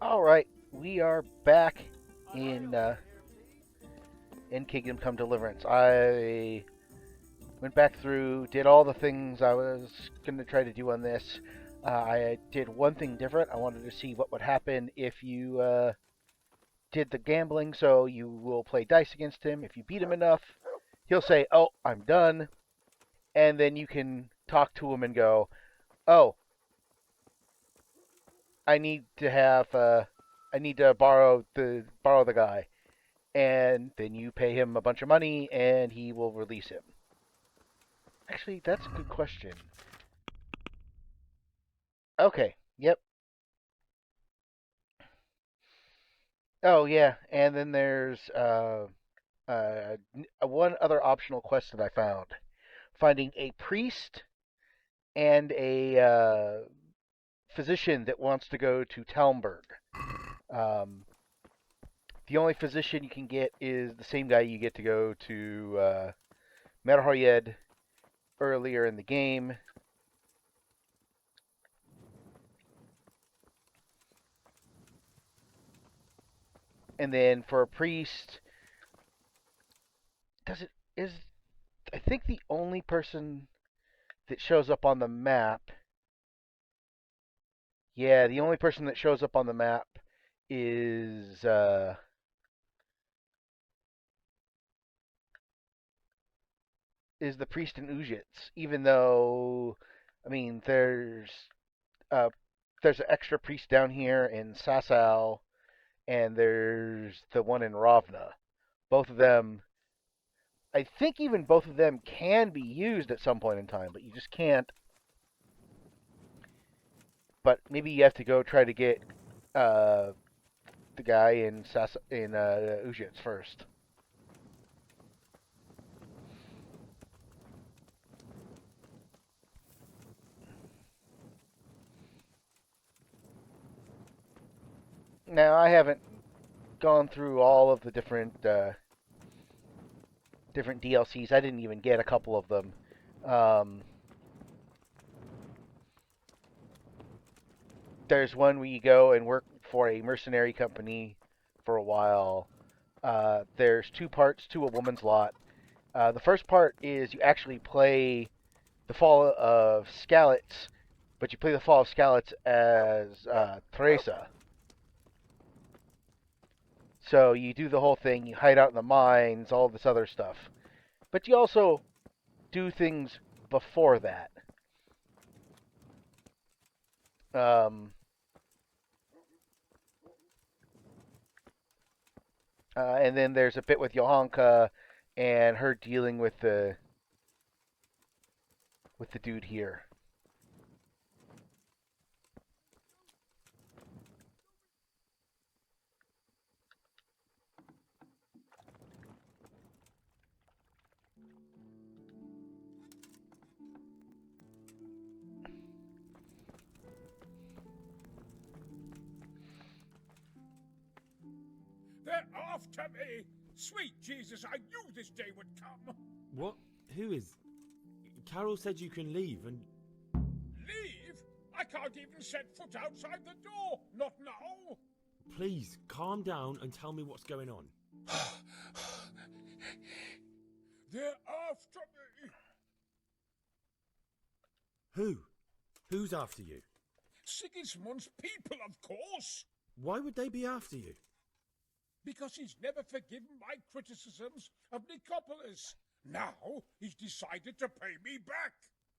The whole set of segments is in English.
All right, we are back in uh, in Kingdom Come Deliverance. I went back through, did all the things I was going to try to do on this. I did one thing different. I wanted to see what would happen if you did the gambling. So you will play dice against him. If you beat him enough, he'll say, "Oh, I'm done," and then you can talk to him and go, "Oh, I need to have, I need to borrow the guy." And then you pay him a bunch of money and he will release him. Actually, that's a good question. Okay, yep. Oh, yeah, and then there's one other optional quest that I found. Finding a priest and a physician that wants to go to Talmberg. Um, the only physician you can get is the same guy you get to go to Merhoyed earlier in the game. And then for a priest, does it is I think the only person that shows up on the map, yeah, the only person that shows up on the map is is the priest in Ujits. Even though, I mean, uh, there's an extra priest down here in Sasau, and there's the one in Ravna. Both of them, I think, even both of them can be used at some point in time, but you just can't. But maybe you have to go try to get uh, the guy in Ujits first. Now I haven't gone through all of the different DLCs. I didn't even get a couple of them. Um, there's one where you go and work for a mercenary company for a while. There's two parts to a woman's lot. The first part is you actually play the Fall of Skalitz, but you play the Fall of Skalitz as Teresa. So you do the whole thing. You hide out in the mines, all this other stuff. But you also do things before that. Um, and then there's a bit with Johanka and her dealing with the dude here. They're after me! Sweet Jesus, I knew this day would come! What? Who is? Carol said you can leave and... Leave? I can't even set foot outside the door! Not now! Please, calm down and tell me what's going on. They're after me! Who? Who's after you? Sigismund's people, of course! Why would they be after you? Because he's never forgiven my criticisms of Nicopolis. Now he's decided to pay me back.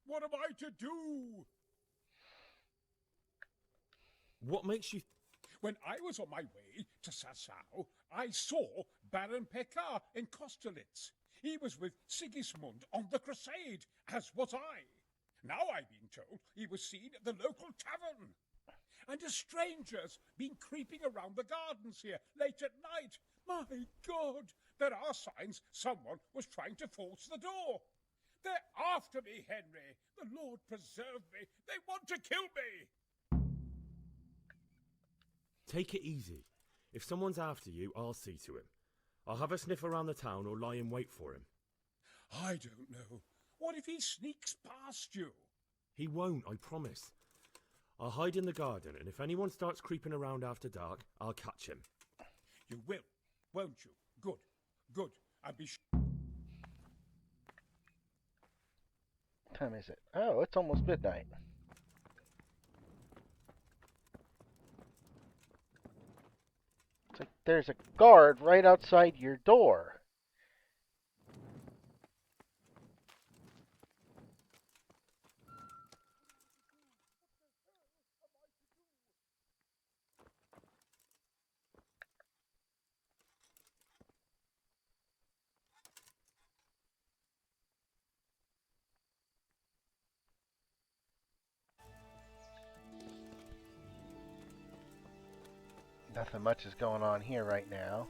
What am I to do? What makes you... When I was on my way to Sasau, I saw Baron Pekar in Kostelitz. He was with Sigismund on the crusade, as was I. Now I've been told he was seen at the local tavern. And a stranger's been creeping around the gardens here late at night. My God, there are signs someone was trying to force the door. They're after me, Henry. The Lord preserve me. They want to kill me. Take it easy. If someone's after you, I'll see to him. I'll have a sniff around the town or lie in wait for him. I don't know. What if he sneaks past you? He won't, I promise. I'll hide in the garden, and if anyone starts creeping around after dark, I'll catch him. You will, won't you? Good, good. I'll be What time is it? Oh, it's almost midnight. It's like there's a guard right outside your door. Nothing much is going on here right now.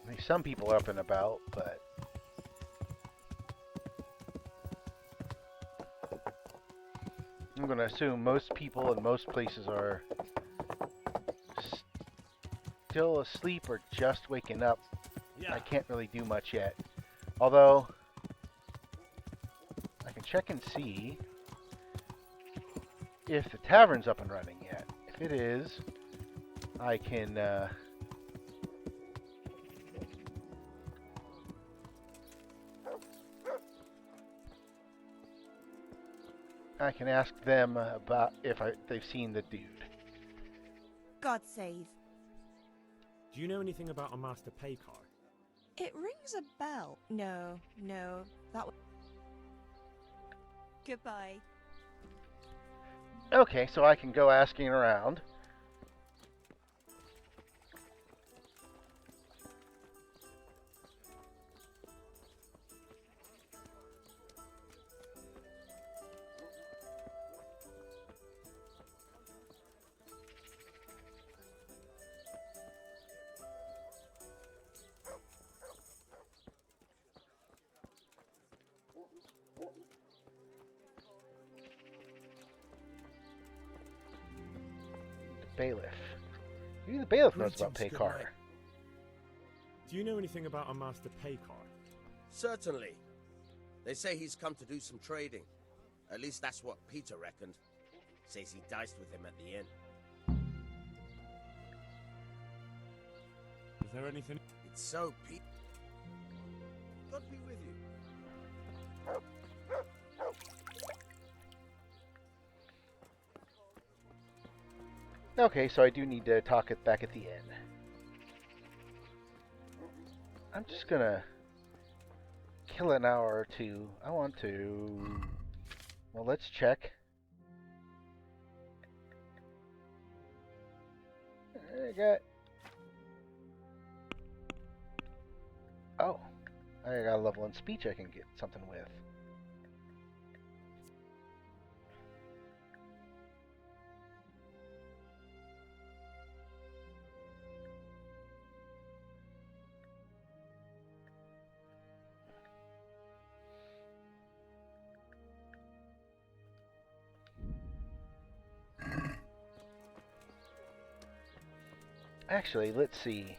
I mean, some people are up and about, but I'm going to assume most people in most places are still asleep or just waking up. Yeah. I can't really do much yet. Although, I can check and see if the tavern's up and running yet. If it is, I can ask them about if they've seen the dude. God save. Do you know anything about a master pay card? It rings a bell. No, that was... Goodbye. Okay, so I can go asking around. Bailiff. Maybe the bailiff knows about Greetings, Paycar. good night. Do you know anything about a master pay card? Certainly. They say he's come to do some trading. At least that's what Peter reckoned. Says he diced with him at the inn. Is there anything? It's so Pete. God be with you. Okay, so I do need to talk it back at the inn. I'm just gonna kill an hour or two. I want to... Well, let's check. I got... Oh. I got a level in speech I can get something with. Actually, let's see.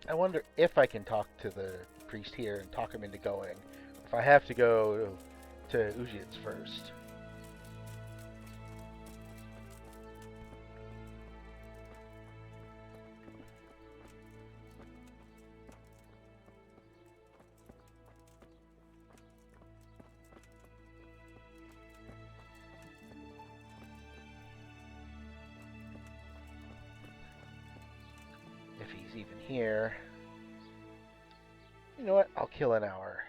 I wonder if I can talk to the priest here and talk him into going. If I have to go to Ujit's first. If he's even here. You know what? I'll kill an hour.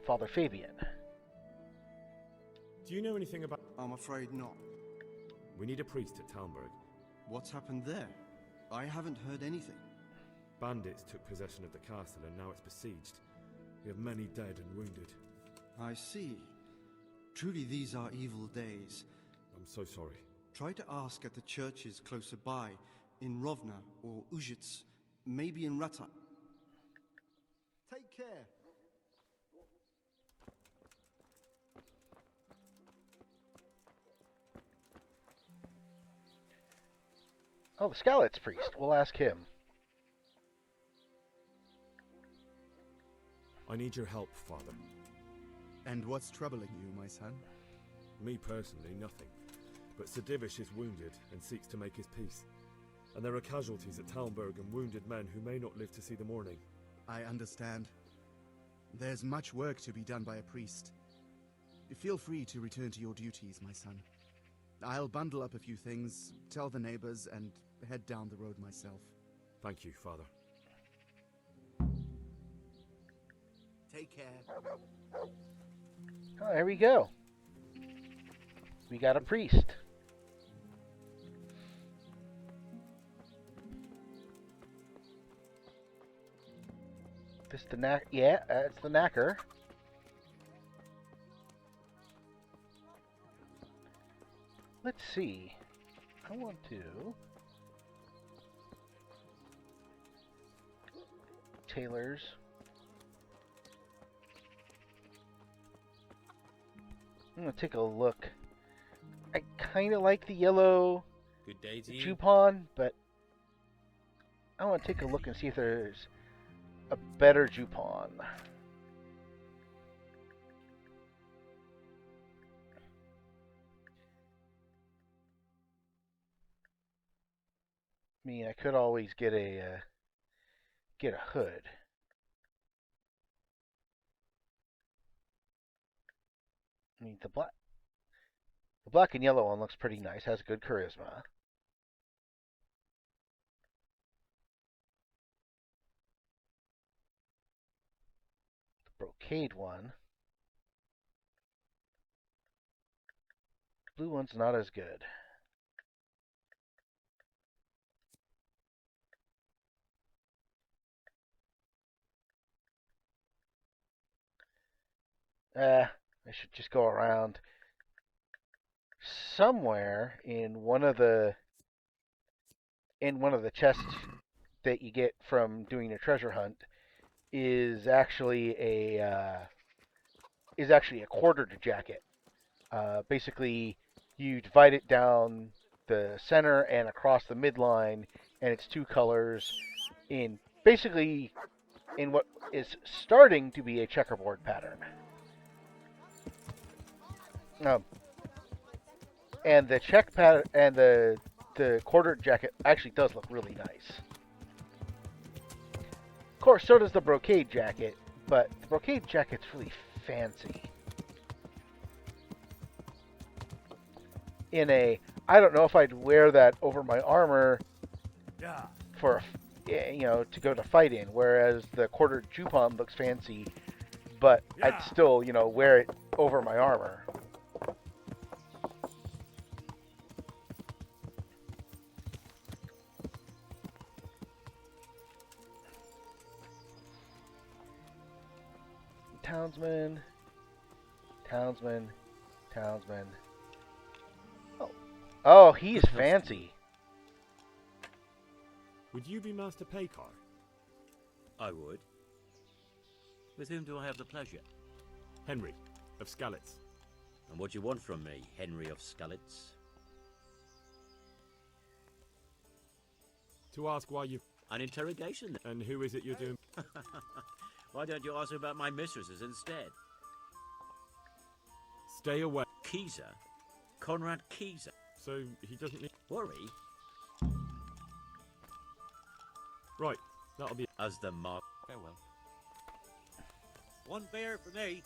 Father Fabian. Do you know anything about... I'm afraid not. We need a priest at Talmberg. What's happened there? I haven't heard anything. Bandits took possession of the castle and now it's besieged. We have many dead and wounded. I see. Truly these are evil days. I'm so sorry. Try to ask at the churches closer by, In Rovna or Ujits, maybe in Rata. Take care. Oh, the Skalitz priest. We'll ask him. I need your help, Father. And what's troubling you, my son? Me personally, nothing. But Sir Divish is wounded and seeks to make his peace. And there are casualties at Talmberg and wounded men who may not live to see the morning. I understand. There's much work to be done by a priest. Feel free to return to your duties, my son. I'll bundle up a few things, tell the neighbors, and head down the road myself. Thank you, Father. Take care. Oh, there we go. We got a priest. This the knack? Yeah, it's the knacker. Let's see. I want to tailors. I'm gonna take a look. I kind of like the yellow Good day to you. Jupon, but I want to take a look and see if there's a better Jupon. I mean, I could always get a hood. I mean, the black and yellow one looks pretty nice. Has good charisma. The brocade one. Blue one's not as good. I should just go around. Somewhere in one of the chests that you get from doing a treasure hunt is actually a quartered jacket. Basically, you divide it down the center and across the midline, and it's two colors in what is starting to be a checkerboard pattern. And the check pattern and the quartered jacket actually does look really nice. Of course, so does the brocade jacket, but the brocade jacket's really fancy. I don't know if I'd wear that over my armor for to go to fight in, whereas the quartered Jupon looks fancy, but I'd still wear it over my armor. Townsman. Oh, he's fancy. Would you be Master Paykar? I would. With whom do I have the pleasure? Henry, of Skalitz. And what do you want from me, Henry of Skalitz? To ask why you... An interrogation? And who is it you're doing? Why don't you ask about my mistresses instead? Stay away. Kieser? Conrad Kieser? So he doesn't need... Worry? Right, that'll be... As the mark... Farewell. One beer for me.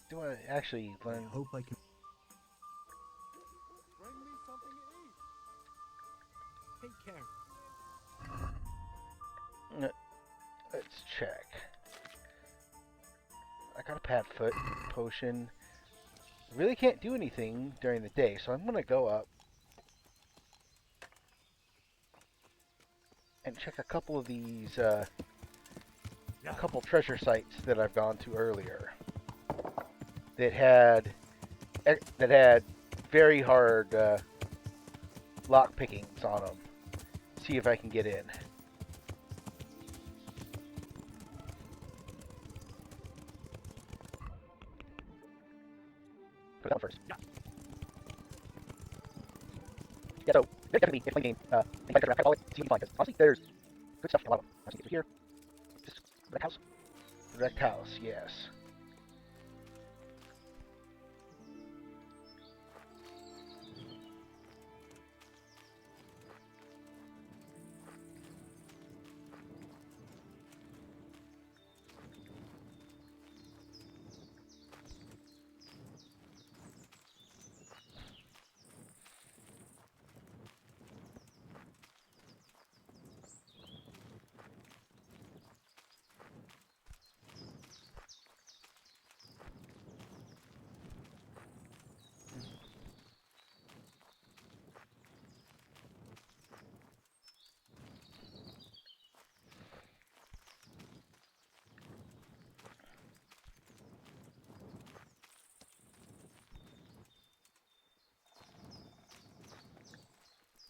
Do I actually learn? I hope I can... Bring me something to eat. Take care. Let's check. I got a pat foot potion. Really can't do anything during the day, so I'm gonna go up and check a couple of these, a couple treasure sites that I've gone to earlier that had that had very hard lock pickings on them. See if I can get in. Put it down first. Yeah, so there's definitely a fun game. Invite around, call it, see what you find. 'Cause honestly, there's good stuff in a lot of them. Once you get through here, just wrecked house. Wrecked house, yes.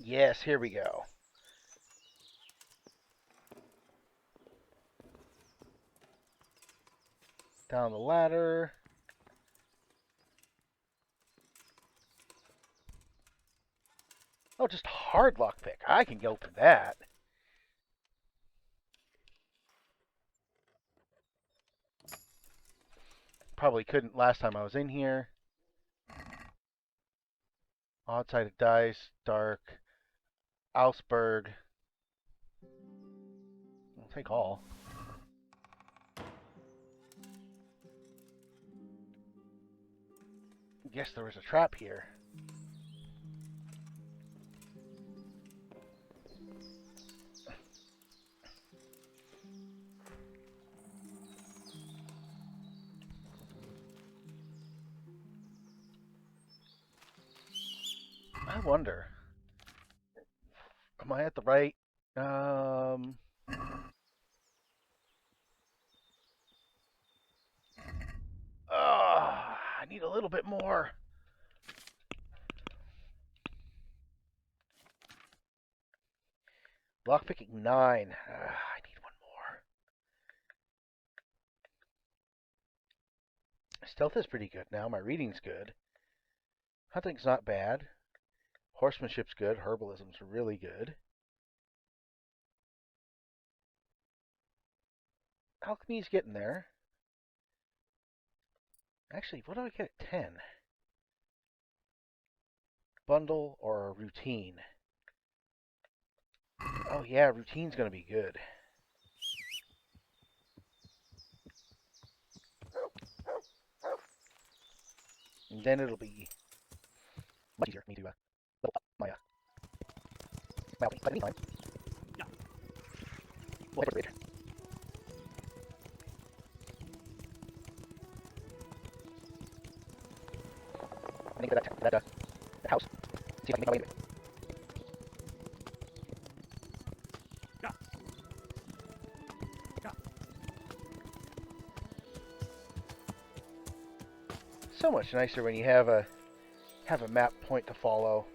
Yes, here we go. Down the ladder. Oh, just hard lockpick. I can go for that. Probably couldn't last time I was in here. Odd-sided dice, dark, Augsburg. I'll take all. Guess there was a trap here. I wonder. Am I at the right? I need a little bit more. Lockpicking 9. I need one more. Stealth is pretty good now. My reading's good. Hunting's not bad. Horsemanship's good. Herbalism's really good. Alchemy's getting there. Actually, what do I get at 10? Bundle or routine? Oh yeah, routine's gonna be good. And then it'll be much easier for me to level up my alchemy. But in the meantime, we'll head for the bridge. I think that house. See if I can make my way into it. So much nicer when you have a map point to follow.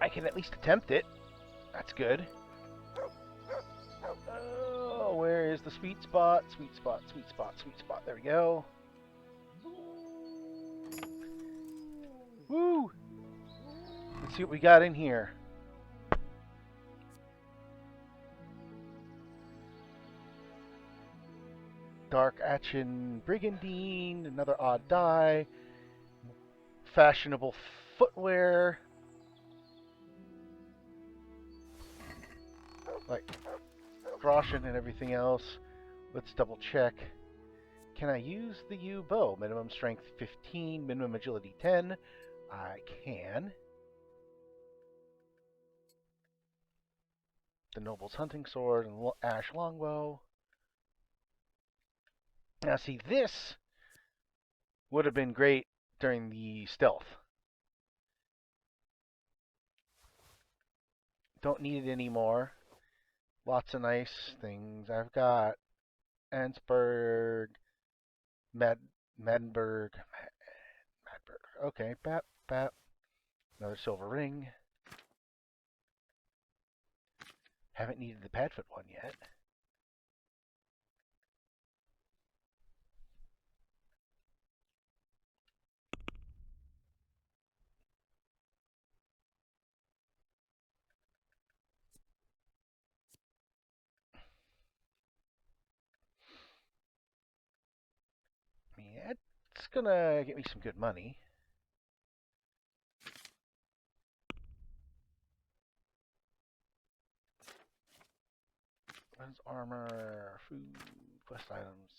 I can at least attempt it. That's good. Oh, where is the sweet spot? Sweet spot, sweet spot, sweet spot. There we go. Woo! Let's see what we got in here. Dark Action Brigandine, another odd die, fashionable footwear, like Groschen and everything else. Let's double check. Can I use the U bow? Minimum strength 15, minimum agility 10. I can. The Noble's Hunting Sword and Ash Longbow. Now see, this would have been great during the stealth. Don't need it anymore. Lots of nice things I've got. Ansberg, Mad, Maddenberg, Madberg. Okay, bap, bap. Another silver ring. Haven't needed the Padfoot one yet. Yeah, it's gonna get me some good money. What's armor, food, quest items?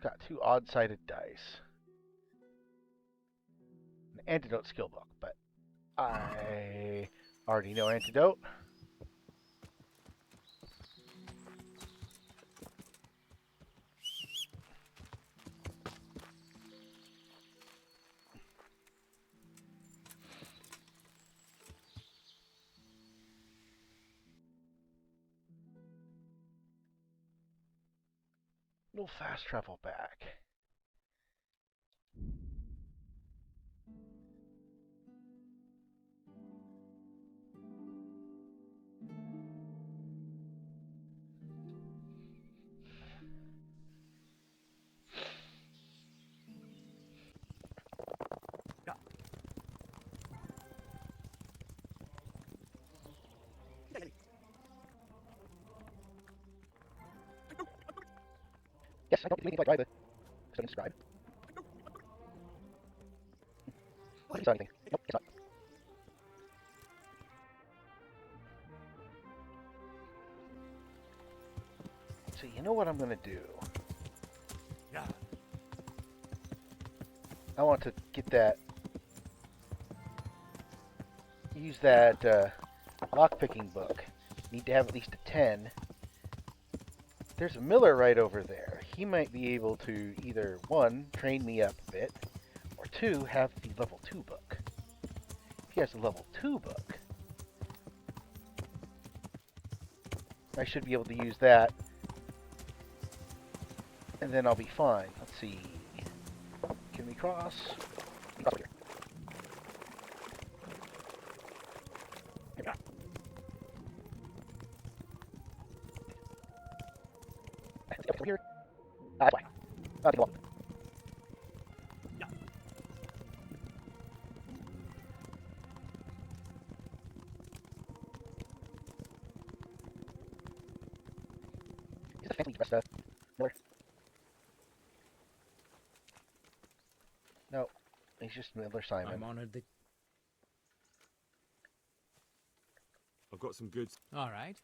Got 2 odd-sided dice. An antidote skill book, but I already know antidote. We'll fast travel back. Yes, I don't think we need to drive it. So describe. What is anything? Nope, it's not. So you know what I'm gonna do? Yeah. I want to get that, use that lockpicking book. Need to have at least a 10. There's a Miller right over there. He might be able to either, 1, train me up a bit, or 2, have the level 2 book. If he has the level 2 book, I should be able to use that, and then I'll be fine. Let's see. Can we cross? Cross over here. Over here. That's fine. I'll take a walk. Is that fancy dressed Miller? No, he's just Miller Simon. I'm honored that. I've got some goods. All right.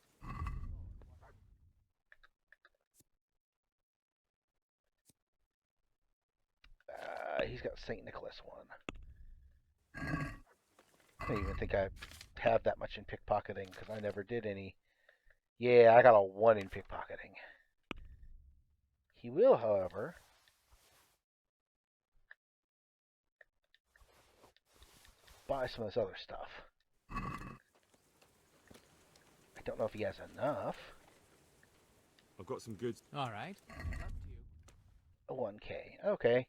He's got St. Nicholas one. I don't even think I have that much in pickpocketing because I never did any. Yeah, I got a 1 in pickpocketing. He will, however, buy some of this other stuff. I don't know if he has enough. I've got some goods. All right. A 1K. Okay.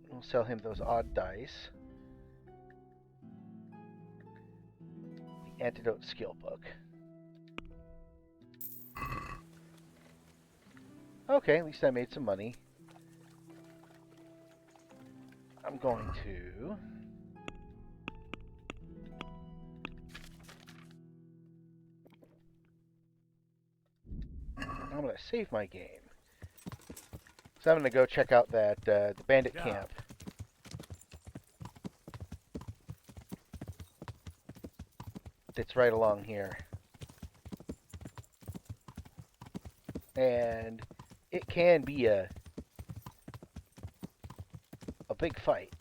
We'll sell him those odd dice. The antidote skill book. Okay, at least I made some money. I'm going to... I'm going to save my game. So I'm going to go check out that the bandit camp. That's right along here. And it can be a big fight.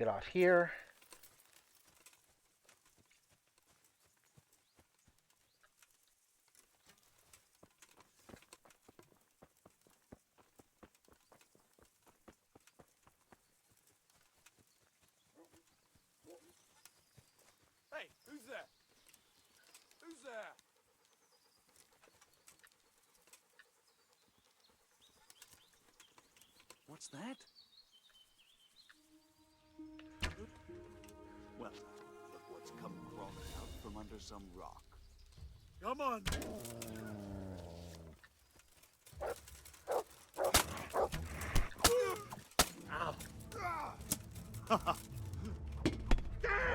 get off here. Hey, who's there? Who's there? What's that? Well, look what's come crawling out from under some rock. Come on! Ow! Yeah!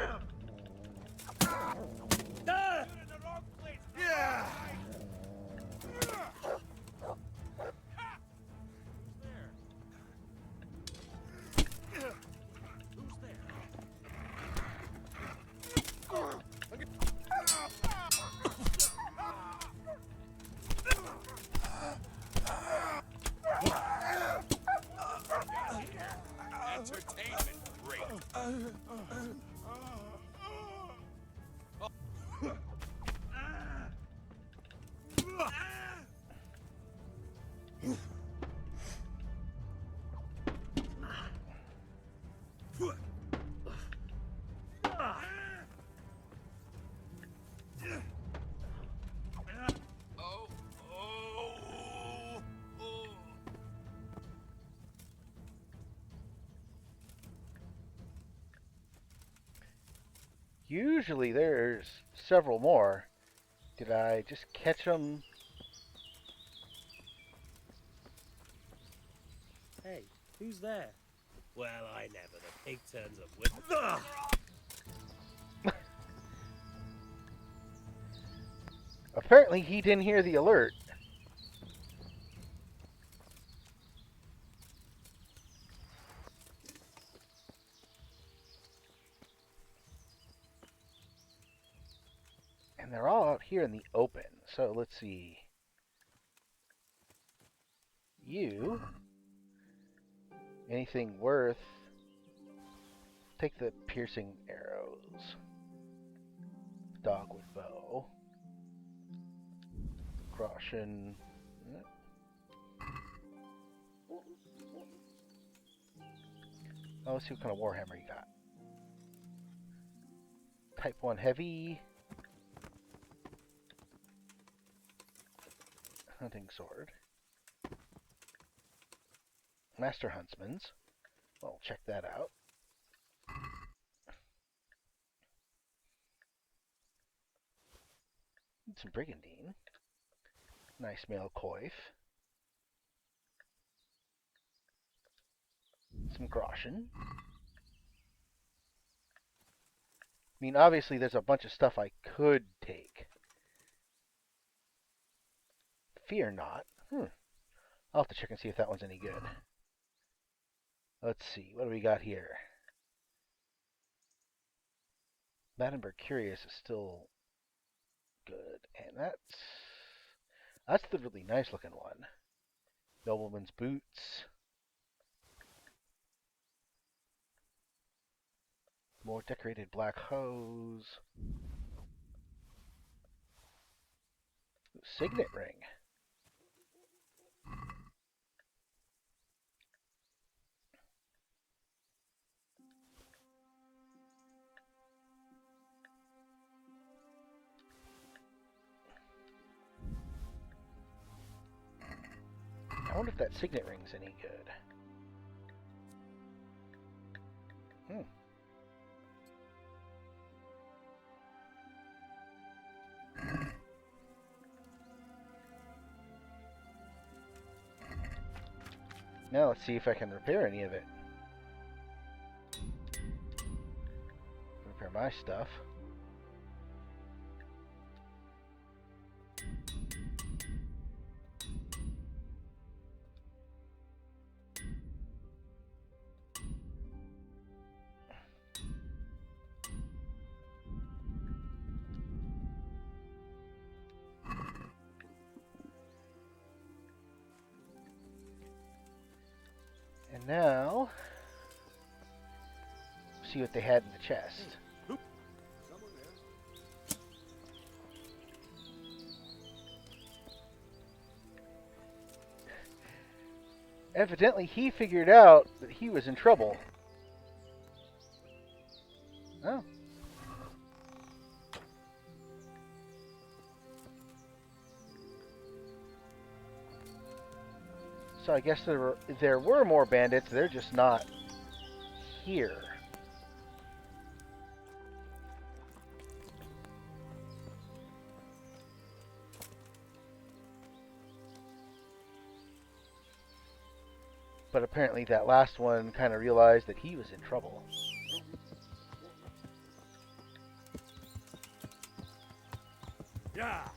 Entertainment, great. Oh, oh, oh. Usually there's several more. Did I just catch them? Hey, who's there? Well, I never. The pig turns up with... Ugh! Apparently he didn't hear the alert. And they're all out here in the open. So let's see. You. Anything worth. Take the piercing arrows. Dogwood bow. Groschen. Oh, let's see what kind of warhammer you got. Type 1 heavy. Hunting sword. Master Huntsman's. Well, check that out. Some brigandine. Nice male coif. Some groschen. I mean, obviously there's a bunch of stuff I could take. Fear not. I'll have to check and see if that one's any good. Let's see. What do we got here? Battenberg Curious is still good. And that's the really nice looking one. Nobleman's Boots. More decorated black hose. Signet ring. I wonder if that signet ring's any good. Now let's see if I can repair any of it. Repair my stuff. And now, see what they had in the chest. Evidently, he figured out that he was in trouble. Oh. So I guess there were more bandits. They're just not here. But apparently that last one kind of realized that he was in trouble. Yeah.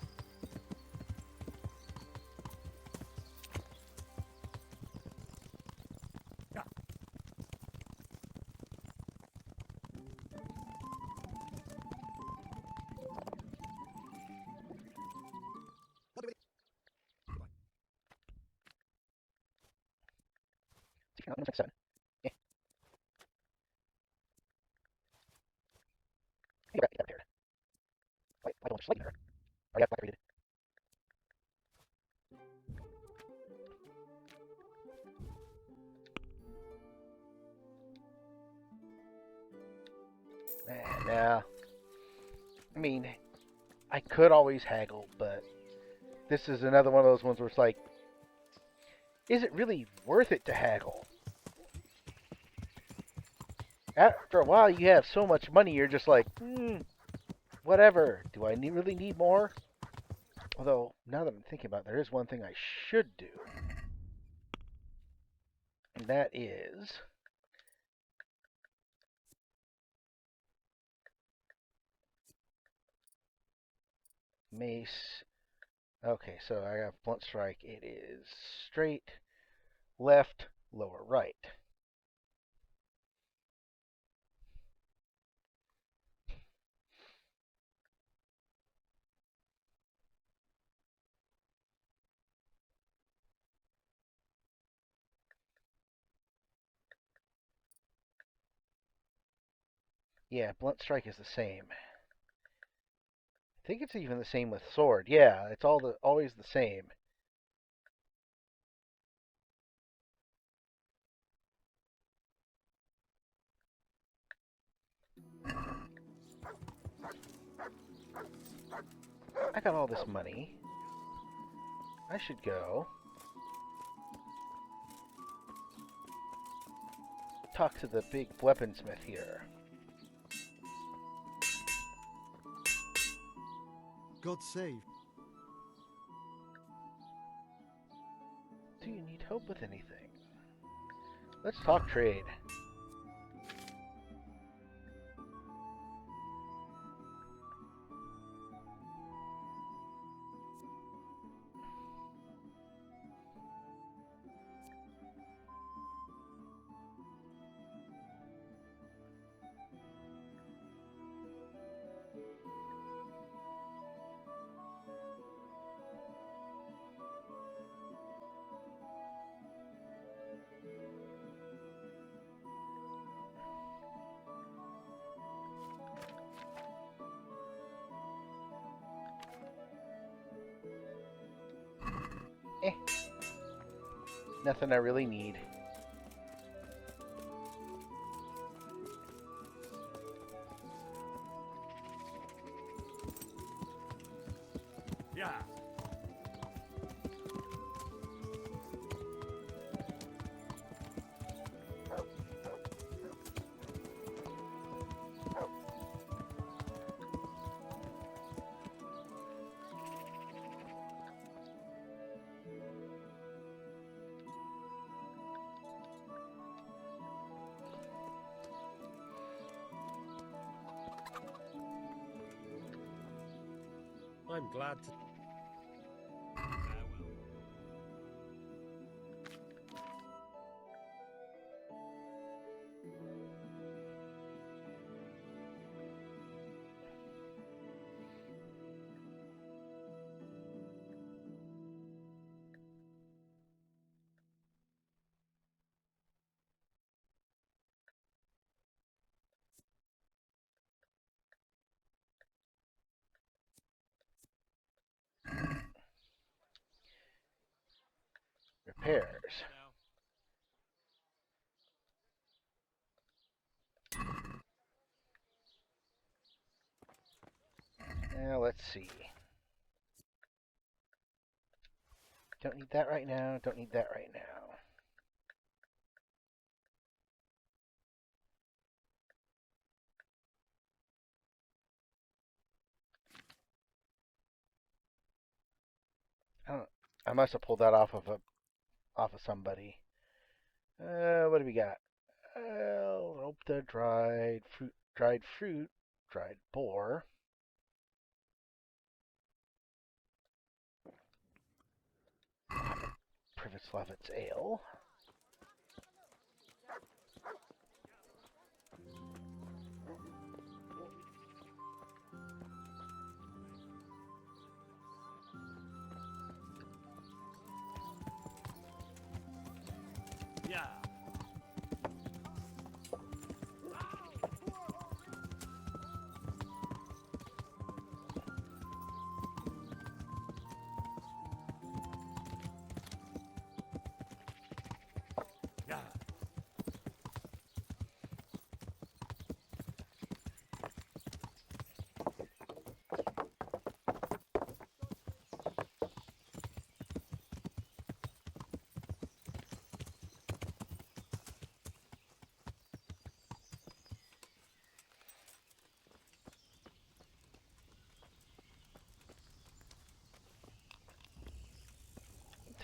Now, I mean, I could always haggle, but this is another one of those ones where it's like, is it really worth it to haggle? After a while, you have so much money, you're just like, whatever. Do I really need more? Although, now that I'm thinking about it, there is one thing I should do. And that is... mace. Okay, so I have blunt strike. It is straight, left, lower, right. Yeah, blunt strike is the same. I think it's even the same with sword. Yeah, it's always the same. I got all this money. I should go talk to the big weaponsmith here. God save. Do you need help with anything? Let's talk trade. Nothing I really need. Yeah. I'm glad to... Repairs. Now let's see. Don't need that right now. Don't need that right now. I must have pulled that off of somebody. What do we got? Rope the dried fruit, dried boar. Privislavitz ale. Yeah.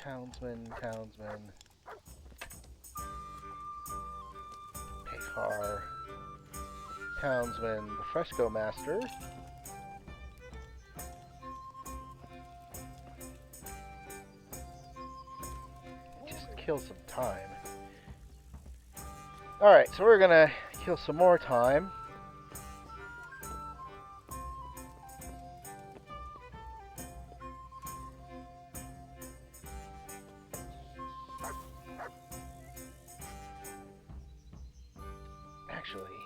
Townsman. Pekar. Townsman, the fresco master. Just kill some time. Alright, so we're gonna kill some more time. Actually,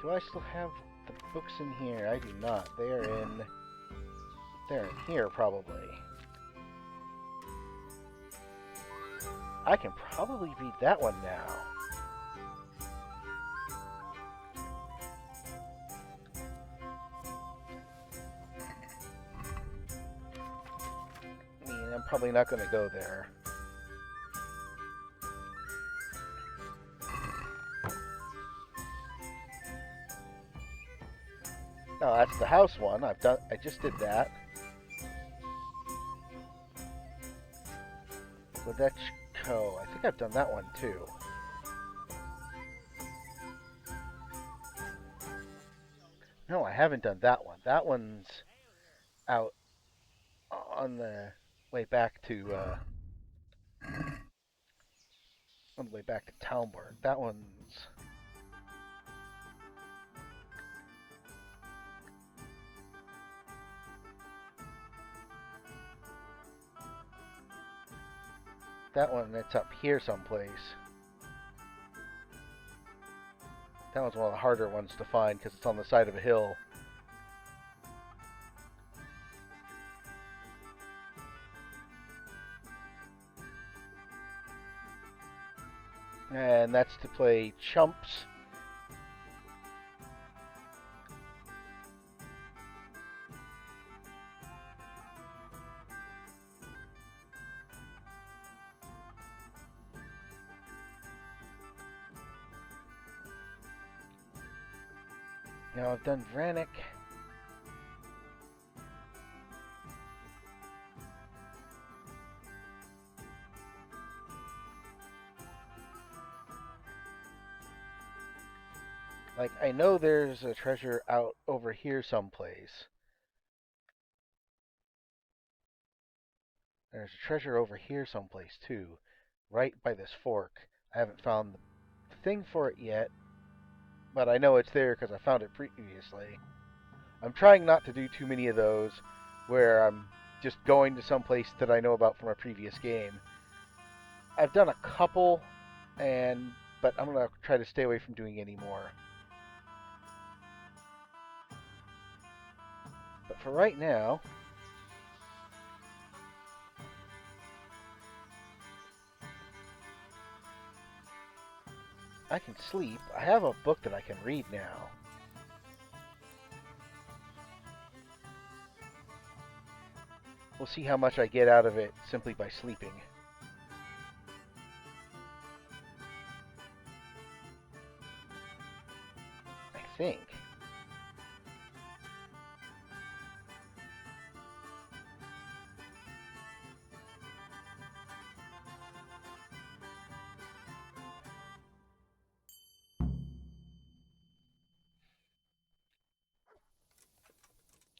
do I still have the books in here? I do not. They're in here probably. I can probably read that one now. I mean, I'm probably not going to go there. No, that's the house one. I just did that. Ledechko. I think I've done that one too. No, I haven't done that one. That one's out on the way back to Talmberg. That one's that's up here someplace. That one's one of the harder ones to find because it's on the side of a hill. And that's to play chumps. Now I've done Vranik. Like, I know there's a treasure out over here someplace. There's a treasure over here someplace, too. Right by this fork. I haven't found the thing for it yet, but I know it's there because I found it previously. I'm trying not to do too many of those where I'm just going to someplace that I know about from a previous game. I've done a couple, but I'm going to try to stay away from doing any more. But for right now, I can sleep. I have a book that I can read now. We'll see how much I get out of it simply by sleeping. I think.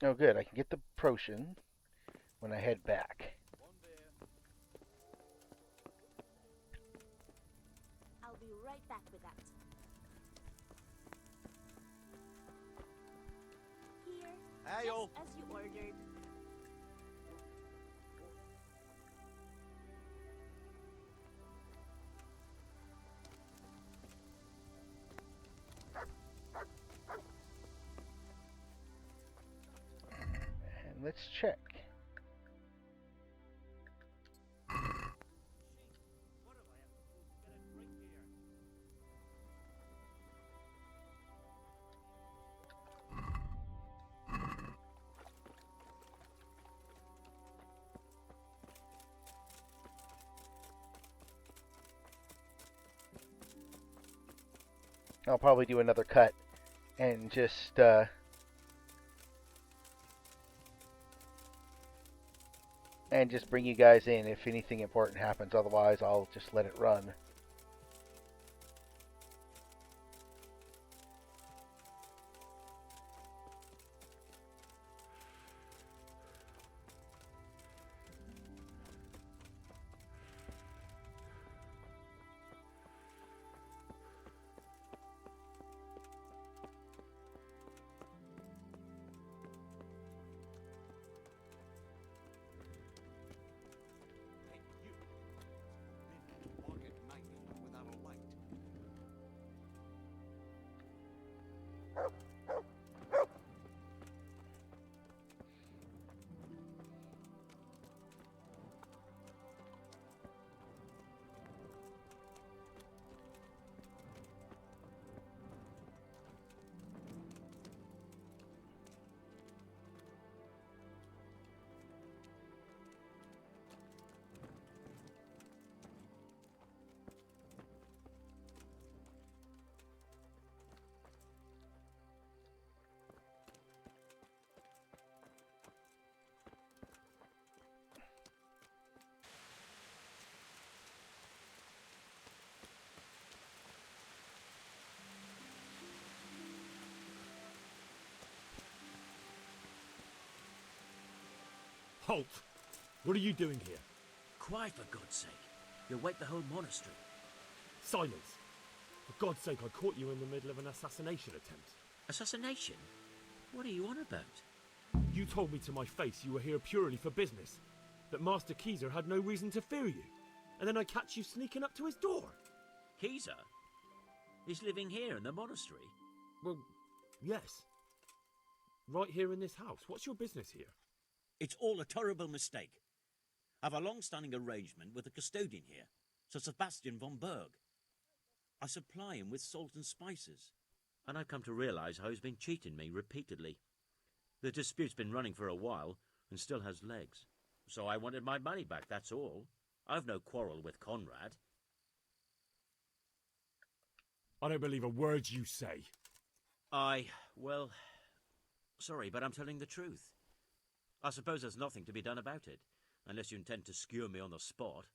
Oh, good. I can get the potion when I head back. I'll be right back with that. Here, Hey-o. just as you ordered. And let's check. I'll probably do another cut and just bring you guys in if anything important happens. Otherwise, I'll just let it run. Walk at night without a light. Halt! What are you doing here? Quiet, for God's sake. You'll wake the whole monastery. Silence! For God's sake, I caught you in the middle of an assassination attempt. Assassination? What are you on about? You told me to my face you were here purely for business, that Master Keezer had no reason to fear you, and then I catch you sneaking up to his door. Keezer? He's living here in the monastery? Well, yes. Right here in this house. What's your business here? It's all a terrible mistake. I've a long-standing arrangement with the custodian here, Sir Sebastian von Berg. I supply him with salt and spices, and I've come to realise how he's been cheating me repeatedly. The dispute's been running for a while and still has legs. So I wanted my money back, that's all. I've no quarrel with Conrad. I don't believe a word you say. Well, sorry, but I'm telling the truth. I suppose there's nothing to be done about it, unless you intend to skewer me on the spot.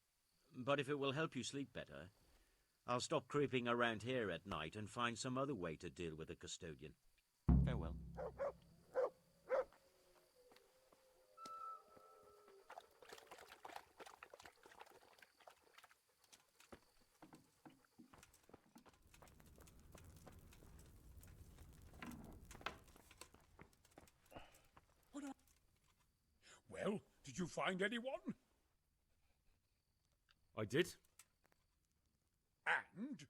But if it will help you sleep better, I'll stop creeping around here at night and find some other way to deal with the custodian. Farewell. Well, did you find anyone? I did. And?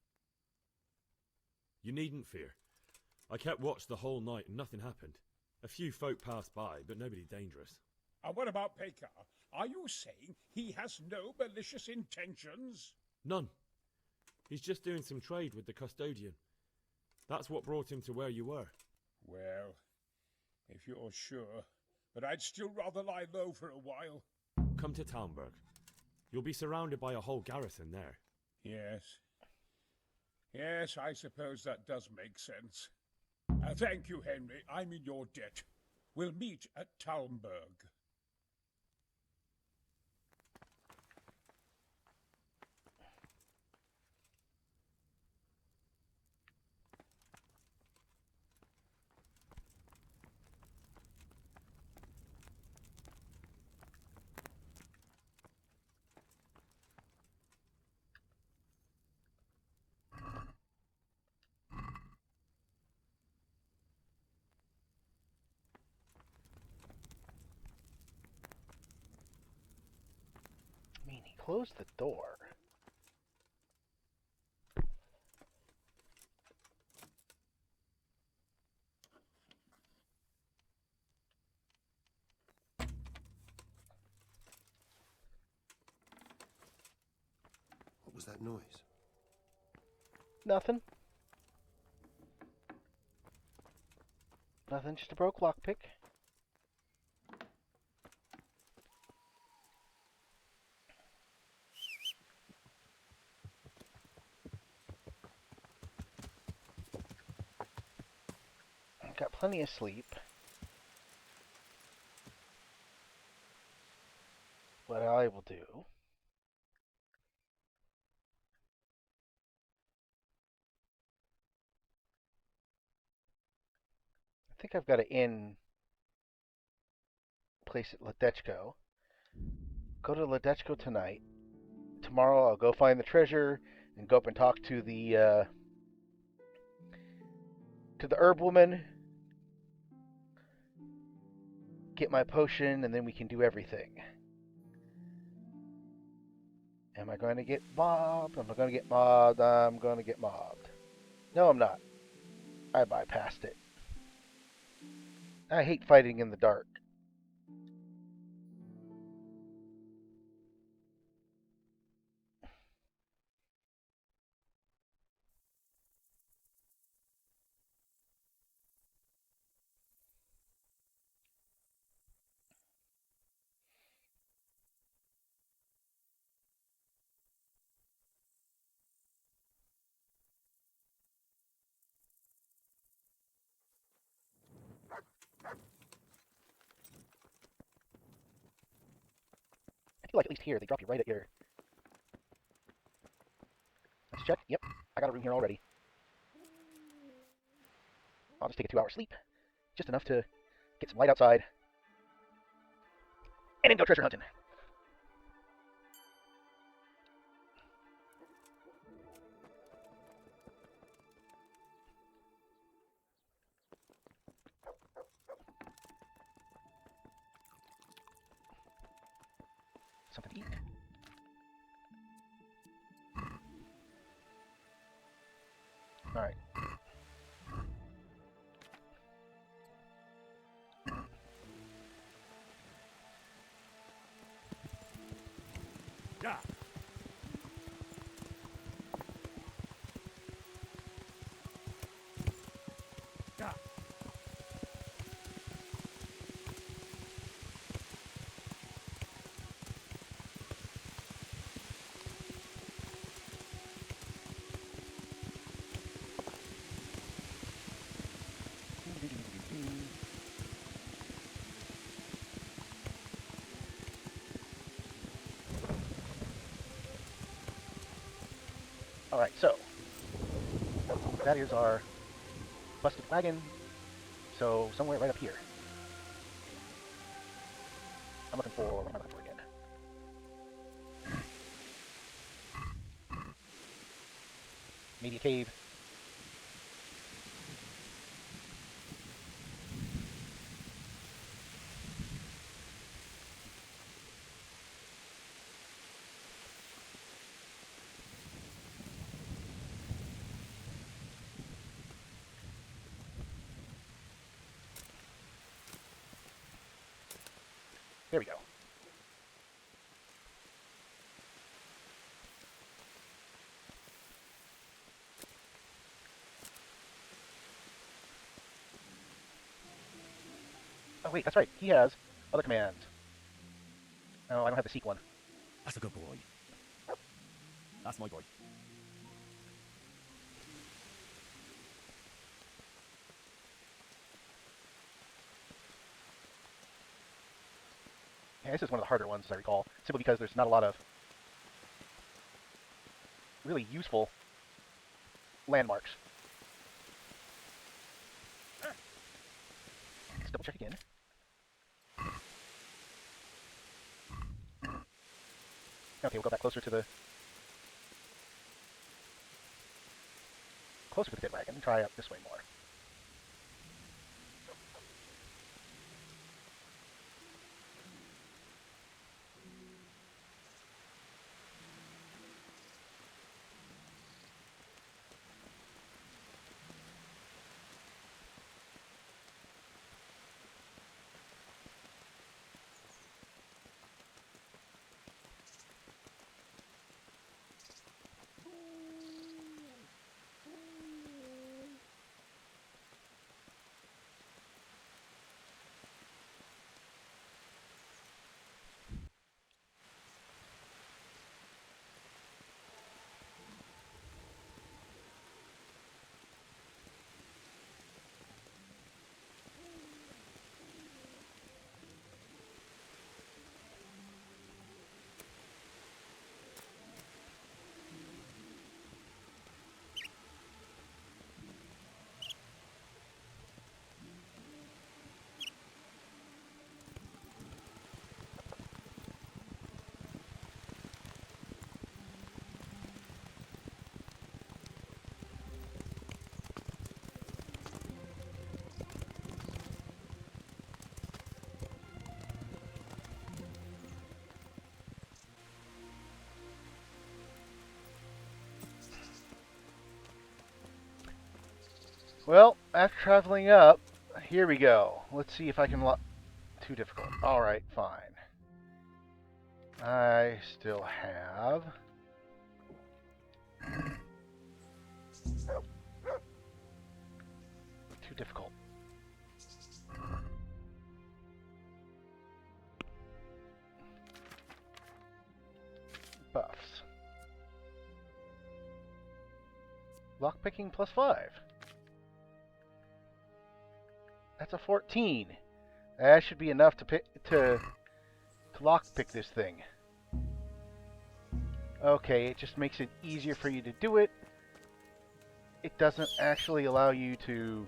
You needn't fear. I kept watch the whole night and nothing happened. A few folk passed by, but nobody dangerous. And what about Pekar? Are you saying he has no malicious intentions? None. He's just doing some trade with the custodian. That's what brought him to where you were. Well, if you're sure, but I'd still rather lie low for a while. Come to Talmberg. You'll be surrounded by a whole garrison there. Yes. Yes, I suppose that does make sense. Thank you, Henry. I'm in your debt. We'll meet at Talmberg. I mean, he closed the door. What was that noise? Nothing. Nothing, just a broke lockpick. I've got plenty of sleep. What I will do I think I've got an inn place at Ledechko. Go to Ledechko tonight. Tomorrow I'll go find the treasure and go up and talk to the herb woman. Get my potion, and then we can do everything. Am I going to get mobbed? Am I going to get mobbed? I'm going to get mobbed. No, I'm not. I bypassed it. I hate fighting in the dark. I feel like at least here they drop you right at your... Let's check. Yep, I got a room here already. I'll just take a 2-hour sleep. Just enough to get some light outside. And then go treasure hunting. Something to eat. Alright. Yeah. Yeah. Alright, so that is our busted wagon. So somewhere right up here. I'm looking for what am I looking for again? Maybe a cave. There we go. wait, that's right. He has other commands. Oh, I don't have the seek one. That's a good boy. That's my boy. Yeah, this is one of the harder ones, as I recall, simply because there's not a lot of really useful landmarks. Let's double check again. Okay, we'll go back closer to the dead wagon and try up this way more. Well, after traveling up, here we go. Let's see if I can lock... Too difficult. Alright, fine. I still have... Too difficult. Buffs. Lockpicking plus 5. That's a 14. That should be enough to lockpick this thing. Okay, it just makes it easier for you to do it. It doesn't actually allow you to...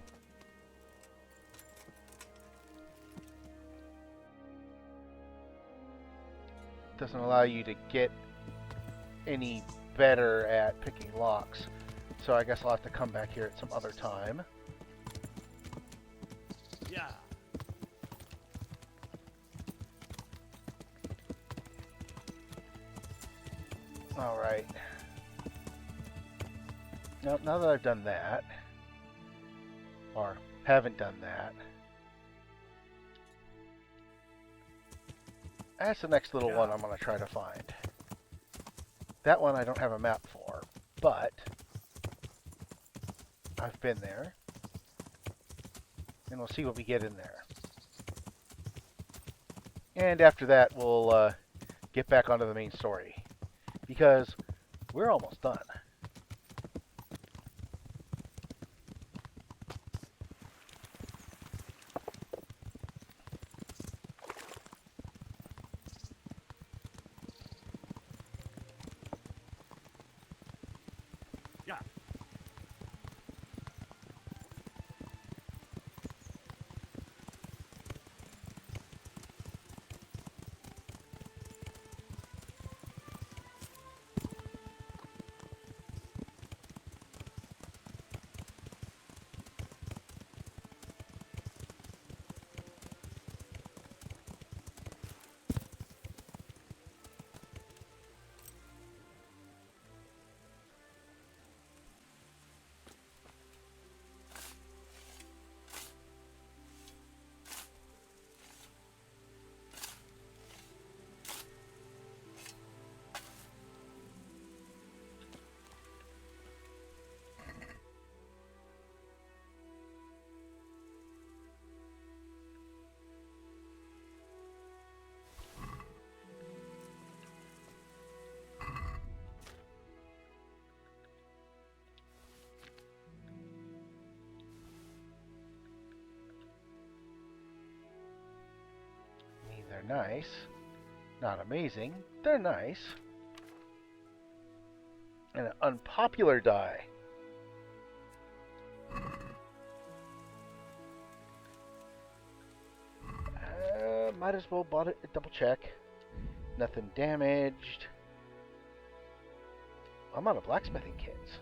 Doesn't allow you to get any better at picking locks. So I guess I'll have to come back here at some other time. Yeah. Alright. Now that I've done that, or haven't done that, that's the next little one I'm going to try to find. That one I don't have a map for, but I've been there, and we'll see what we get in there. And after that, we'll get back onto the main story, because we're almost done. Yeah. nice. Not amazing. They're nice. And an unpopular die. Might as well bought it. Double check. Nothing damaged. I'm out of blacksmithing kits.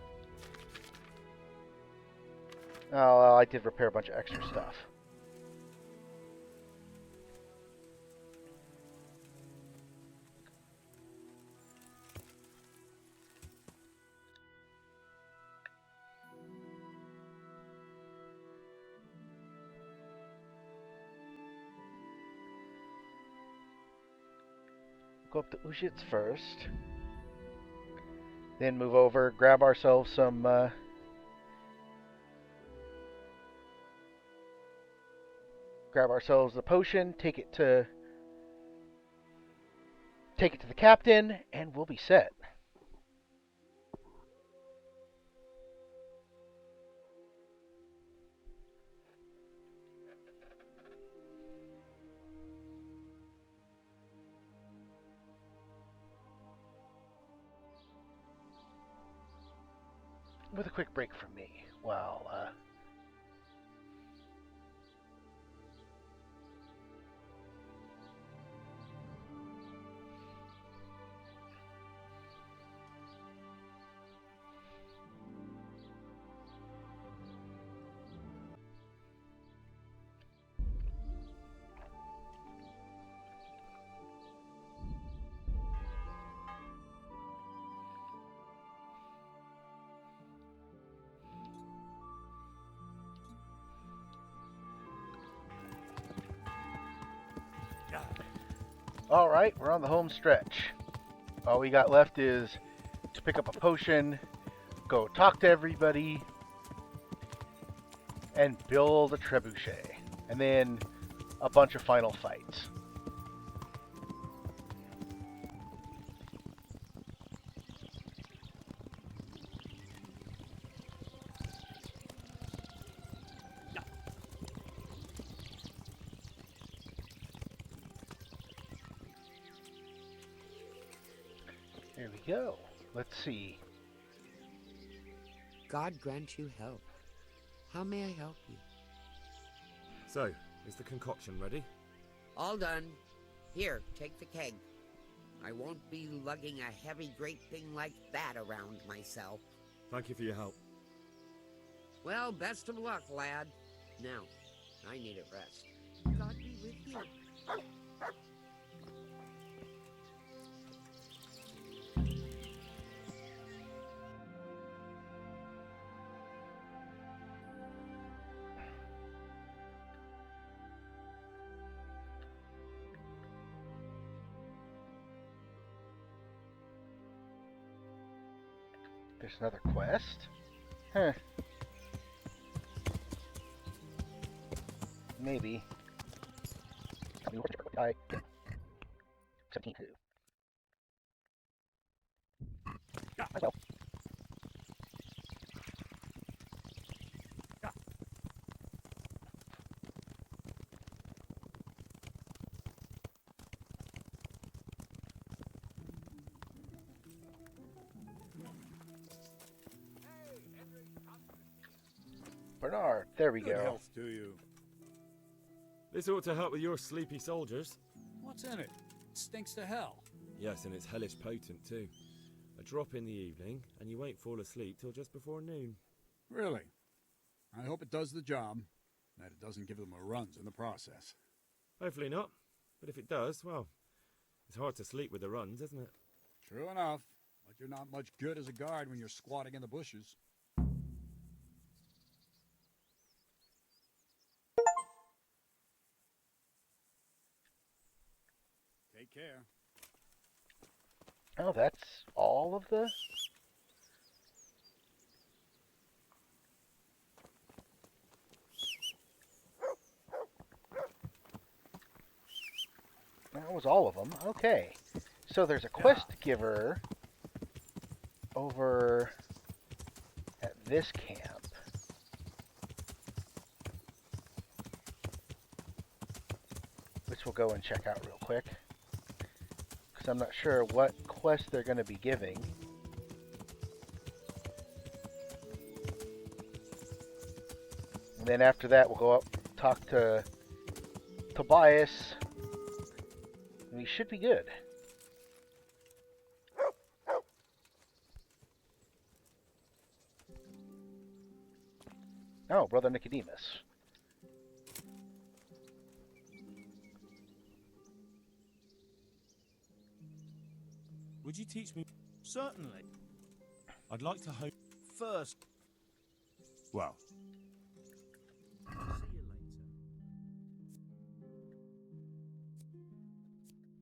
Oh, well, I did repair a bunch of extra stuff. Go up to Ujits first. Then move over, grab ourselves some grab ourselves the potion, take it to the captain, and we'll be set. With a quick break from me while Alright, we're on the home stretch. All we got left is to pick up a potion, go talk to everybody, and build a trebuchet. And then a bunch of final fights. Here we go. Let's see. God grant you help. How may I help you? So, is the concoction ready? All done. Here, take the keg. I won't be lugging a heavy great thing like that around myself. Thank you for your help. Well, best of luck, lad. Now, I need a rest. God be with you. There's another quest? Huh. Maybe. I 17 2. Well. Bernard, there we Good go. health to you. This ought to help with your sleepy soldiers. What's in it? It stinks to hell. Yes, and it's hellish potent too. A drop in the evening, and you won't fall asleep till just before noon. Really? I hope it does the job. That it doesn't give them a runs in the process. Hopefully not. But if it does, well, it's hard to sleep with the runs, isn't it? True enough. But you're not much good as a guard when you're squatting in the bushes. Take care. Oh, that's all of the... That was all of them. Okay. So there's a quest giver over at this camp. Which we'll go and check out real quick. Because I'm not sure what quest they're going to be giving. And then after that, we'll go up, talk to Tobias. And we should be good. Oh, Brother Nicodemus. Would you teach me? Certainly. I'd like to hope first. Well. See you later.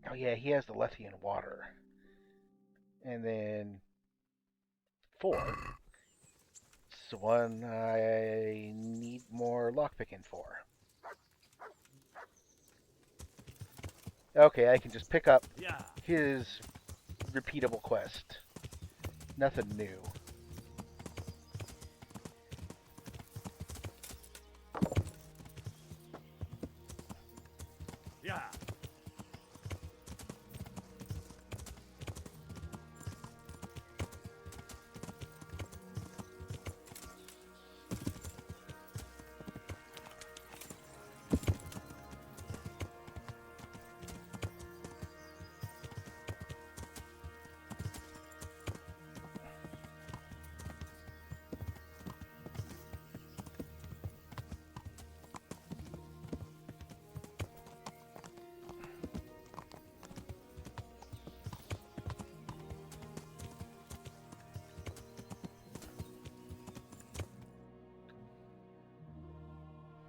Oh yeah, he has the Lethian water. And then 4. It's the one I need more lockpicking for. Okay, I can just pick up his repeatable quest. Nothing new. Yeah.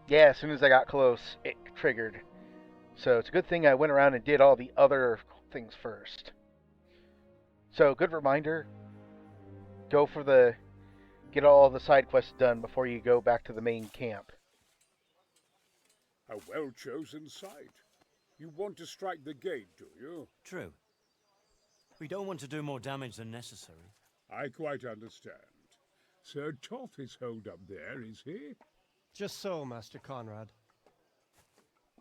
Yeah, as soon as I got close, it triggered. So it's a good thing I went around and did all the other things first. So, good reminder. Go for the... Get all the side quests done before you go back to the main camp. A well-chosen site. You want to strike the gate, do you? True. We don't want to do more damage than necessary. I quite understand. Sir Toth is holed up there, is he? Just so, Master Conrad.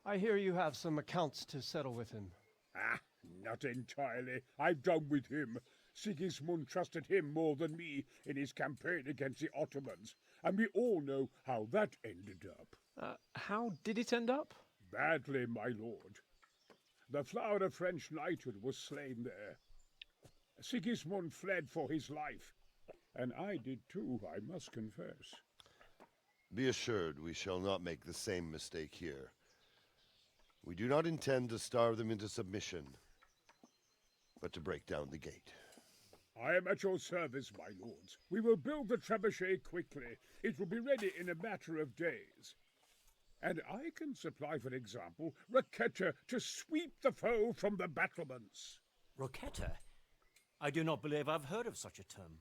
I hear you have some accounts to settle with him. Ah, not entirely. I've done with him. Sigismund trusted him more than me in his campaign against the Ottomans, and we all know how that ended up. How did it end up? Badly, my lord. The flower of French knighthood was slain there. Sigismund fled for his life, and I did too, I must confess. Be assured we shall not make the same mistake here. We do not intend to starve them into submission, but to break down the gate. I am at your service, my lords. We will build the trebuchet quickly. It will be ready in a matter of days. And I can supply, for example, Roketa to sweep the foe from the battlements. Roketa? I do not believe I've heard of such a term.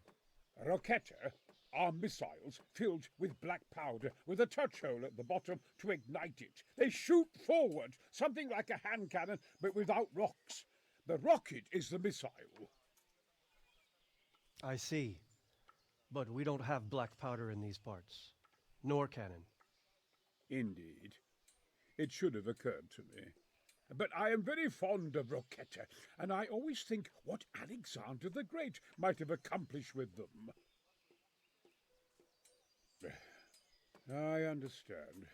Roketa are missiles filled with black powder with a touch hole at the bottom to ignite it. They shoot forward, something like a hand cannon, but without rocks. The rocket is the missile. I see. But we don't have black powder in these parts. Nor cannon. Indeed. It should have occurred to me. But I am very fond of Roketa, and I always think what Alexander the Great might have accomplished with them. I understand.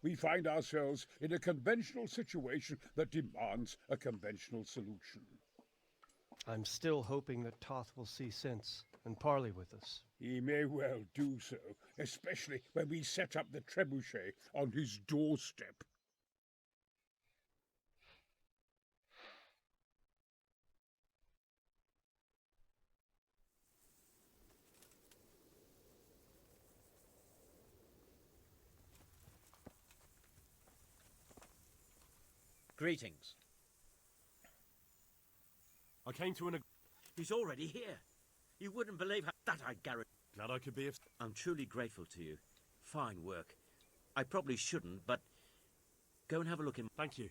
We find ourselves in a conventional situation that demands a conventional solution. I'm still hoping that Toth will see sense and parley with us. He may well do so, especially when we set up the trebuchet on his doorstep. Greetings. I came to an... He's already here. You wouldn't believe how... That I guarantee. Glad I could be of... I'm truly grateful to you. Fine work. I probably shouldn't, but... Go and have a look in... Thank you.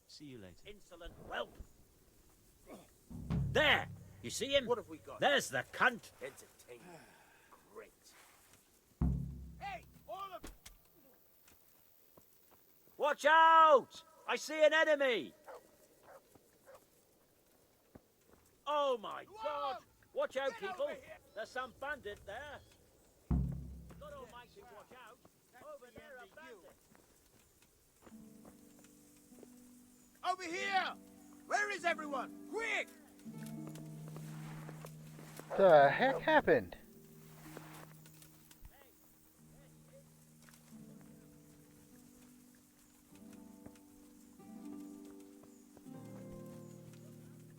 See you later. Insolent whelp! There! You see him? What have we got? There's the cunt! Entertainment. Great. Hey, all of... Watch out! I see an enemy! Oh my God! Watch out, people! There's some bandit there! God almighty, watch out! Over there, a bandit! Over here! Where is everyone? Quick! The heck happened?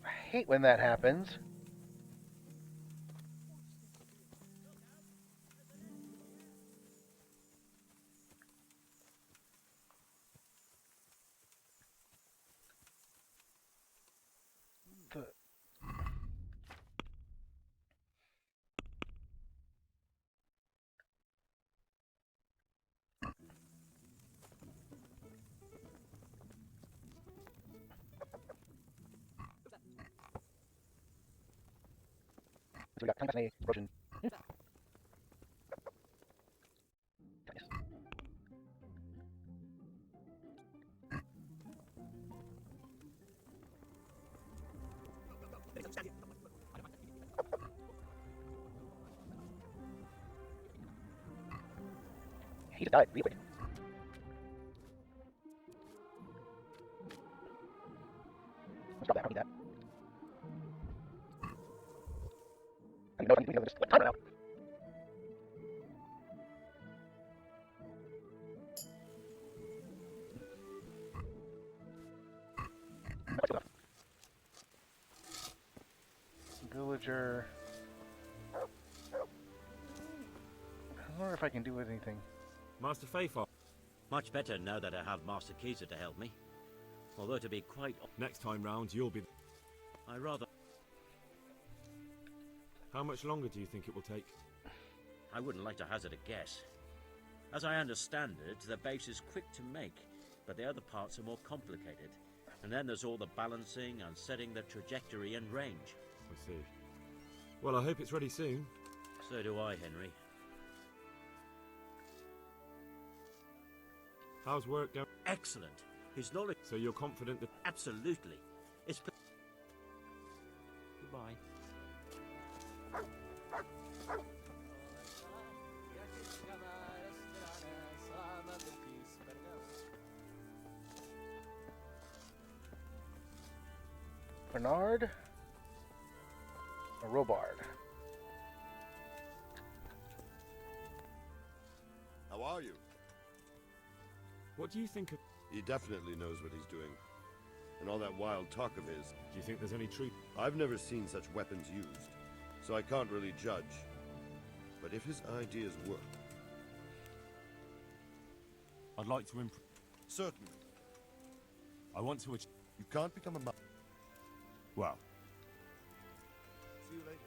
I hate when that happens. The- We got Congress Russian. He just died really quick. Let's drop that. I don't need that. I don't even know if I need to just like time it out. Villager. I wonder if I can do anything. Master Faithful. Much better now that I have Master Keezer to help me. Although to be quite... Next time round, you'll be... I rather... How much longer do you think it will take? I wouldn't like to hazard a guess. As I understand it, the base is quick to make, but the other parts are more complicated. And then there's all the balancing and setting the trajectory and range. I see. Well, I hope it's ready soon. So do I, Henry. How's work going? Excellent. His knowledge... So you're confident that... Absolutely. It's... Goodbye. Bernard or Robard? How are you? What do you think of... He definitely knows what he's doing. And all that wild talk of his. Do you think there's any truth? I've never seen such weapons used, so I can't really judge. But if his ideas work... I'd like to improve. Certainly. I want to... You can't become a... Well. See you later.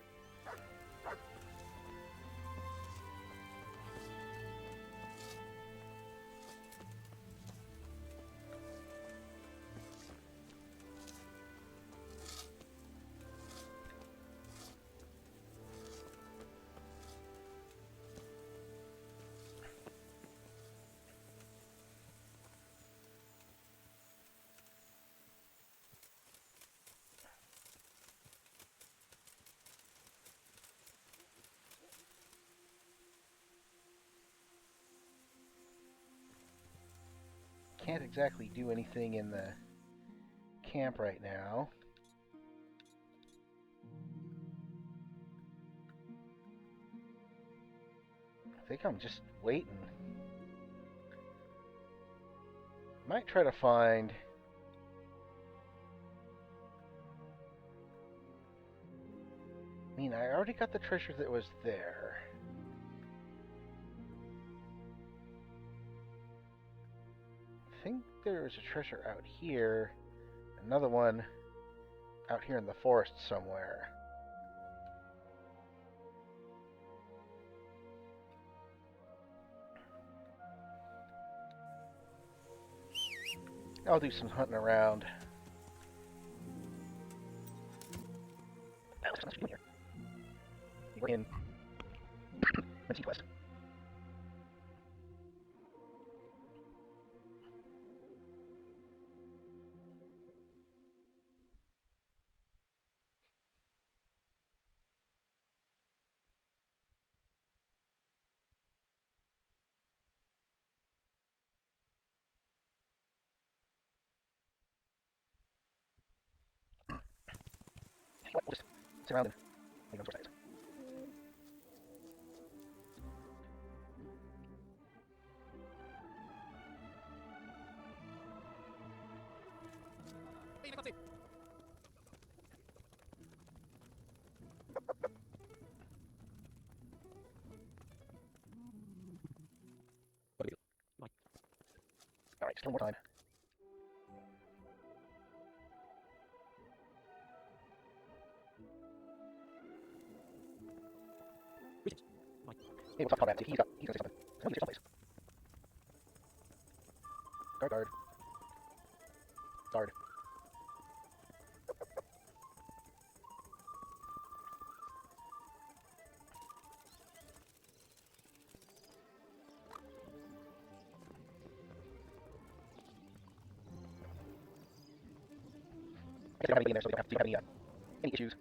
Can't exactly do anything in the camp right now. I think I'm just waiting. Might try to find... I mean, I already got the treasure that was there. I think there's a treasure out here. Another one out here in the forest somewhere. I'll do some hunting around. We're in Quest. sit around and make those sides. Alright, still more time. Hey, what's up, combat? He's gonna say something. Somebody say someplace. Guard, guard. Guard. I guess they don't have anybody in there, so they don't have to have any issues.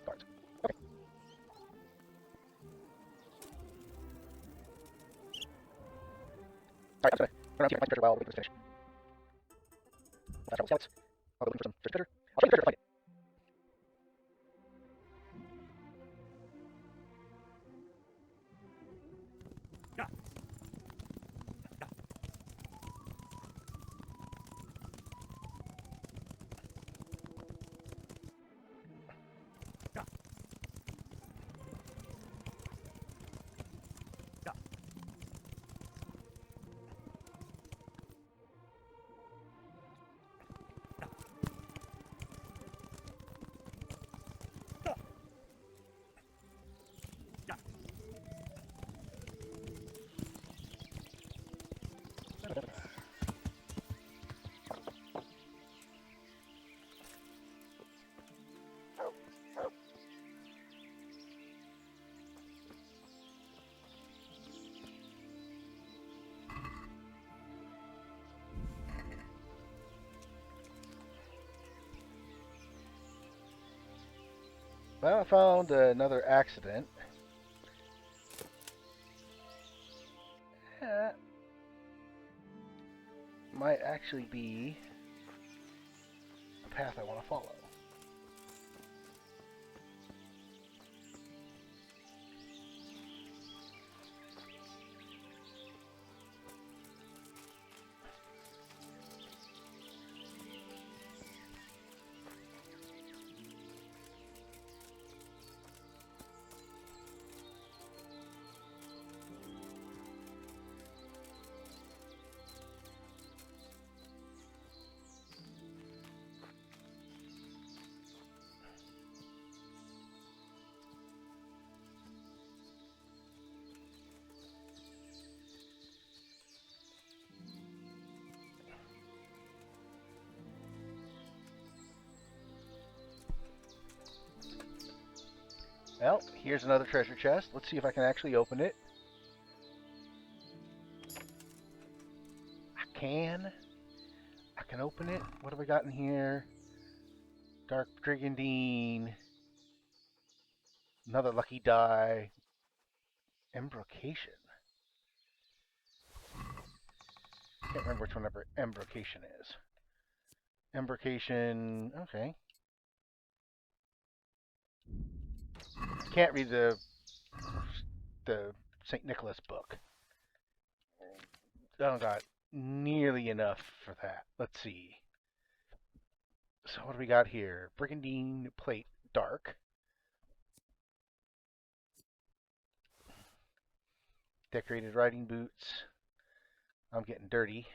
Guards. Okay. Alright, I'm just gonna run around here and find some treasure while waiting for this to finish. Fast travel scouts. I'll go looking for some treasure. I'll show you the treasure if I find it. Well, I found another accident. That might actually be a path I want to follow. Well, here's another treasure chest. Let's see if I can actually open it. I can. I can open it. What have we got in here? Dark Brigandine. Another lucky die. Embrocation. Can't remember which one embrocation is. Embrocation. Okay. Can't read the St. Nicholas book. I don't got nearly enough for that. Let's see. So what do we got here? Brigandine plate, dark. Decorated riding boots. I'm getting dirty.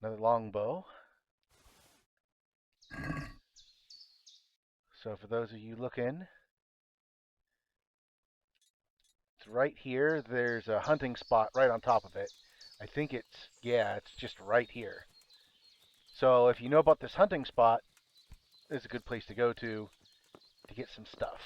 Another longbow. So for those of you looking, it's right here. There's a hunting spot right on top of it. I think it's just right here. So if you know about this hunting spot, it's a good place to go to get some stuff.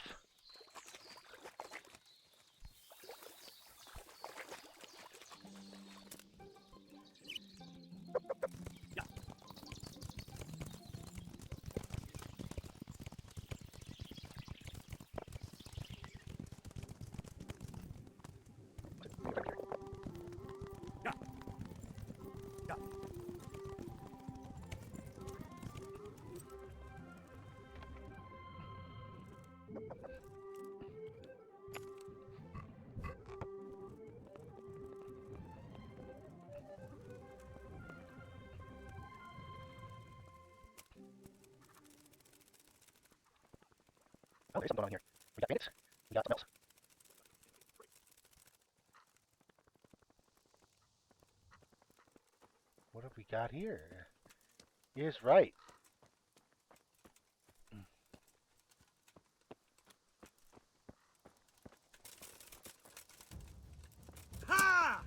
Oh, there's something on here. We got bandits. We got something else. What have we got here? Is right. Ha!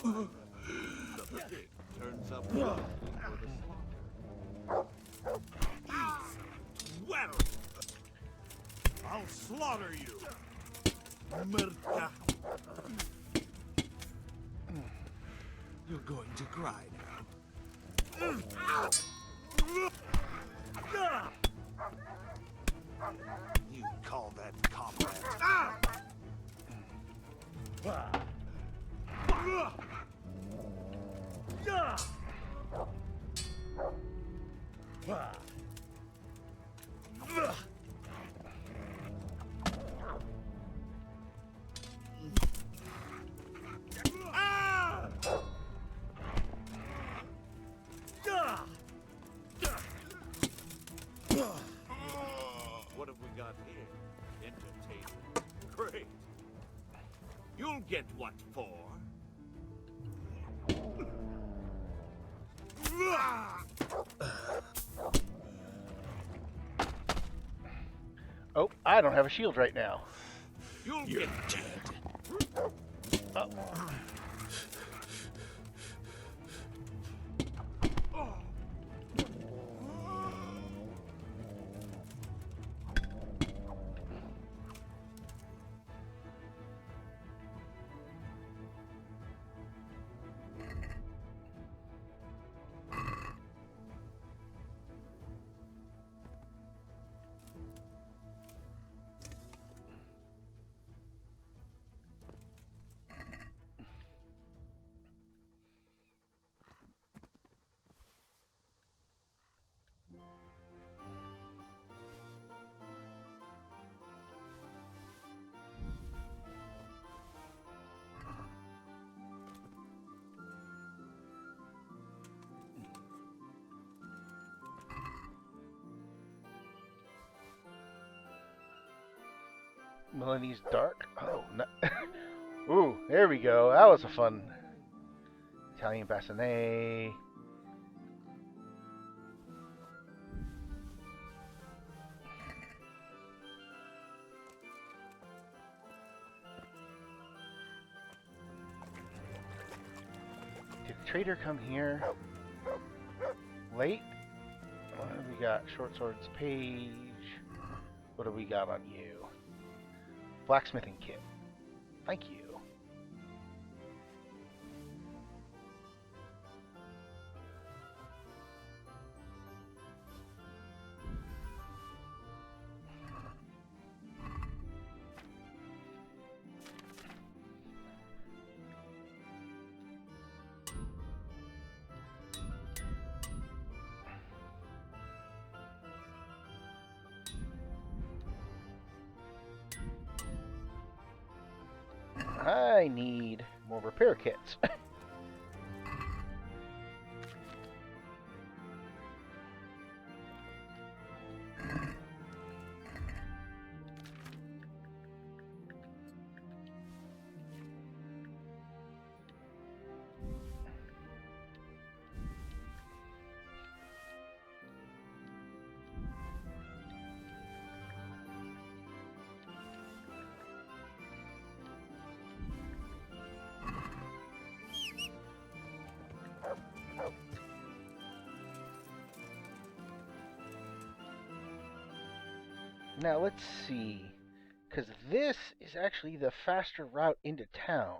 Well, the pig turns up for the slaughter. Well, I'll slaughter you. Merda. You're going to cry now. You call that combat? What have we got here? Entertainment. Great. You'll get what for. Oh, I don't have a shield right now. You'll get dead. Oh. Melanie's Dark. Oh, no. Ooh, there we go. That was a fun Italian bassinet. Did the trader come here late? What have we got? Short swords page. What do we got on you? Blacksmithing kit. Thank you. I need more repair kits. Now let's see, because this is actually the faster route into town,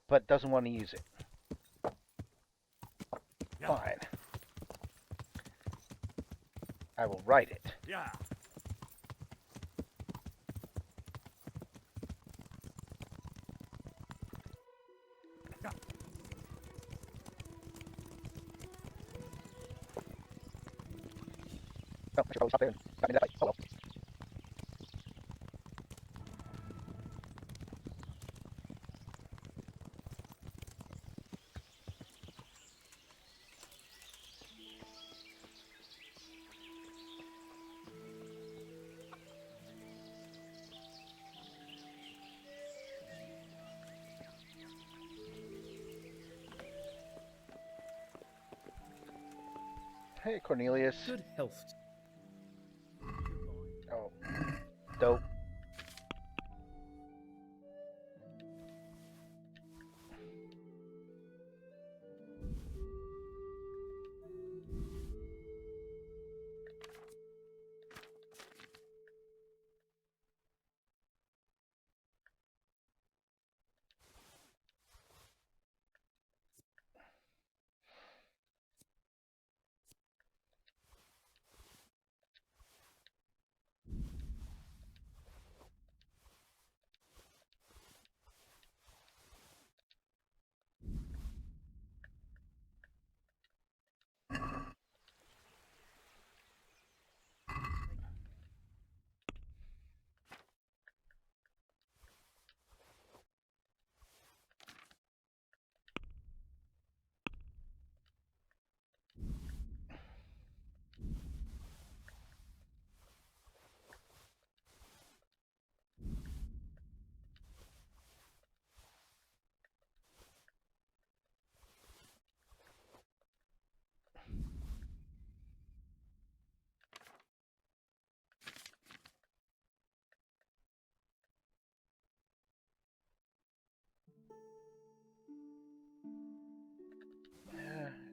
but doesn't want to use it. Yeah. Fine. I will write it. Yeah. Oh, I should probably stop there and stop in that fight. Oh well. Hey, Cornelius. Good health. Oh, dope.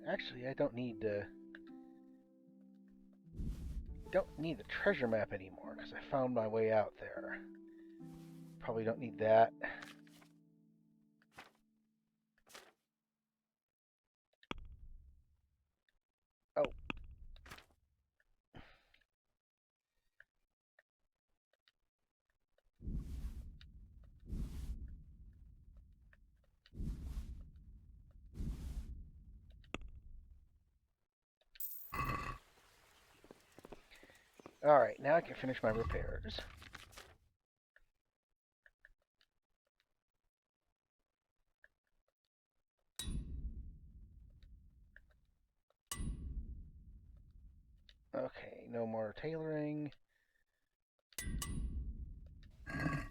Actually, I don't need the treasure map anymore because I found my way out there. Probably don't need that. Oh. Alright, now I can finish my repairs. Okay, no more tailoring.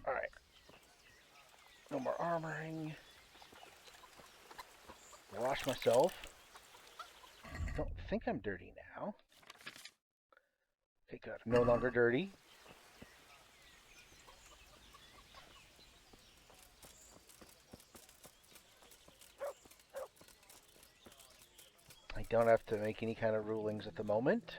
Alright. No more armoring. Wash myself. Don't think I'm dirty now. Okay, good. No longer dirty. I don't have to make any kind of rulings at the moment.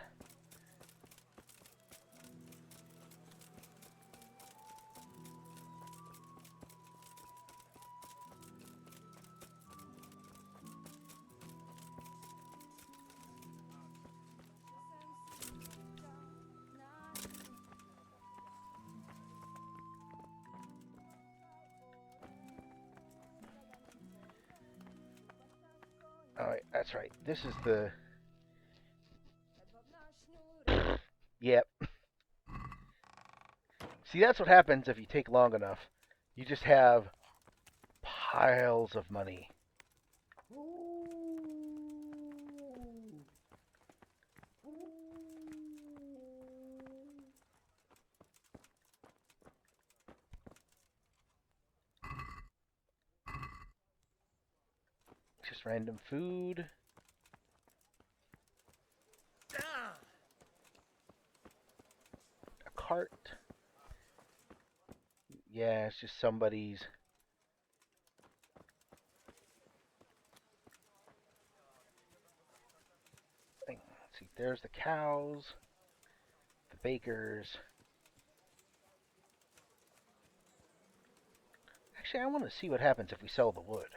Alright, that's right. This is the... Yep. See, that's what happens if you take long enough. You just have piles of money. Just random food. A cart. Yeah, it's just somebody's. Let's see, there's the cows, the bakers. Actually, I want to see what happens if we sell the wood.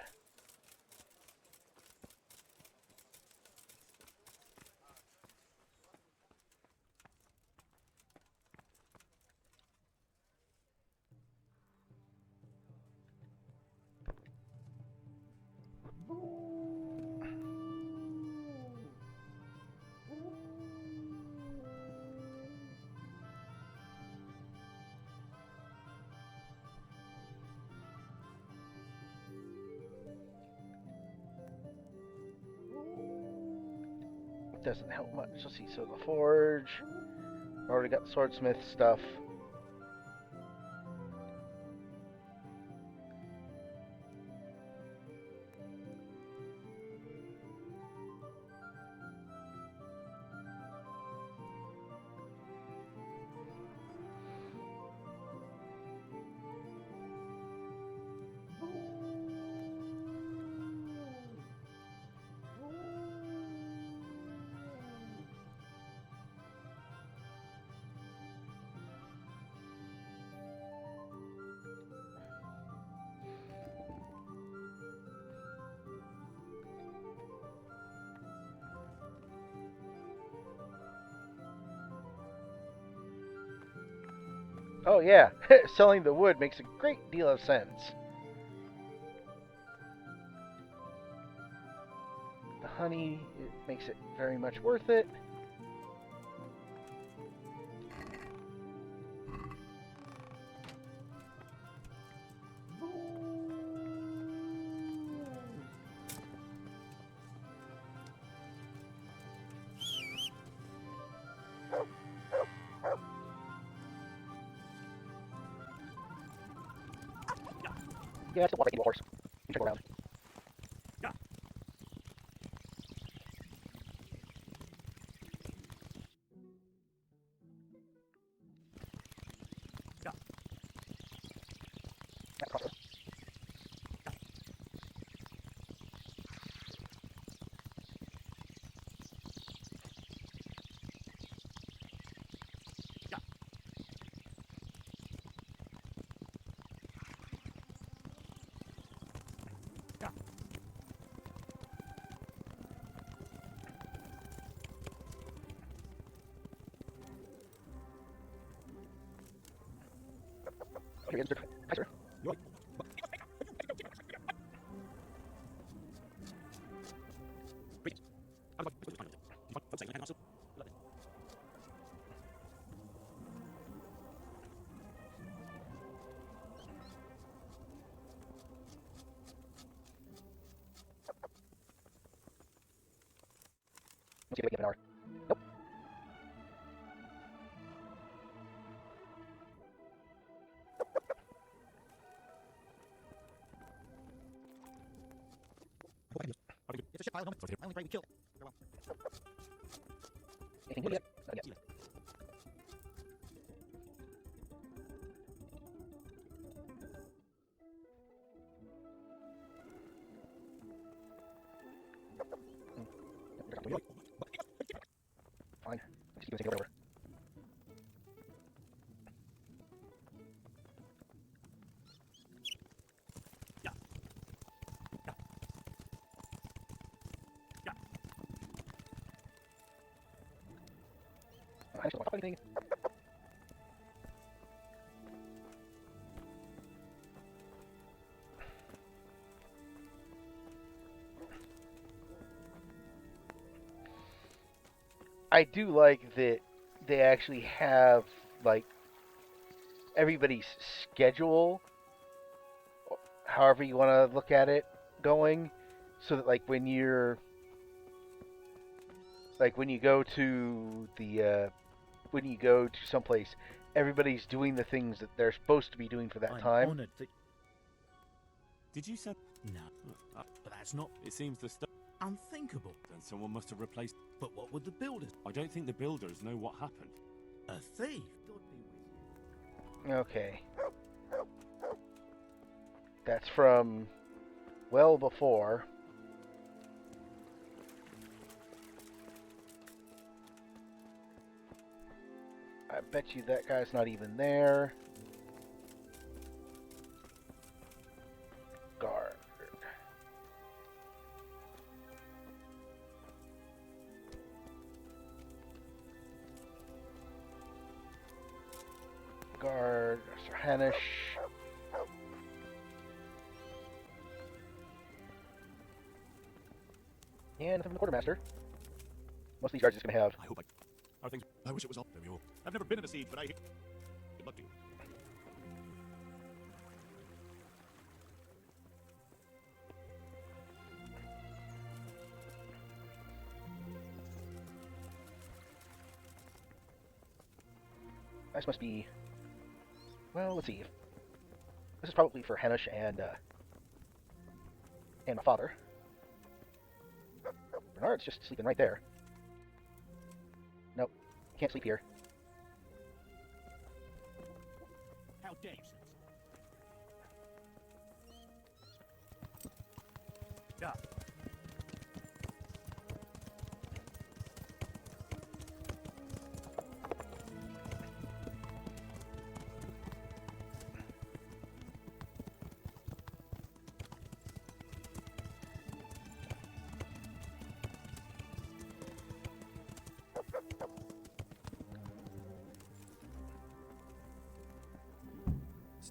Doesn't help much. Let's see. So the forge. Already got the swordsmith stuff. Oh yeah, selling the wood makes a great deal of sense. The honey, it makes it very much worth it. Yeah, it's the water horse. You can go around. That's crossroad. Here he is, Mr. Kaiser. Let's see if we can get an hour. Nope. It's a ship pilot moment. I only pray we kill. Farewell. Anything new yet? Not yet. Fine. Just keep it over. I just don't want to talk anything. I do like that they actually have like everybody's schedule, however you want to look at it, going, so that like when you go to the when you go to someplace, everybody's doing the things that they're supposed to be doing for that I'm time. honored that... Did you say... No. But that's not... It seems the stuff... Unthinkable. Then someone must have replaced... But what would the builders... I don't think the builders know what happened. A thief? Okay. That's from well before. I bet you that guy's not even there. Guard. Guard, Sir Hanish. And nothing from the quartermaster. Most of these guards are just gonna have. I hope I wish it was all... I've never been in a siege, but I... Good luck to you. This must be. Well, let's see. This is probably for Hanish and my father. Bernard's just sleeping right there. Nope, can't sleep here. How dare you, sir?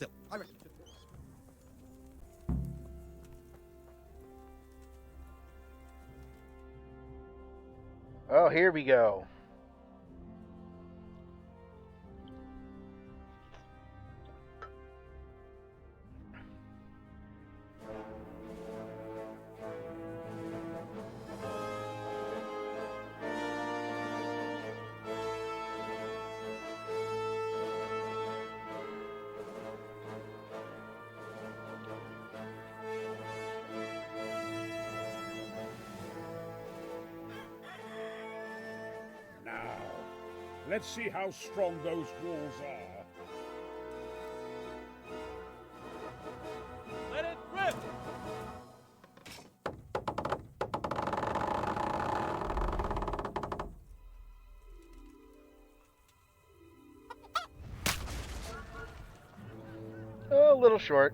still. I reckon. Oh, here we go. Now, let's see how strong those walls are. Let it rip! A little short.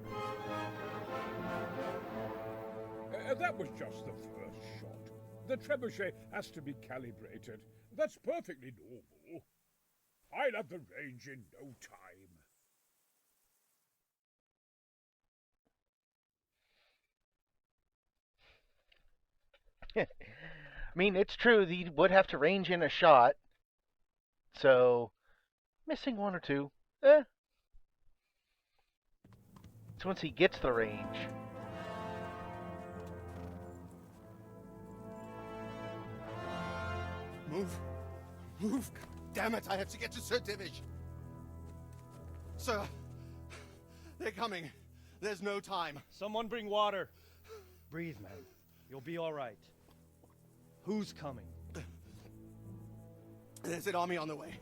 That was just the first shot. The trebuchet has to be calibrated. That's perfectly normal. I'll have the range in no time. I mean, it's true that you would have to range in a shot. So, missing one or two, So once he gets the range. Move. Move. Damn it, I have to get to Sir Divish. Sir, they're coming. There's no time. Someone bring water. Breathe, man. You'll be all right. Who's coming? There's an army on the way.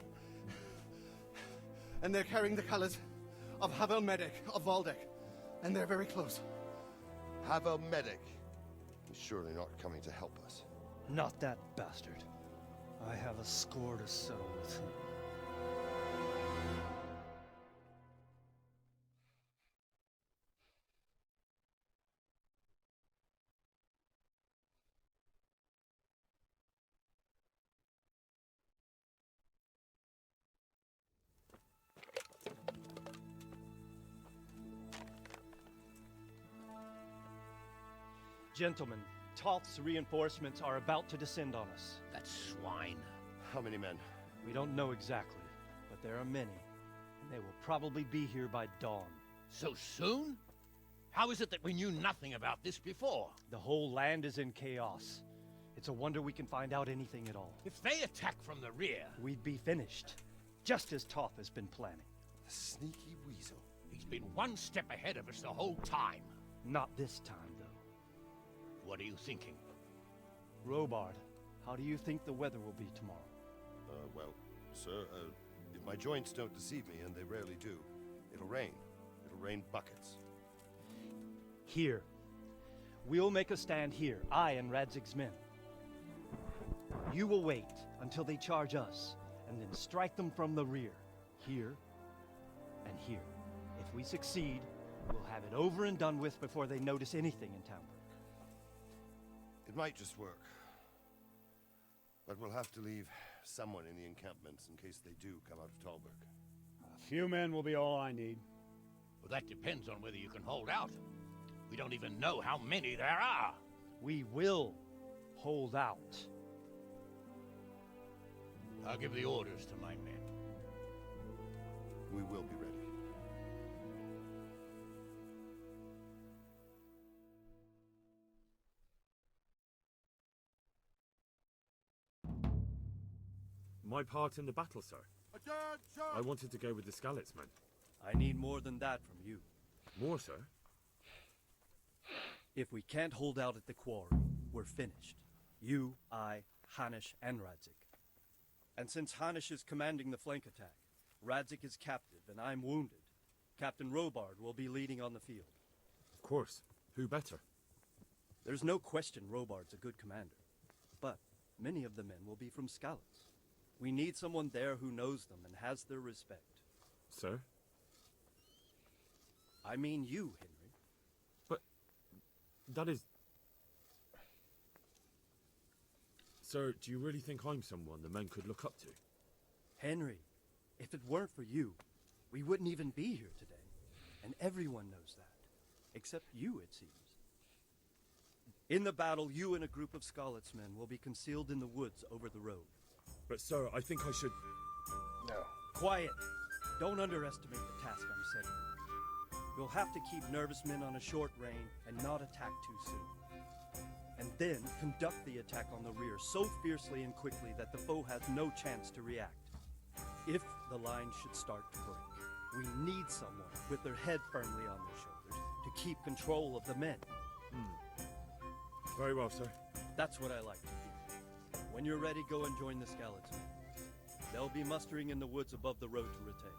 And they're carrying the colors of Havel Medic of Valdek. And they're very close. Havel Medic. He's surely not coming to help us. Not that bastard. I have a score to settle with him. Gentlemen, Toth's reinforcements are about to descend on us. That swine. How many men? We don't know exactly, but there are many. And they will probably be here by dawn. So soon? How is it that we knew nothing about this before? The whole land is in chaos. It's a wonder we can find out anything at all. If they attack from the rear... We'd be finished. Just as Toth has been planning. The sneaky weasel. He's been one step ahead of us the whole time. Not this time, though. What are you thinking? Robard, how do you think the weather will be tomorrow? Well, sir, if my joints don't deceive me, and they rarely do, it'll rain. It'll rain buckets. Here. We'll make a stand here, I and Radzig's men. You will wait until they charge us, and then strike them from the rear. Here, and here. If we succeed, we'll have it over and done with before they notice anything in Talmberg. It might just work. But we'll have to leave someone in the encampments in case they do come out of Talberg. A few men will be all I need. Well, that depends on whether you can hold out. We don't even know how many there are. We will hold out. I'll give the orders to my men. We will be ready. My part in the battle, sir. I wanted to go with the Skalitz men. I need more than that from you. More, sir? If we can't hold out at the quarry, we're finished. You, I, Hanish, and Radzik. And since Hanish is commanding the flank attack, Radzik is captive and I'm wounded, Captain Robard will be leading on the field. Of course. Who better? There's no question Robard's a good commander. But many of the men will be from Skalitz. We need someone there who knows them and has their respect. Sir? I mean you, Henry. But that is... Sir, do you really think I'm someone the men could look up to? Henry, if it weren't for you, we wouldn't even be here today. and everyone knows that. Except you, it seems. In the battle, you and a group of Scarletsmen will be concealed in the woods over the road. But sir, I think I should... No. Quiet! Don't underestimate the task I'm setting. You'll have to keep nervous men on a short rein and not attack too soon. And then conduct the attack on the rear so fiercely and quickly that the foe has no chance to react. If the line should start to break, we need someone with their head firmly on their shoulders to keep control of the men. Very well, sir. That's what I like to hear. When you're ready, go and join the Scarletsmen. They'll be mustering in the woods above the road to Rattay.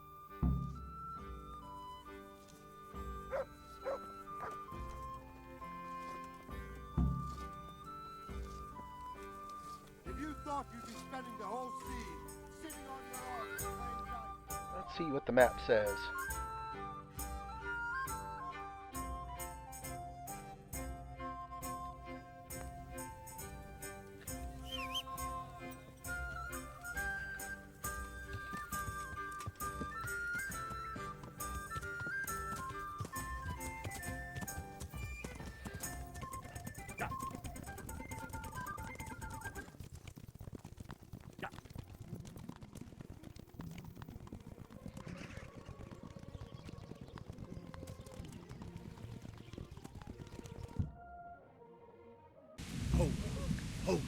If you thought you'd be spending the whole siege sitting on your arms playing dice... Let's see what the map says. Hold.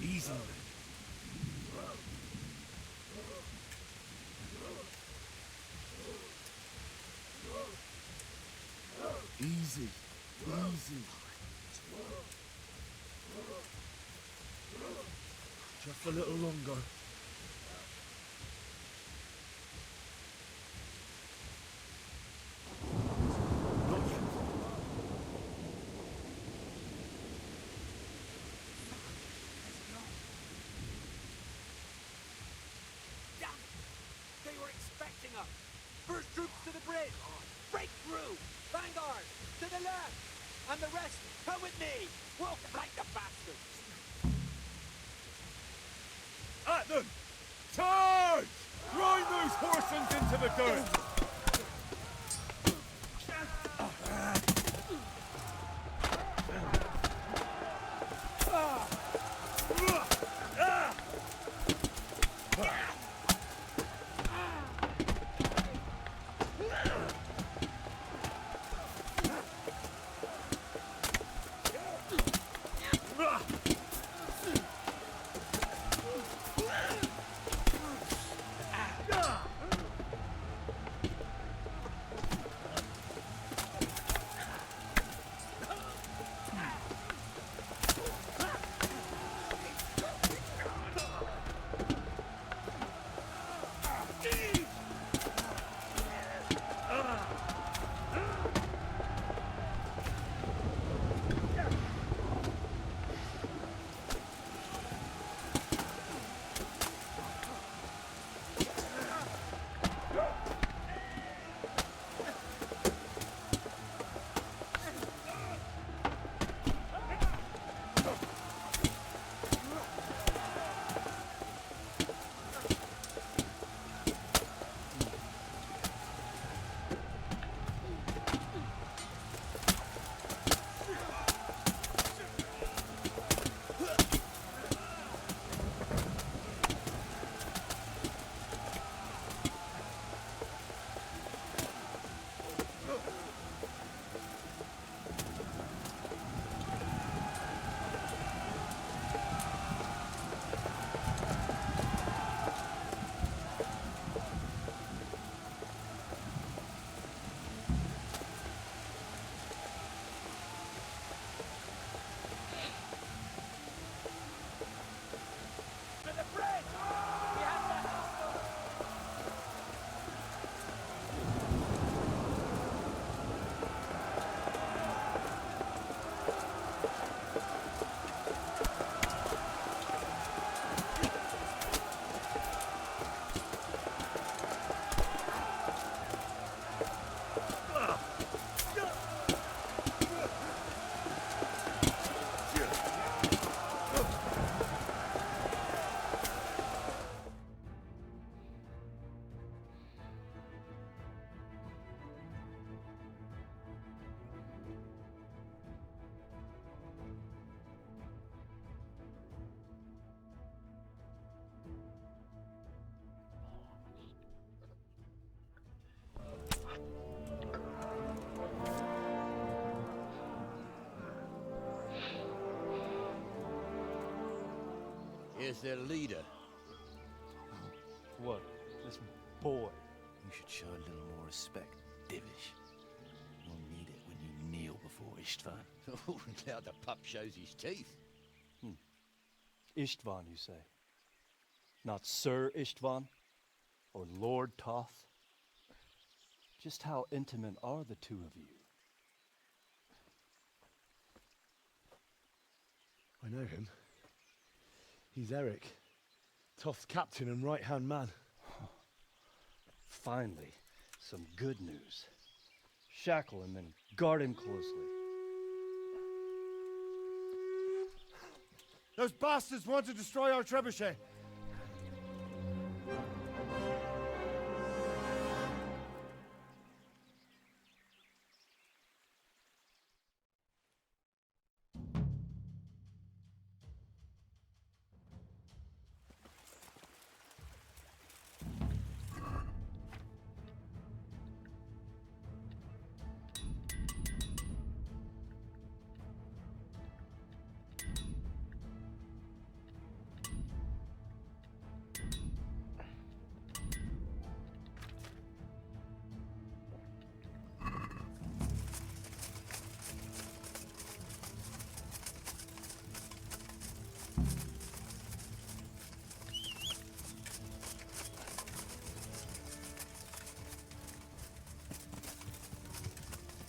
Easy. Easy. Easy. Just a little longer. First troops to the bridge! Break through! Vanguard! To the left! And the rest, come with me! We'll flank the bastards! At them! Charge! Grind those horsens into the dirt! Here's their leader. What? This boy? You should show a little more respect, Divish. You'll need it when you kneel before Istvan. Oh, now the pup shows his teeth. Istvan, you say? Not Sir Istvan? Or Lord Toth? Just how intimate are the two of you? I know him. He's Eric, Toth's captain and right-hand man. Finally, some good news. Shackle him and guard him closely. Those bastards want to destroy our trebuchet.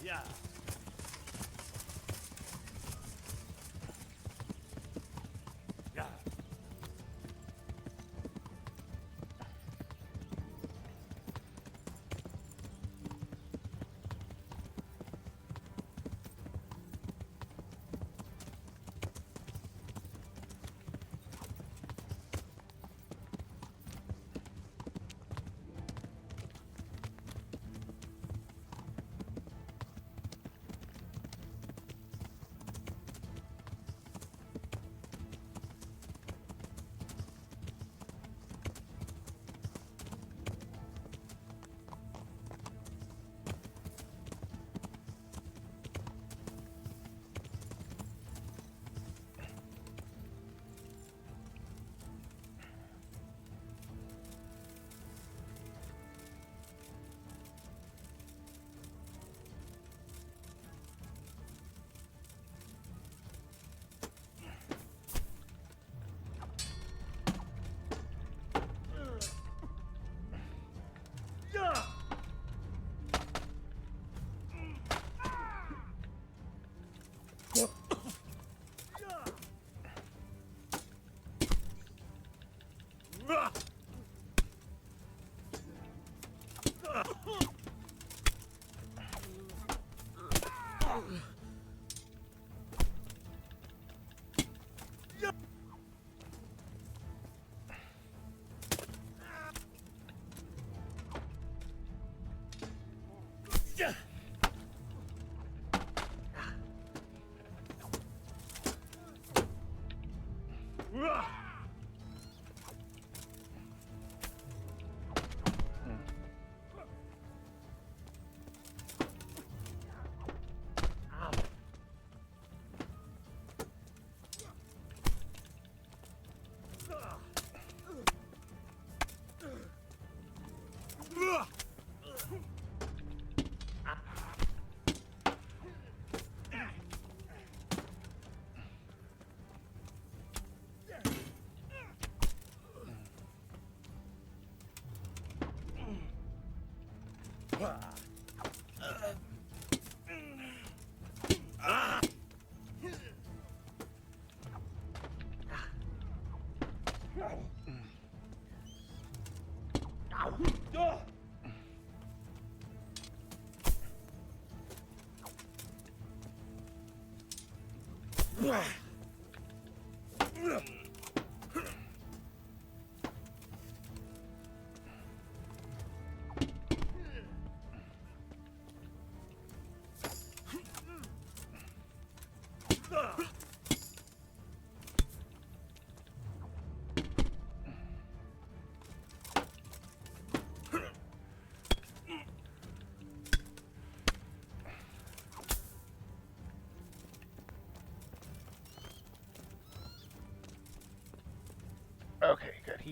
Yeah. Yeah.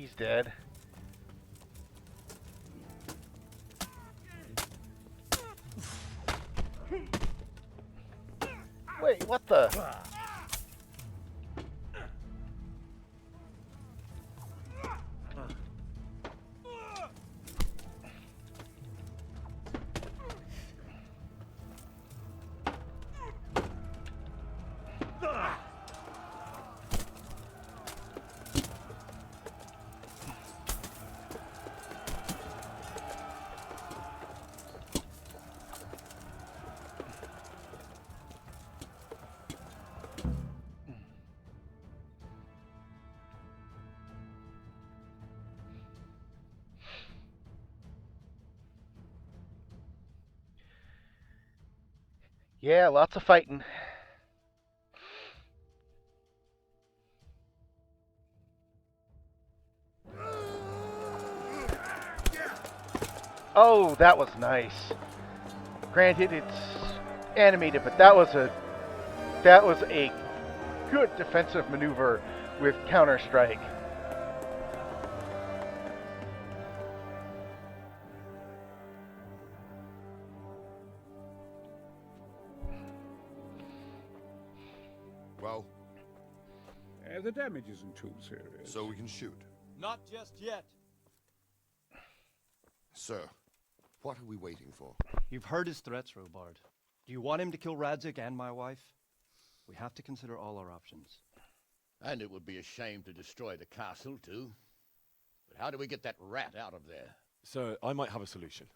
He's dead. Wait, what the? Yeah, lots of fighting. Oh, that was nice. Granted, it's animated, but that was a good defensive maneuver with Counter Strike. Well, The damage isn't too serious. so we can shoot. Not just yet. Sir, what are we waiting for? You've heard his threats, Robard. Do you want him to kill Radzik and my wife? We have to consider all our options. And it would be a shame to destroy the castle, too. But how do we get that rat out of there? Sir, I might have a solution.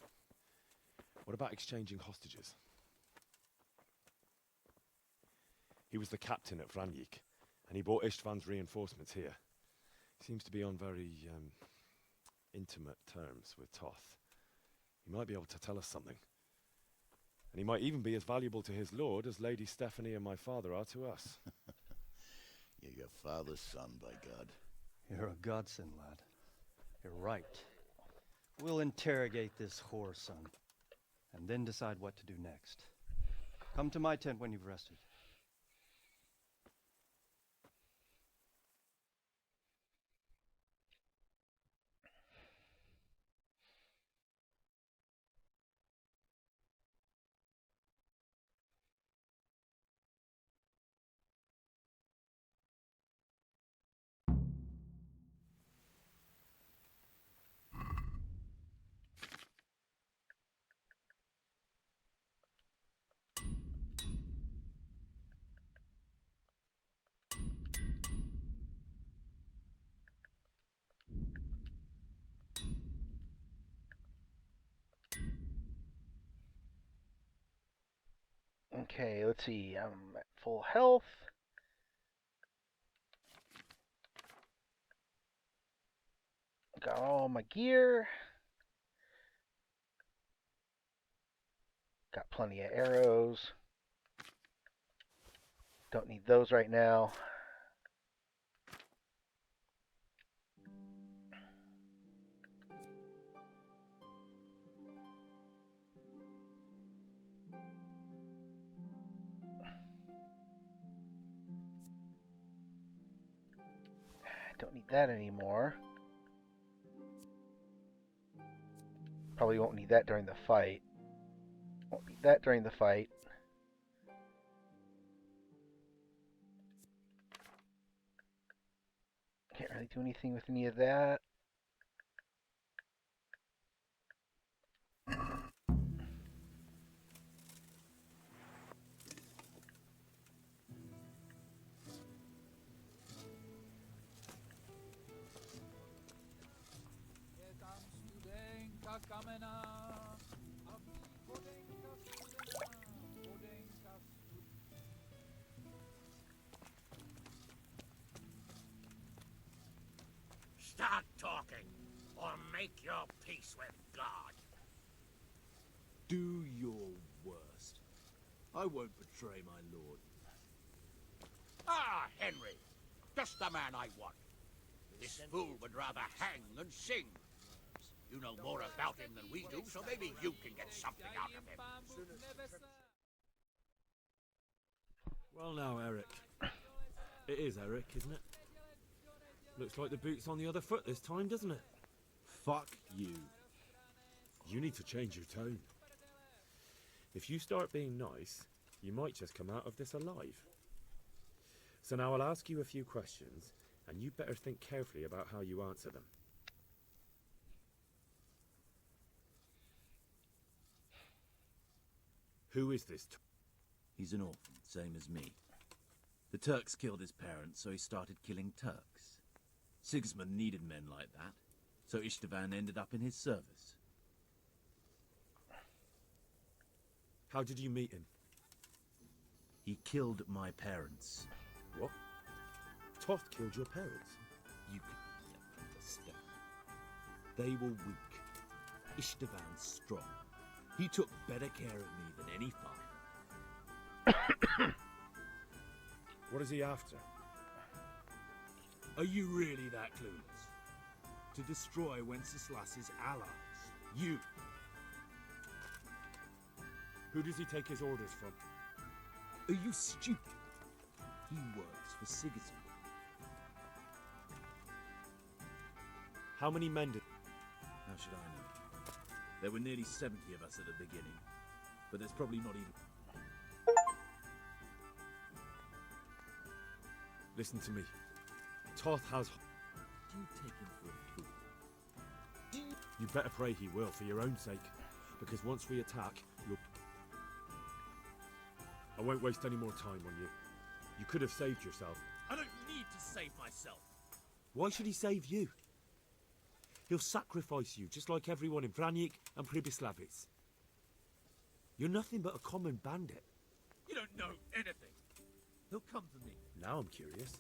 What about exchanging hostages? He was the captain at Vranjik, and he brought Istvan's reinforcements here. He seems to be on very, intimate terms with Toth. He might be able to tell us something. And he might even be as valuable to his lord as Lady Stephanie and my father are to us. You're your father's son, by God. You're a godsend, lad. You're right. We'll interrogate this whore, son, and then decide what to do next. Come to my tent when you've rested. Okay, let's see. I'm at full health. Got all my gear. Got plenty of arrows. Don't need those right now. Don't need that anymore. Probably won't need that during the fight. Won't need that during the fight. Can't really do anything with any of that. Start talking, or make your peace with God. Do your worst. I won't betray my lord. Ah, Henry, just the man I want. This fool would rather hang than sing. You know more about him than we do, so maybe you can get something out of him. Well now, Eric. It is Eric, isn't it? Looks like the boot's on the other foot this time, doesn't it? Fuck you. You need to change your tone. If you start being nice, you might just come out of this alive. So now I'll ask you a few questions, and you better think carefully about how you answer them. Who is this? He's an orphan, same as me. The Turks killed his parents, so he started killing Turks. Sigismund needed men like that, so Istvan ended up in his service. How did you meet him? He killed my parents. What? Toth killed your parents? You can understand. They were weak. Istvan's strong. He took better care of me than any father. What is he after? Are you really that clueless? To destroy Wenceslas's allies. You. Who does he take his orders from? Are you stupid? He works for Sigismund. How many men did... How should I know? There were nearly 70 of us at the beginning, but there's probably not even... Listen to me. Toth has... Do you take him for a fool? You better pray he will, for your own sake. Because once we attack, you'll... I won't waste any more time on you. You could have saved yourself. I don't need to save myself. Why should he save you? He'll sacrifice you, just like everyone in Vranyik and Pribyslavitz. You're nothing but a common bandit. You don't know anything. He'll come for me. Now I'm curious.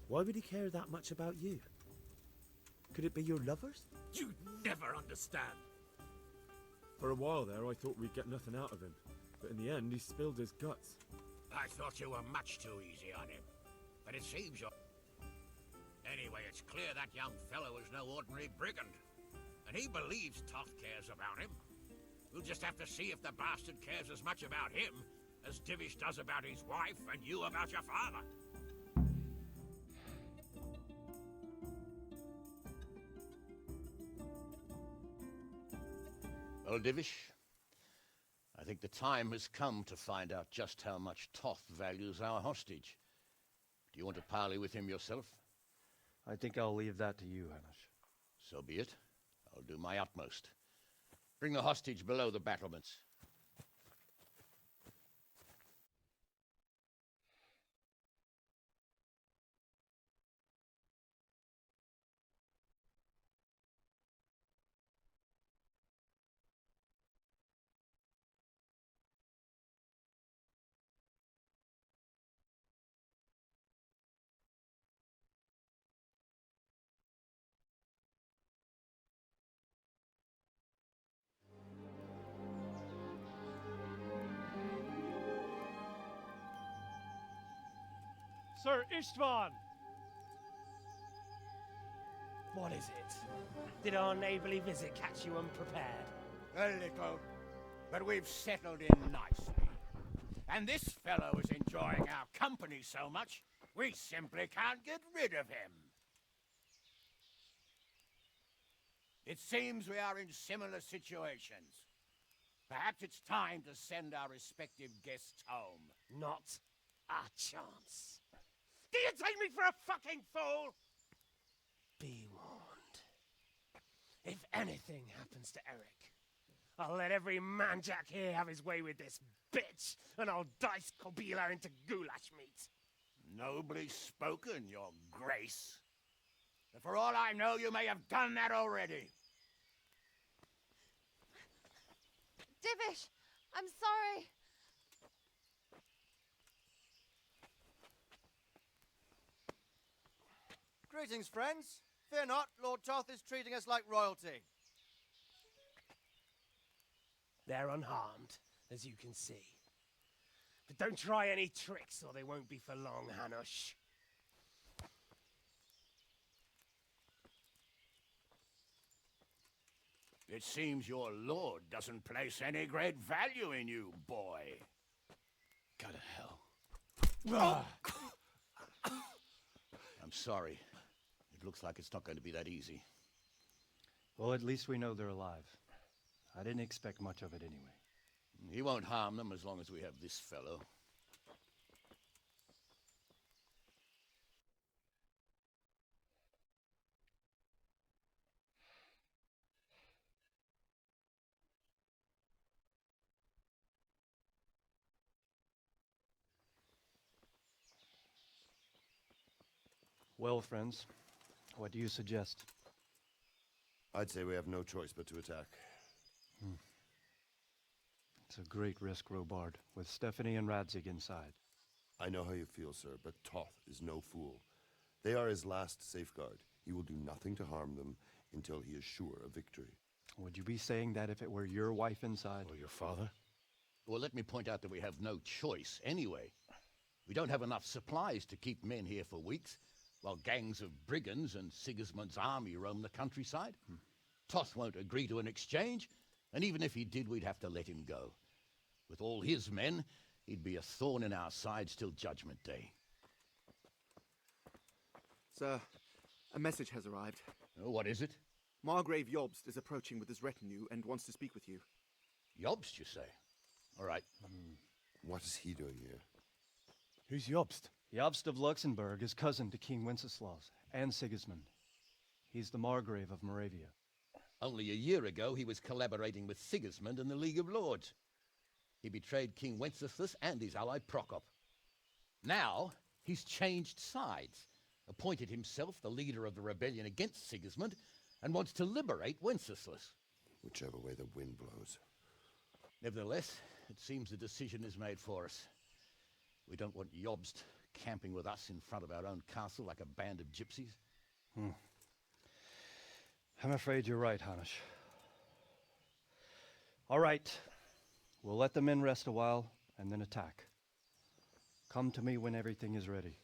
Why would he care that much about you? Could it be your lovers? You'd never understand. For a while there, I thought we'd get nothing out of him. But in the end, he spilled his guts. I thought you were much too easy on him. But it seems you're... Anyway, it's clear that young fellow is no ordinary brigand. And he believes Toth cares about him. We'll just have to see if the bastard cares as much about him as Divish does about his wife and you about your father. Well, Divish, I think the time has come to find out just how much Toth values our hostage. Do you want to parley with him yourself? I think I'll leave that to you, Hanish. So be it. I'll do my utmost. Bring the hostage below the battlements. Sir Istvan! What is it? Did our neighborly visit catch you unprepared? A little, but we've settled in nicely. And this fellow is enjoying our company so much, we simply can't get rid of him. It seems we are in similar situations. Perhaps it's time to send our respective guests home. Not a chance. Do you take me for a fucking fool? Be warned. If anything happens to Eric, I'll let every manjack here have his way with this bitch, and I'll dice Kobila into goulash meat. Nobly spoken, your grace. But for all I know, you may have done that already. Divish, I'm sorry. Greetings, friends. Fear not, Lord Toth is treating us like royalty. They're unharmed, as you can see. But don't try any tricks, or they won't be for long, Hanush. It seems your lord doesn't place any great value in you, boy. Go to hell. I'm sorry. It looks like it's not going to be that easy. Well, at least we know they're alive. I didn't expect much of it anyway. He won't harm them as long as we have this fellow. Well, friends, what do you suggest? I'd say we have no choice but to attack. It's a great risk, Robard, with Stephanie and Radzig inside. I know how you feel, sir, but Toth is no fool. They are his last safeguard. He will do nothing to harm them until he is sure of victory. Would you be saying that if it were your wife inside? Or your father? Well, let me point out that we have no choice anyway. We don't have enough supplies to keep men here for weeks, while gangs of brigands and Sigismund's army roam the countryside. Toth won't agree to an exchange, and even if he did, we'd have to let him go. With all his men, he'd be a thorn in our sides till Judgment Day. Sir, a message has arrived. Oh, what is it? Margrave Jobst is approaching with his retinue and wants to speak with you. Jobst, you say? All right. What is he doing here? Who's Jobst? Jobst of Luxembourg is cousin to King Wenceslaus and Sigismund. He's the Margrave of Moravia. Only a year ago, he was collaborating with Sigismund and the League of Lords. He betrayed King Wenceslas and his ally Prokop. Now, he's changed sides, appointed himself the leader of the rebellion against Sigismund, and wants to liberate Wenceslas. Whichever way the wind blows. Nevertheless, it seems the decision is made for us. We don't want Jobst camping with us in front of our own castle like a band of gypsies. I'm afraid you're right, Hanish. All right. We'll let the men rest a while, and then attack. Come to me when everything is ready.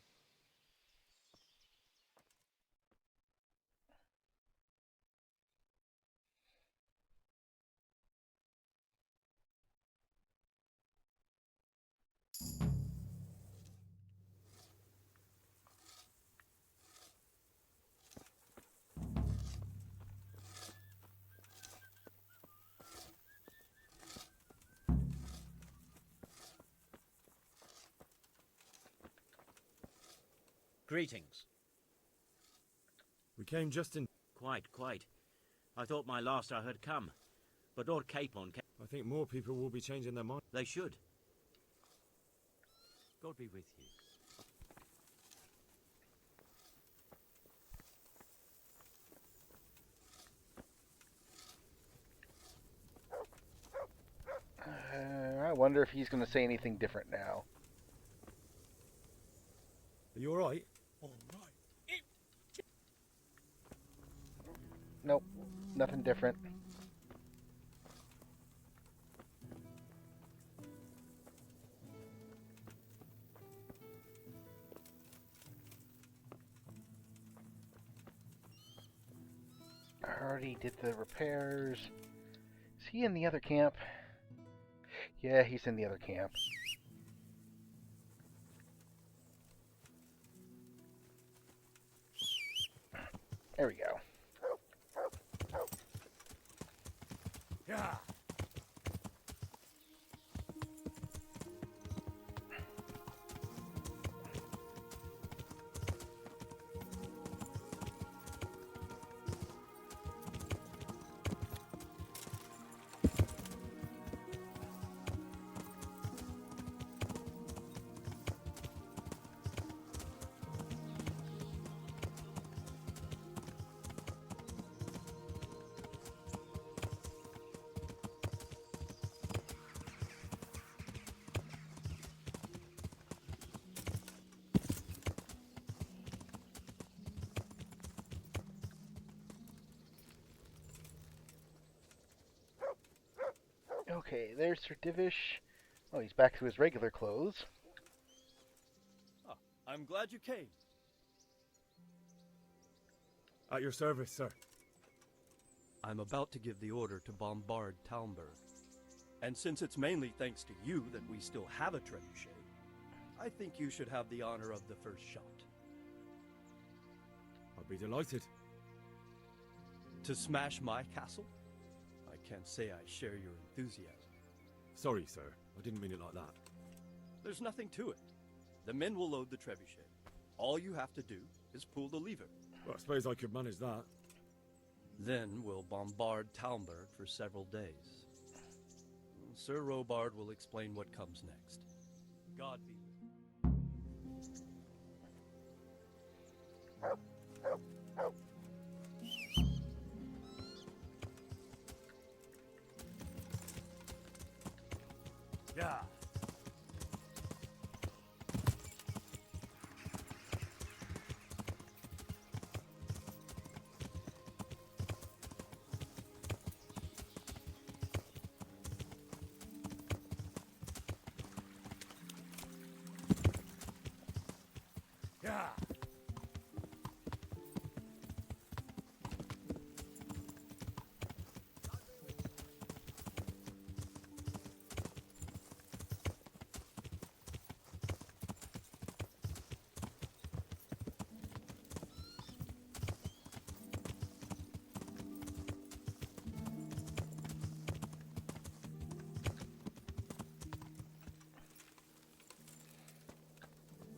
Greetings. We came just in... Quite. I thought my last hour had come. But Lord Capon... I think more people will be changing their mind. They should. God be with you. I wonder if he's going to say anything different now. Are you alright? Nope, nothing different. I already did the repairs. Is he in the other camp? Yeah, he's in the other camp. There we go. Yeah. Okay, there's Sir Divish. Oh, he's back to his regular clothes. Oh, I'm glad you came. At your service, sir. I'm about to give the order to bombard Talmberg. And since it's mainly thanks to you that we still have a trebuchet, I think you should have the honor of the first shot. I'd be delighted. To smash my castle? I can't say I share your enthusiasm. Sorry, sir. I didn't mean it like that. There's nothing to it. The men will load the trebuchet. All you have to do is pull the lever. Well, I suppose I could manage that. Then we'll bombard Talmberg for several days. Sir Robard will explain what comes next. God be with you. Yeah. Yeah.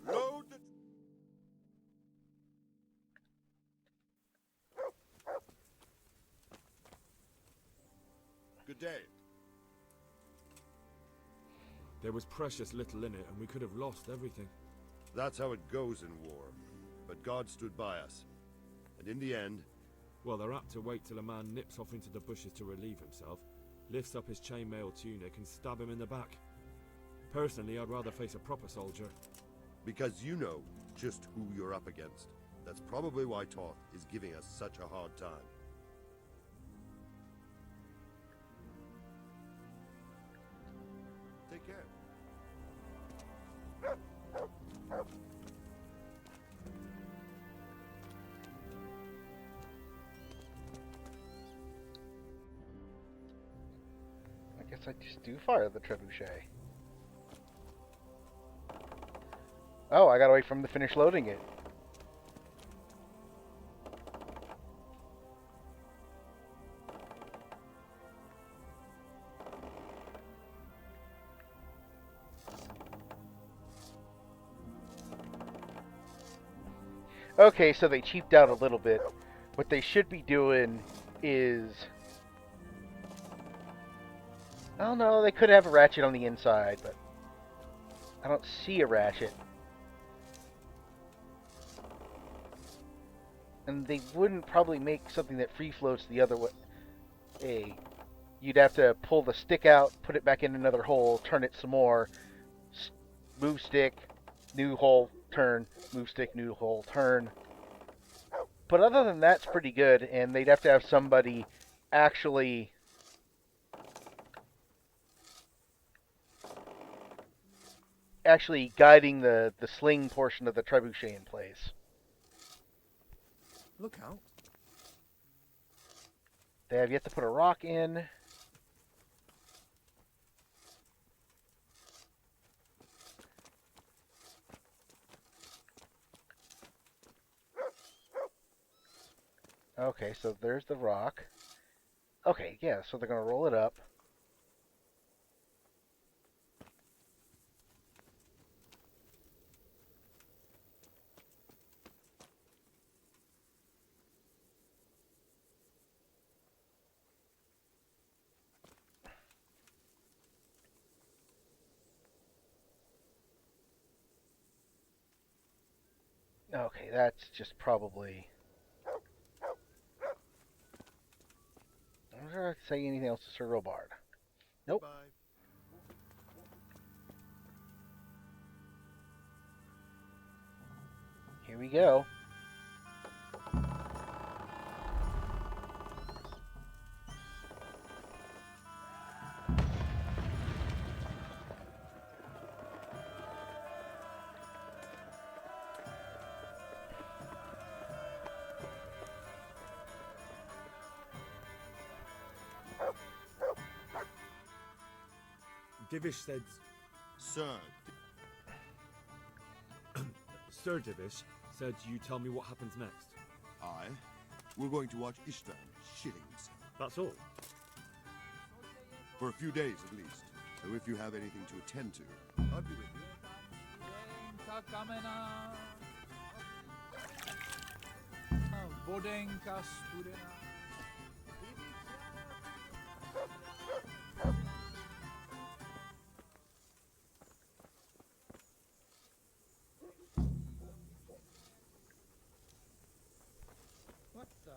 Load the... Good day. There was precious little in it, and we could have lost everything. That's how it goes in war. But God stood by us. And in the end... Well, they're apt to wait till a man nips off into the bushes to relieve himself, lifts up his chainmail tunic and stab him in the back. Personally, I'd rather face a proper soldier. Because you know just who you're up against. That's probably why Toth is giving us such a hard time. Take care. I guess I just do fire the trebuchet. Oh, I gotta wait for him to finish loading it. Okay, so they cheaped out a little bit. What they should be doing is... I don't know, they could have a ratchet on the inside, but I don't see a ratchet. And they wouldn't probably make something that free floats the other way. You'd have to pull the stick out, put it back in another hole, turn it some more, move stick, new hole, turn, move stick, new hole, turn. But other than that, it's pretty good, and they'd have to have somebody actually guiding the sling portion of the trebuchet in place. Look out. They have yet to put a rock in. Okay, so there's the rock. Okay, yeah, so they're going to roll it up. Okay, that's just probably... I'm not going to say anything else to Sir Robard. Nope. Bye. Here we go. Divish said... Sir. Sir Divish said you tell me what happens next. Aye. We're going to watch Istvan shitting himself. That's all? For a few days, at least. So if you have anything to attend to, I'll be with you. Bodenka studena. What the?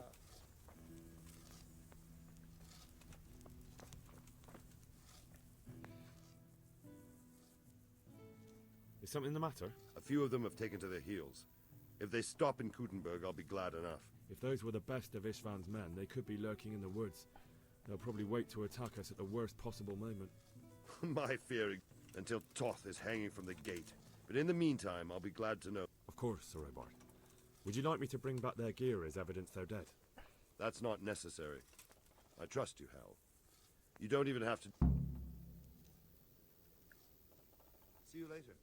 Is something the matter? A few of them have taken to their heels. If they stop in Kutenberg, I'll be glad enough. If those were the best of Istvan's men, they could be lurking in the woods. They'll probably wait to attack us at the worst possible moment. My fear until Toth is hanging from the gate. But in the meantime, I'll be glad to know. Of course, Sir Robert. Would you like me to bring back their gear as evidence they're dead? That's not necessary. I trust you, Hal. You don't even have to... See you later.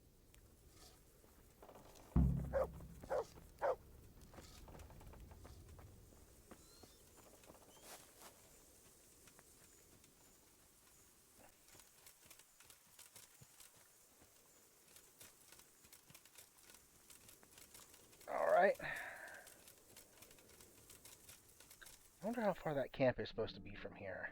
Alright. I wonder how far that camp is supposed to be from here.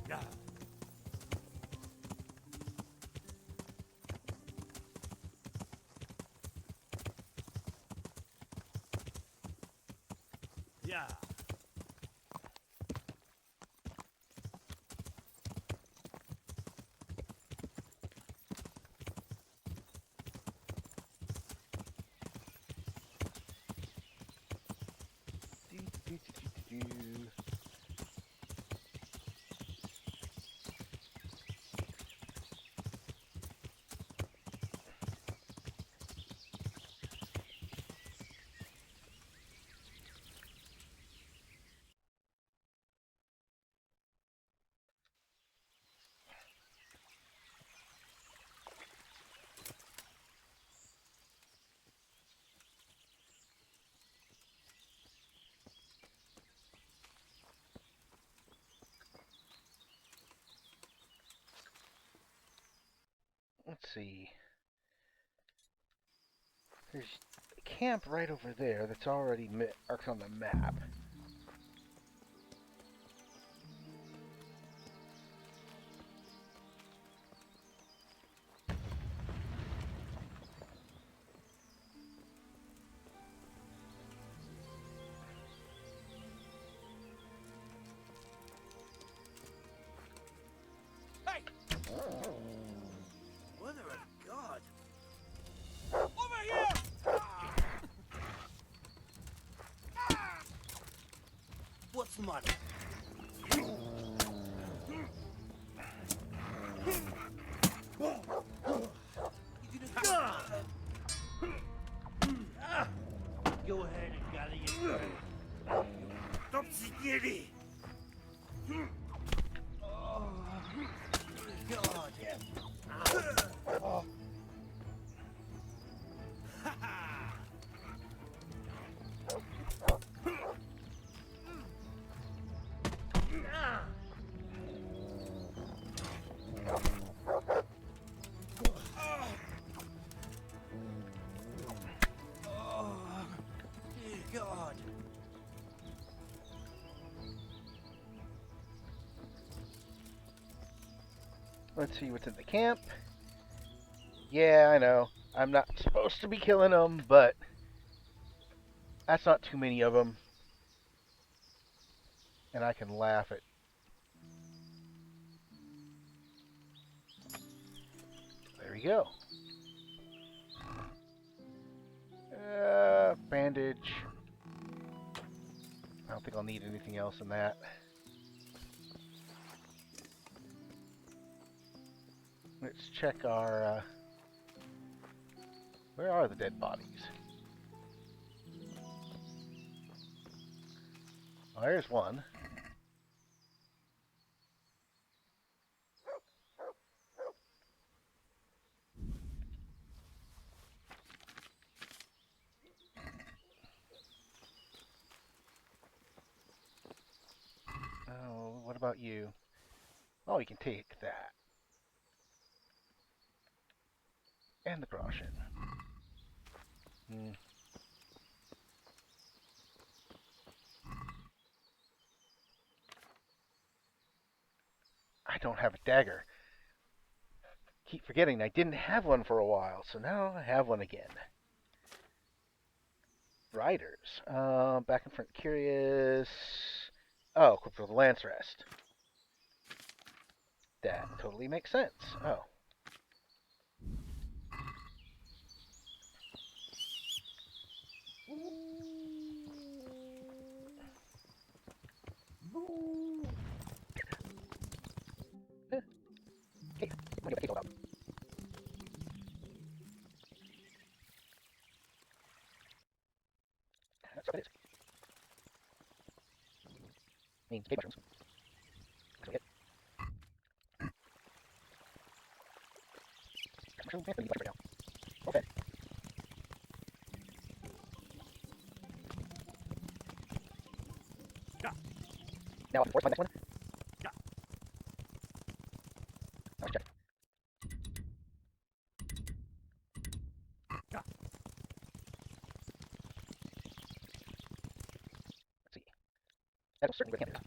Yeah. Yeah. Let's see. There's a camp right over there that's already marked on the map. Hey! Mother of God! Over here! What's the matter? Go ahead and gather your strength. Stop security! Oh, God. Oh. Dear God. Let's see what's in the camp. Yeah, I know. I'm not supposed to be killing them, but that's not too many of them. And I can laugh at... There we go. Bandage. I don't think I'll need anything else in that. Let's check our Where are the dead bodies? Oh, there's one. Oh, what about you? Oh, you can take that. And the groschen. Hmm. I don't have a dagger. Keep forgetting I didn't have one for a while, so now I have one again. Riders. Back in front, curious. Oh, equipped with lance rest. That totally makes sense. Oh. Hey, what are you about? That's what it is. I mean, cave mushrooms. That's what mushrooms, yeah, right now. Okay. Now, I'll force my next one. Let's check. Let's see. That will certainly be a candidate.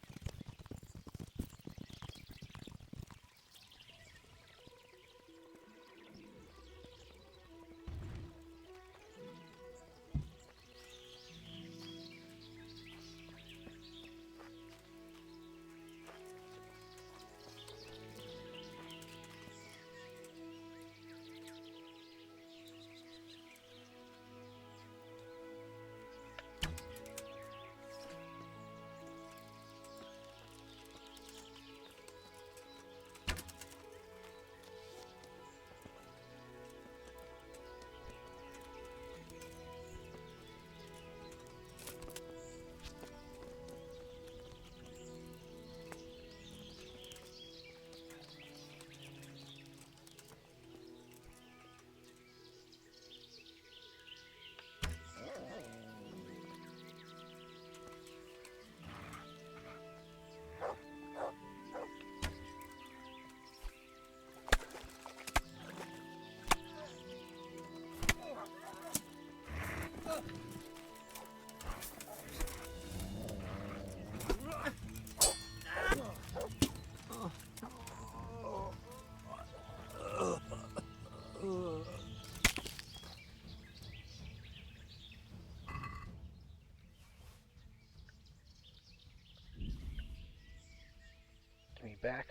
Give me back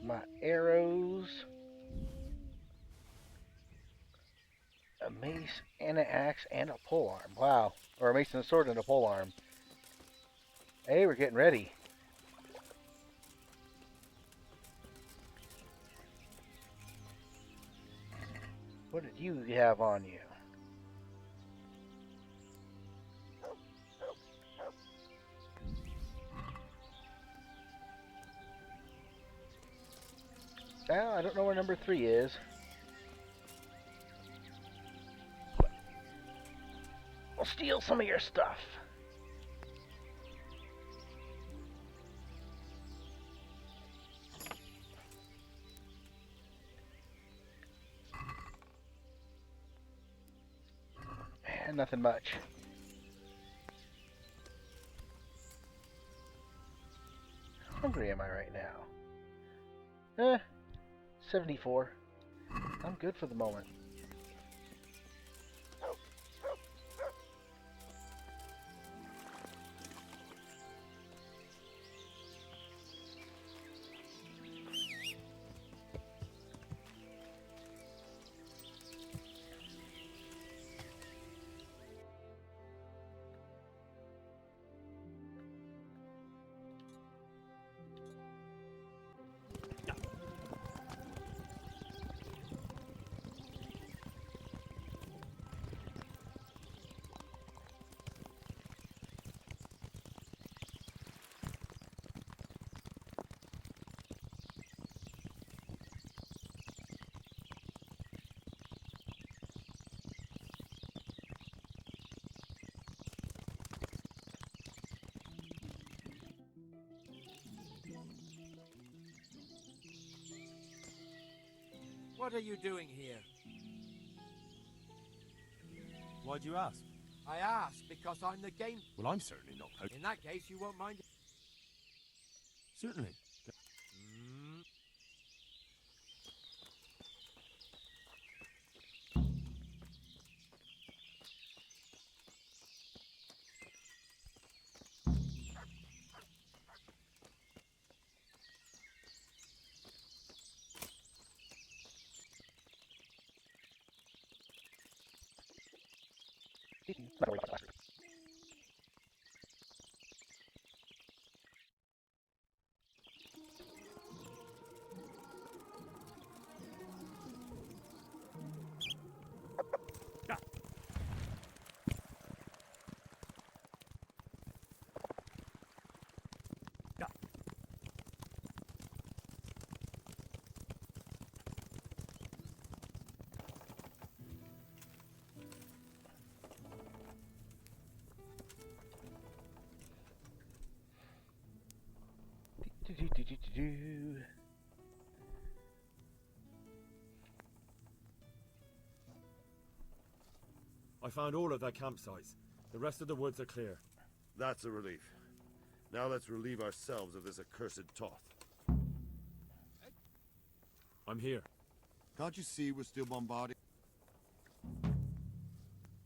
my arrows, a mace, and an axe, and a polearm. Wow. Or a mace and a sword and a polearm. Hey, we're getting ready. What did you have on you? Well, I don't know where number 3 is. We'll steal some of your stuff. Nothing much. How hungry am I right now? 74. I'm good for the moment. What are you doing here? Why'd you ask? I ask because I'm the game... Well, I'm certainly not poaching. In that case, you won't mind... Certainly. I found all of their campsites. The rest of the woods are clear. That's a relief. Now let's relieve ourselves of this accursed Toth. I'm here. Can't you see we're still bombarding?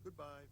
Goodbye.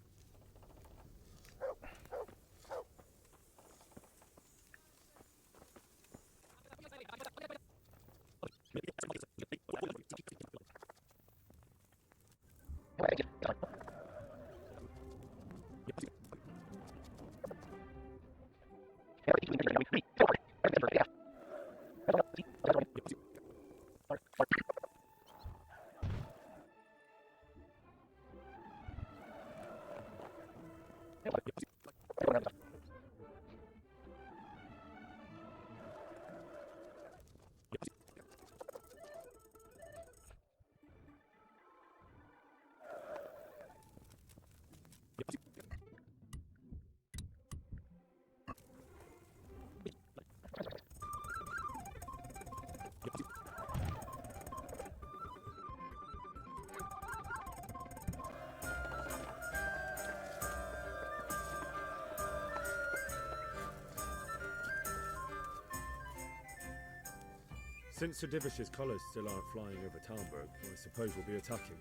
Since Sir Divish's colours still aren't flying over Talmberg, I suppose we'll be attacking.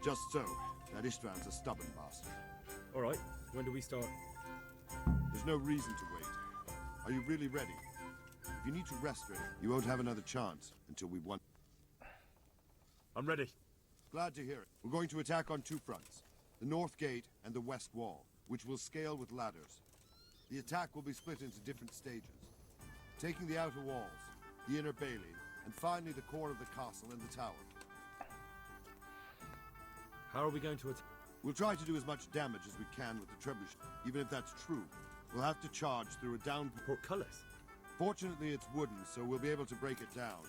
Just so. That Ishtvan's a stubborn bastard. Alright, when do we start? There's no reason to wait. Are you really ready? If you need to rest ready, you won't have another chance until we've won. I'm ready. Glad to hear it. We're going to attack on two fronts. The north gate and the west wall, which will scale with ladders. The attack will be split into different stages. Taking the outer walls, the inner bailey, and finally the core of the castle and the tower. How are we going to attack? We'll try to do as much damage as we can with the trebuchet. Even if that's true, we'll have to charge through a down... Portcullis? Fortunately, it's wooden, so we'll be able to break it down.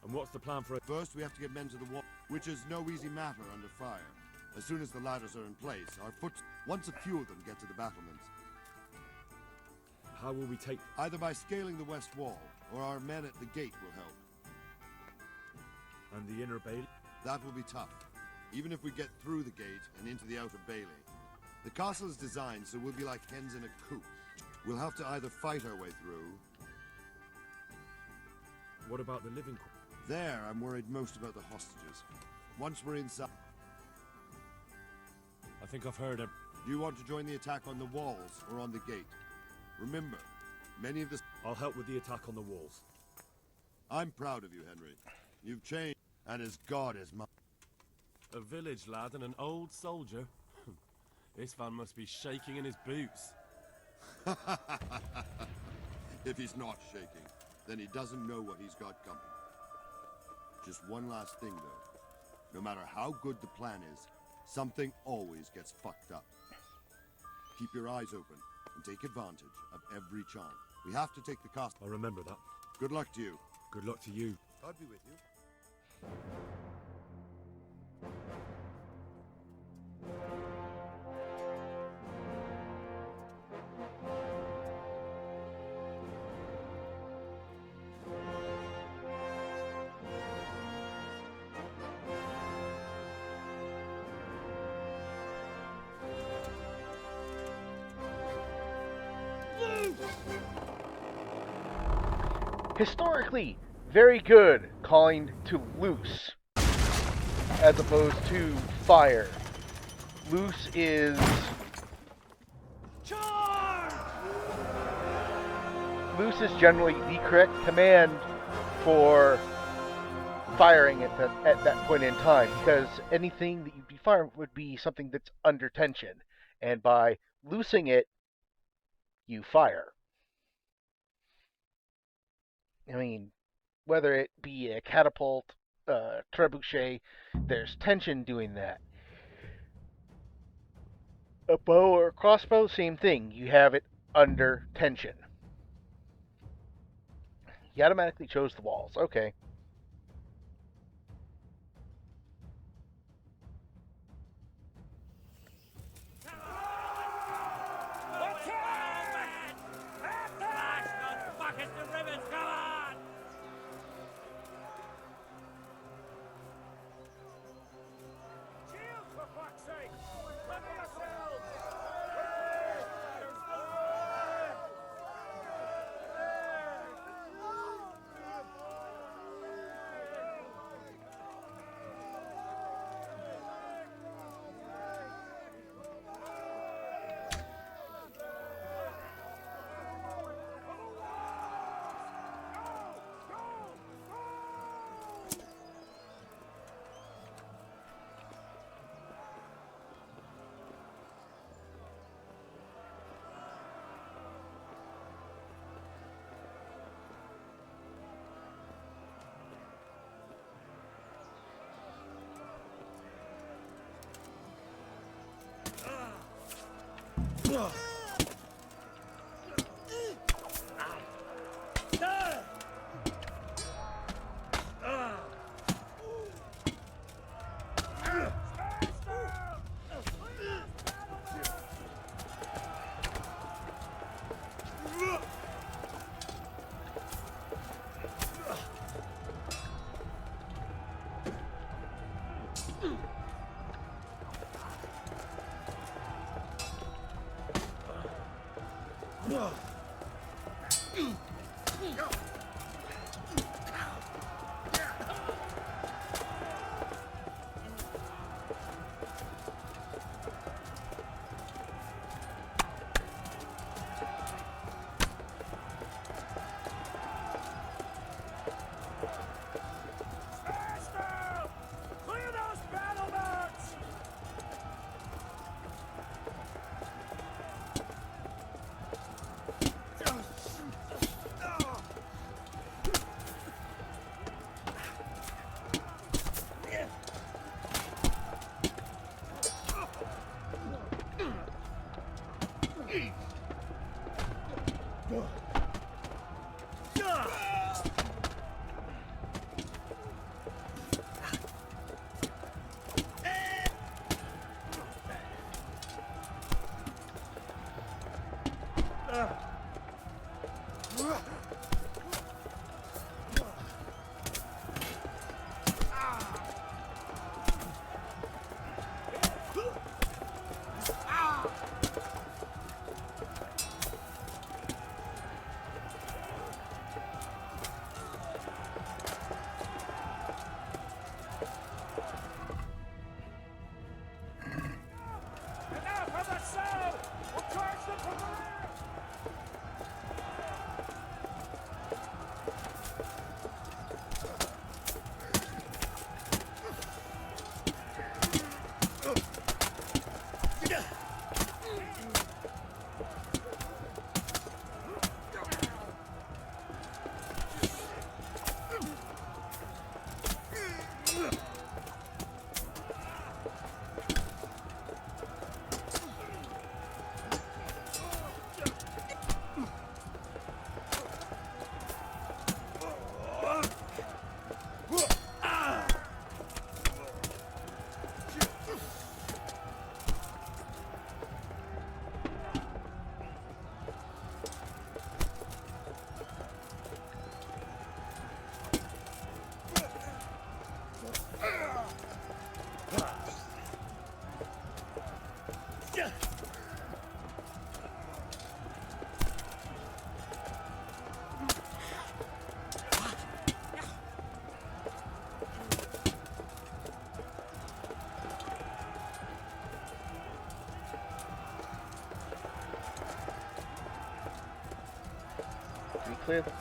And what's the plan for it? First, we have to get men to the wall, which is no easy matter under fire. As soon as the ladders are in place, our foot... Once a few of them get to the battlements. How will we take... Either by scaling the west wall, or our men at the gate will help. And the inner bailey? That will be tough, even if we get through the gate and into the outer bailey. The castle is designed so we'll be like hens in a coop. We'll have to either fight our way through... What about the living quarters? There, I'm worried most about the hostages. Once we're inside... I think I've heard him. Do you want to join the attack on the walls or on the gate? Remember, many of the... I'll help with the attack on the walls. I'm proud of you, Henry. You've changed, and as God is my... A village lad and an old soldier? This man must be shaking in his boots. If he's not shaking, then he doesn't know what he's got coming. Just one last thing, though. No matter how good the plan is, something always gets fucked up. Keep your eyes open and take advantage of every chance. We have to take the castle. I'll remember that. Good luck to you. Good luck to you. God be with you. Historically, very good calling to loose as opposed to fire. Loose is loose is generally the correct command for firing at that point in time, because anything that you'd be firing would be something that's under tension, and by loosing it, you fire. I mean, whether it be a catapult, trebuchet, there's tension doing that. A bow or a crossbow, same thing. You have it under tension. He automatically chose the walls. Okay. We clear the...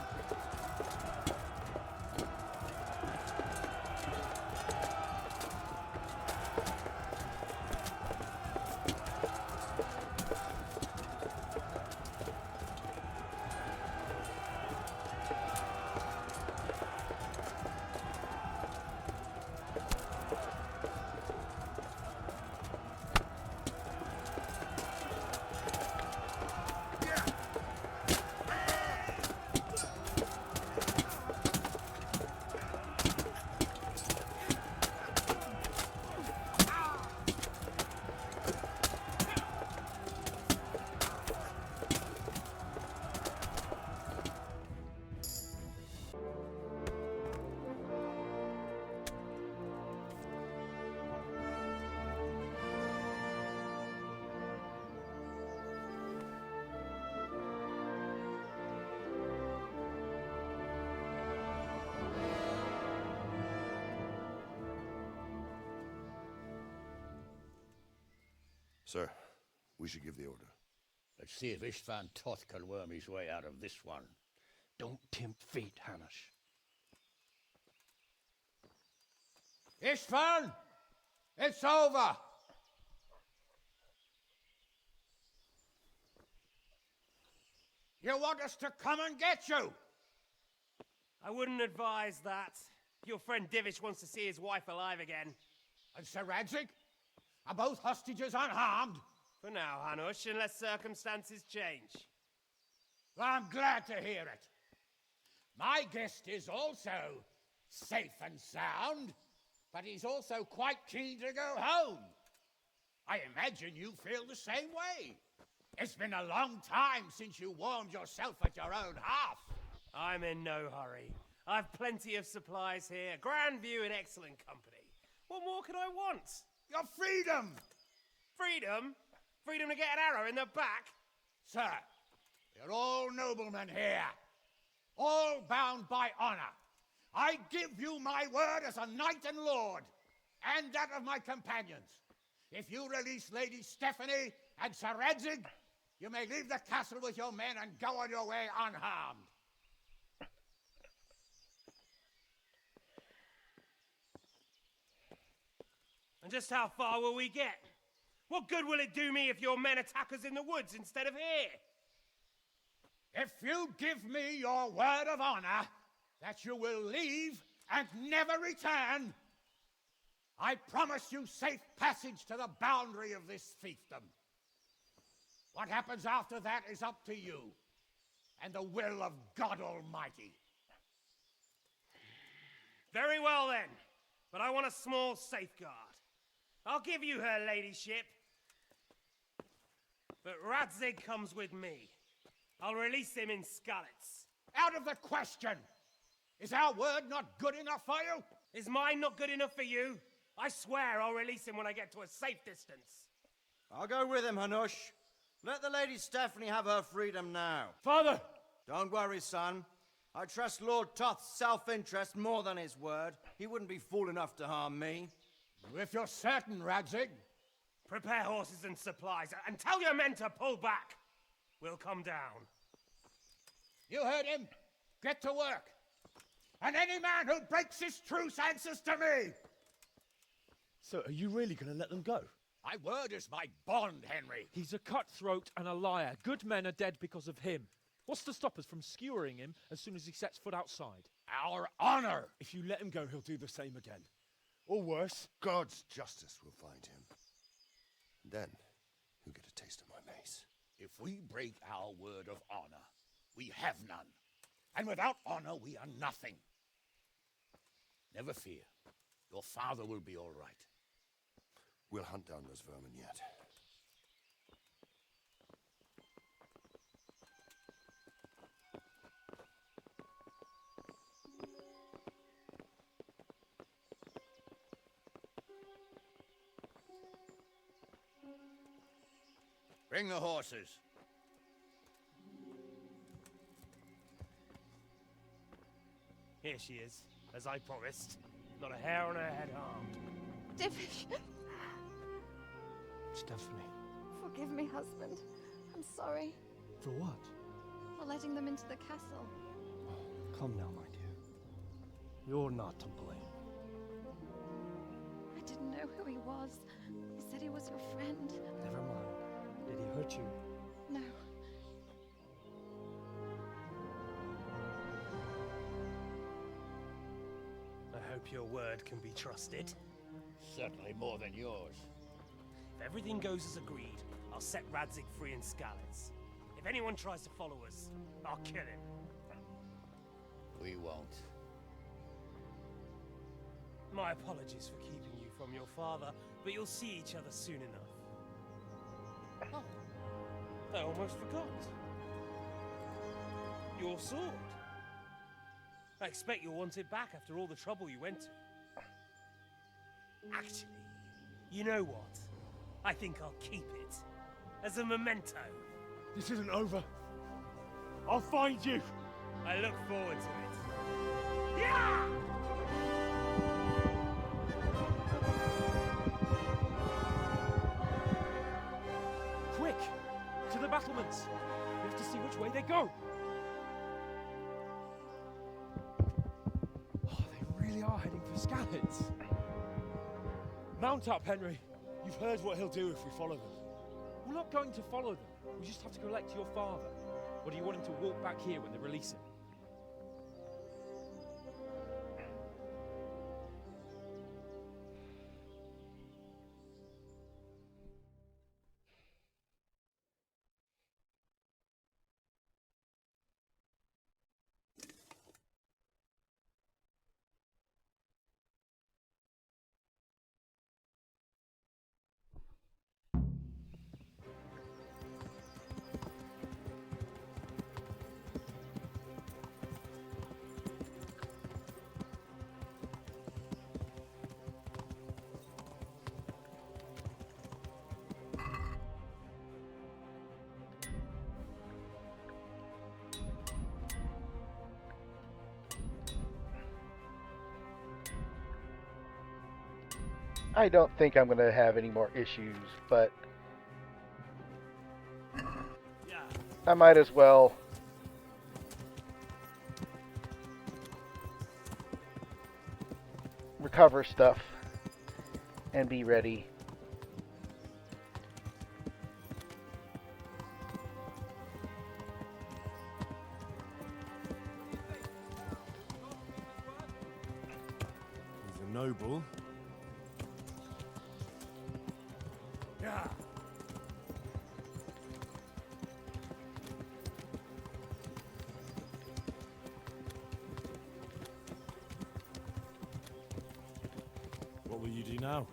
Sir, we should give the order. Let's see if Istvan Toth can worm his way out of this one. Don't tempt fate, Hanush. Istvan! It's over! You want us to come and get you? I wouldn't advise that. Your friend Divish wants to see his wife alive again. And Sir Radzig? Are both hostages unharmed? For now, Hanush, unless circumstances change. Well, I'm glad to hear it. My guest is also safe and sound, but he's also quite keen to go home. I imagine you feel the same way. It's been a long time since you warmed yourself at your own hearth. I'm in no hurry. I've plenty of supplies here, grand view and excellent company. What more could I want? Your freedom! Freedom? Freedom to get an arrow in the back? Sir, you're all noblemen here, all bound by honor. I give you my word as a knight and lord, and that of my companions. If you release Lady Stephanie and Sir Radzig, you may leave the castle with your men and go on your way unharmed. And just how far will we get? What good will it do me if your men attack us in the woods instead of here? If you give me your word of honor that you will leave and never return, I promise you safe passage to the boundary of this fiefdom. What happens after that is up to you and the will of God Almighty. Very well then, but I want a small safeguard. I'll give you her ladyship, but Radzig comes with me. I'll release him in Skalitz. Out of the question! Is our word not good enough for you? Is mine not good enough for you? I swear I'll release him when I get to a safe distance. I'll go with him, Hanush. Let the Lady Stephanie have her freedom now. Father! Don't worry, son. I trust Lord Toth's self-interest more than his word. He wouldn't be fool enough to harm me. If you're certain, Radzig. Prepare horses and supplies, and tell your men to pull back. We'll come down. You heard him. Get to work. And any man who breaks his truce answers to me. So, are you really going to let them go? My word is my bond, Henry. He's a cutthroat and a liar. Good men are dead because of him. What's to stop us from skewering him as soon as he sets foot outside? Our honor! If you let him go, he'll do the same again. Or worse. God's justice will find him. And then, he'll get a taste of my mace. If we break our word of honor, we have none. And without honor, we are nothing. Never fear. Your father will be all right. We'll hunt down those vermin yet. Bring the horses. Here she is, as I promised. Not a hair on her head harmed. Divish! Stephanie. Forgive me, husband. I'm sorry. For what? for letting them into the castle. Come now, my dear. You're not to blame. I didn't know who he was. He said he was your friend. Never mind. Did he hurt you? No. I hope your word can be trusted. Certainly more than yours. If everything goes as agreed, I'll set Radzig free in Skalitz. If anyone tries to follow us, I'll kill him. We won't. My apologies for keeping you from your father, but you'll see each other soon enough. Oh, I almost forgot. Your sword. I expect you'll want it back after all the trouble you went to. Actually, you know what? I think I'll keep it. As a memento. This isn't over. I'll find you. I look forward to it. Yeah! Quick! To the battlements! We have to see which way they go! Oh, they really are heading for Skalitz. Mount up, Henry. You've heard what he'll do if we follow them. We're not going to follow them. We just have to collect your father. Or do you want him to walk back here when they release him? I don't think I'm going to have any more issues, but I might as well recover stuff and be ready. He's a noble. Yeah. What will you do now?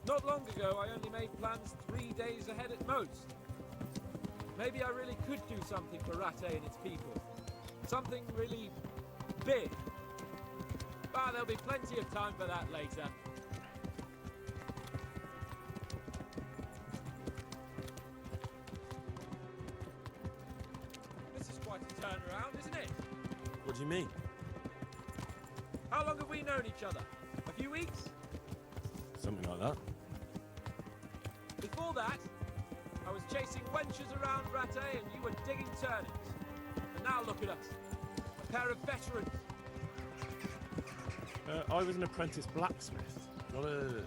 Not long ago, I only made plans 3 days ahead at most. Maybe I really could do something for Rattay and its people. Something really big. But there'll be plenty of time for that later. This is quite a turnaround, isn't it? What do you mean? How long have we known each other? A few weeks? Something like that. Before that, I was chasing wenches around Rattay and you were digging turnips. And now look at us. A pair of veterans. I was an apprentice blacksmith, not a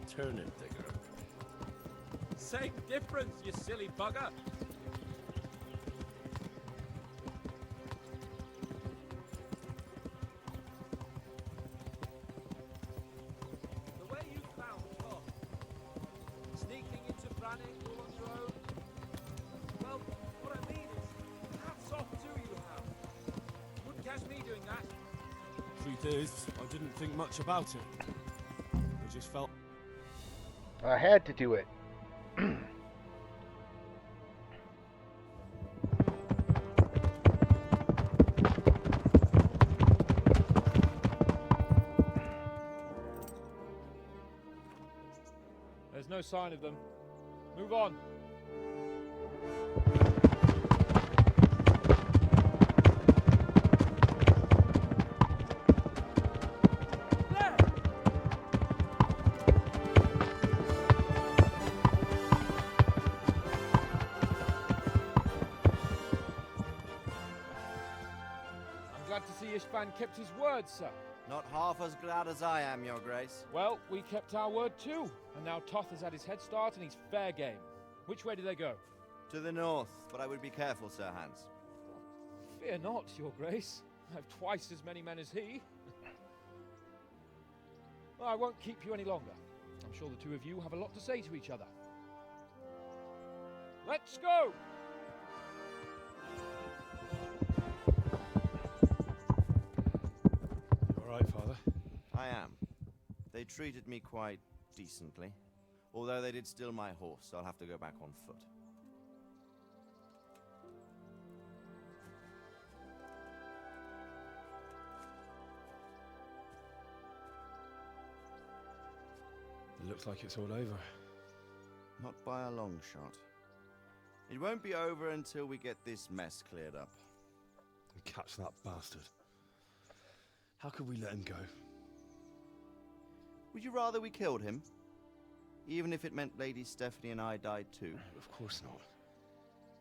turnip digger. Same difference, you silly bugger. The way you found Tom, sneaking into Brannick all on your own. Well, what I mean is, hats off to you, Hal. Wouldn't catch me doing that. Truth is, I didn't think much about it. I just felt... I had to do it. There's no sign of them. Move on. glad to see Istvan kept his word, sir. Not half as glad as I am, Your Grace. Well, we kept our word too, and now Toth has had his head start and he's fair game. Which way do they go? To the north, but I would be careful, Sir Hans. Fear not, Your Grace. I have twice as many men as he. Well, I won't keep you any longer. I'm sure the two of you have a lot to say to each other. Let's go! You all right, Father? I am. They treated me quite decently. Although they did steal my horse, so I'll have to go back on foot. It looks like it's all over. Not by a long shot. It won't be over until we get this mess cleared up. And catch that bastard. How could we let him go? Would you rather we killed him? Even if it meant Lady Stephanie and I died too? Of course not.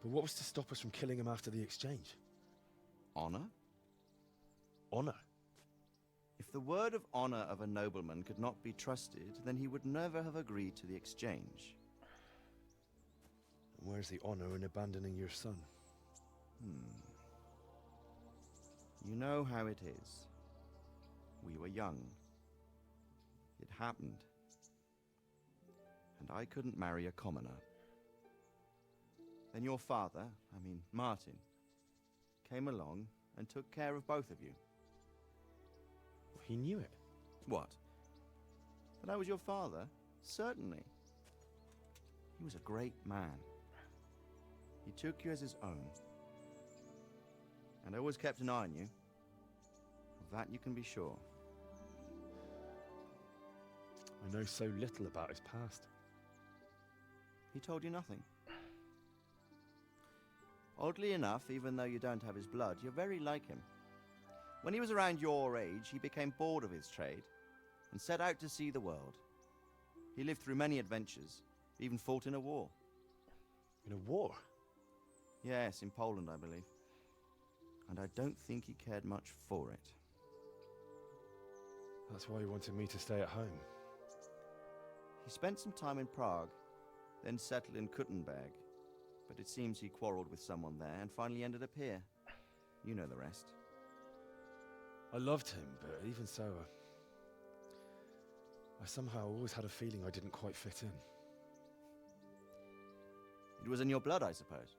But what was to stop us from killing him after the exchange? Honor? Honor? If the word of honor of a nobleman could not be trusted, then he would never have agreed to the exchange. And where's the honor in abandoning your son? You know how it is. We were young. It happened. And I couldn't marry a commoner. Then your father, Martin, came along and took care of both of you. He knew it. What? That I was your father? Certainly. He was a great man. He took you as his own. And always kept an eye on you. Of that you can be sure. I know so little about his past. He told you nothing. Oddly enough, even though you don't have his blood, you're very like him. When he was around your age, he became bored of his trade and set out to see the world. He lived through many adventures, even fought in a war. In a war? Yes, in Poland, I believe. And I don't think he cared much for it. That's why he wanted me to stay at home. He spent some time in Prague, then settled in Kuttenberg. But it seems he quarreled with someone there and finally ended up here. You know the rest. I loved him, but even so, I somehow always had a feeling I didn't quite fit in. It was in your blood, I suppose.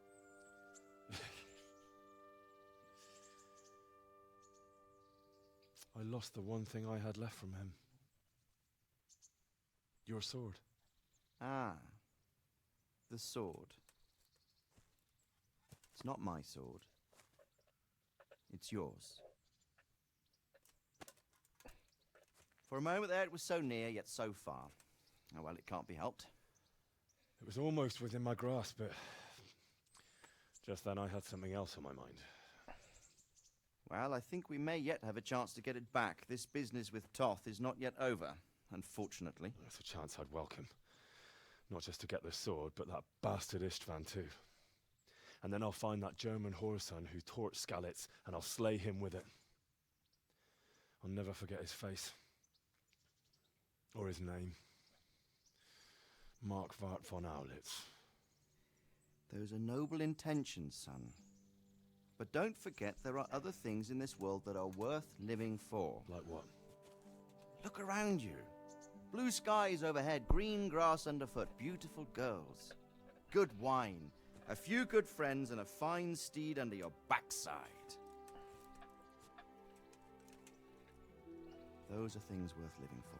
I lost the one thing I had left from him. Your sword. Ah, the sword. It's not my sword. It's yours. For a moment there, it was so near, yet so far. Oh well, it can't be helped. It was almost within my grasp, but just then I had something else on my mind. Well, I think we may yet have a chance to get it back. This business with Toth is not yet over, unfortunately. That's a chance I'd welcome. Not just to get the sword, but that bastard Istvan too. And then I'll find that German whoreson who torched Skalitz, and I'll slay him with it. I'll never forget his face. Or his name. Markvart von Aulitz. Those are noble intentions, son. But don't forget there are other things in this world that are worth living for. Like what? Look around you. Blue skies overhead, green grass underfoot, beautiful girls. Good wine, a few good friends, and a fine steed under your backside. Those are things worth living for.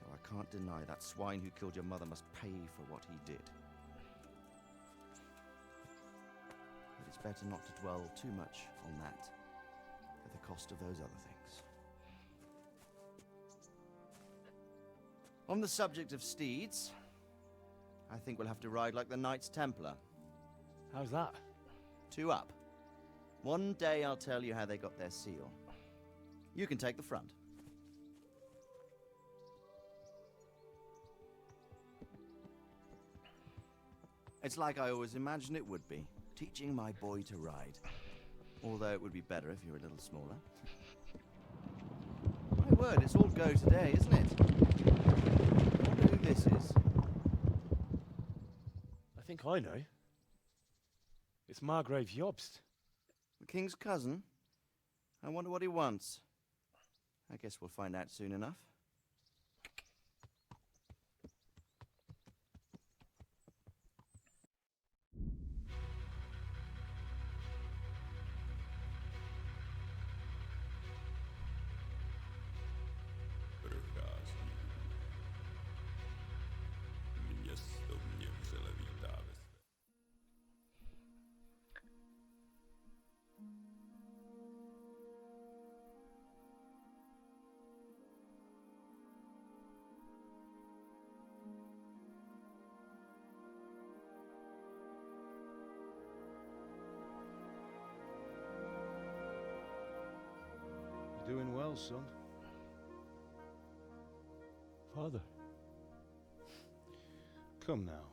Though I can't deny that swine who killed your mother must pay for what he did. But it's better not to dwell too much on that, at the cost of those other things. On the subject of steeds, I think we'll have to ride like the Knights Templar. How's that? 2 up. One day I'll tell you how they got their seal. You can take the front. It's like I always imagined it would be, teaching my boy to ride. Although it would be better if you were a little smaller. My word, it's all go today, isn't it? I wonder who this is. I think I know. It's Margrave Jobst. The king's cousin? I wonder what he wants. I guess we'll find out soon enough. You're doing well, son. Father. Come now.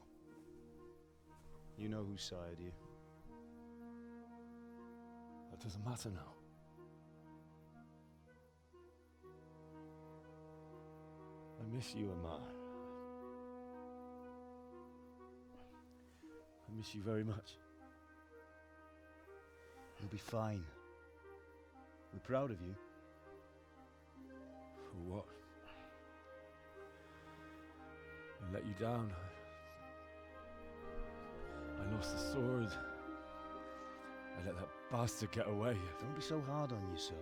You know who sired you. That doesn't matter now. I miss you, Amar. I miss you very much. You'll be fine. We're proud of you. For what? I let you down. I lost the sword. I let that bastard get away. Don't be so hard on yourself.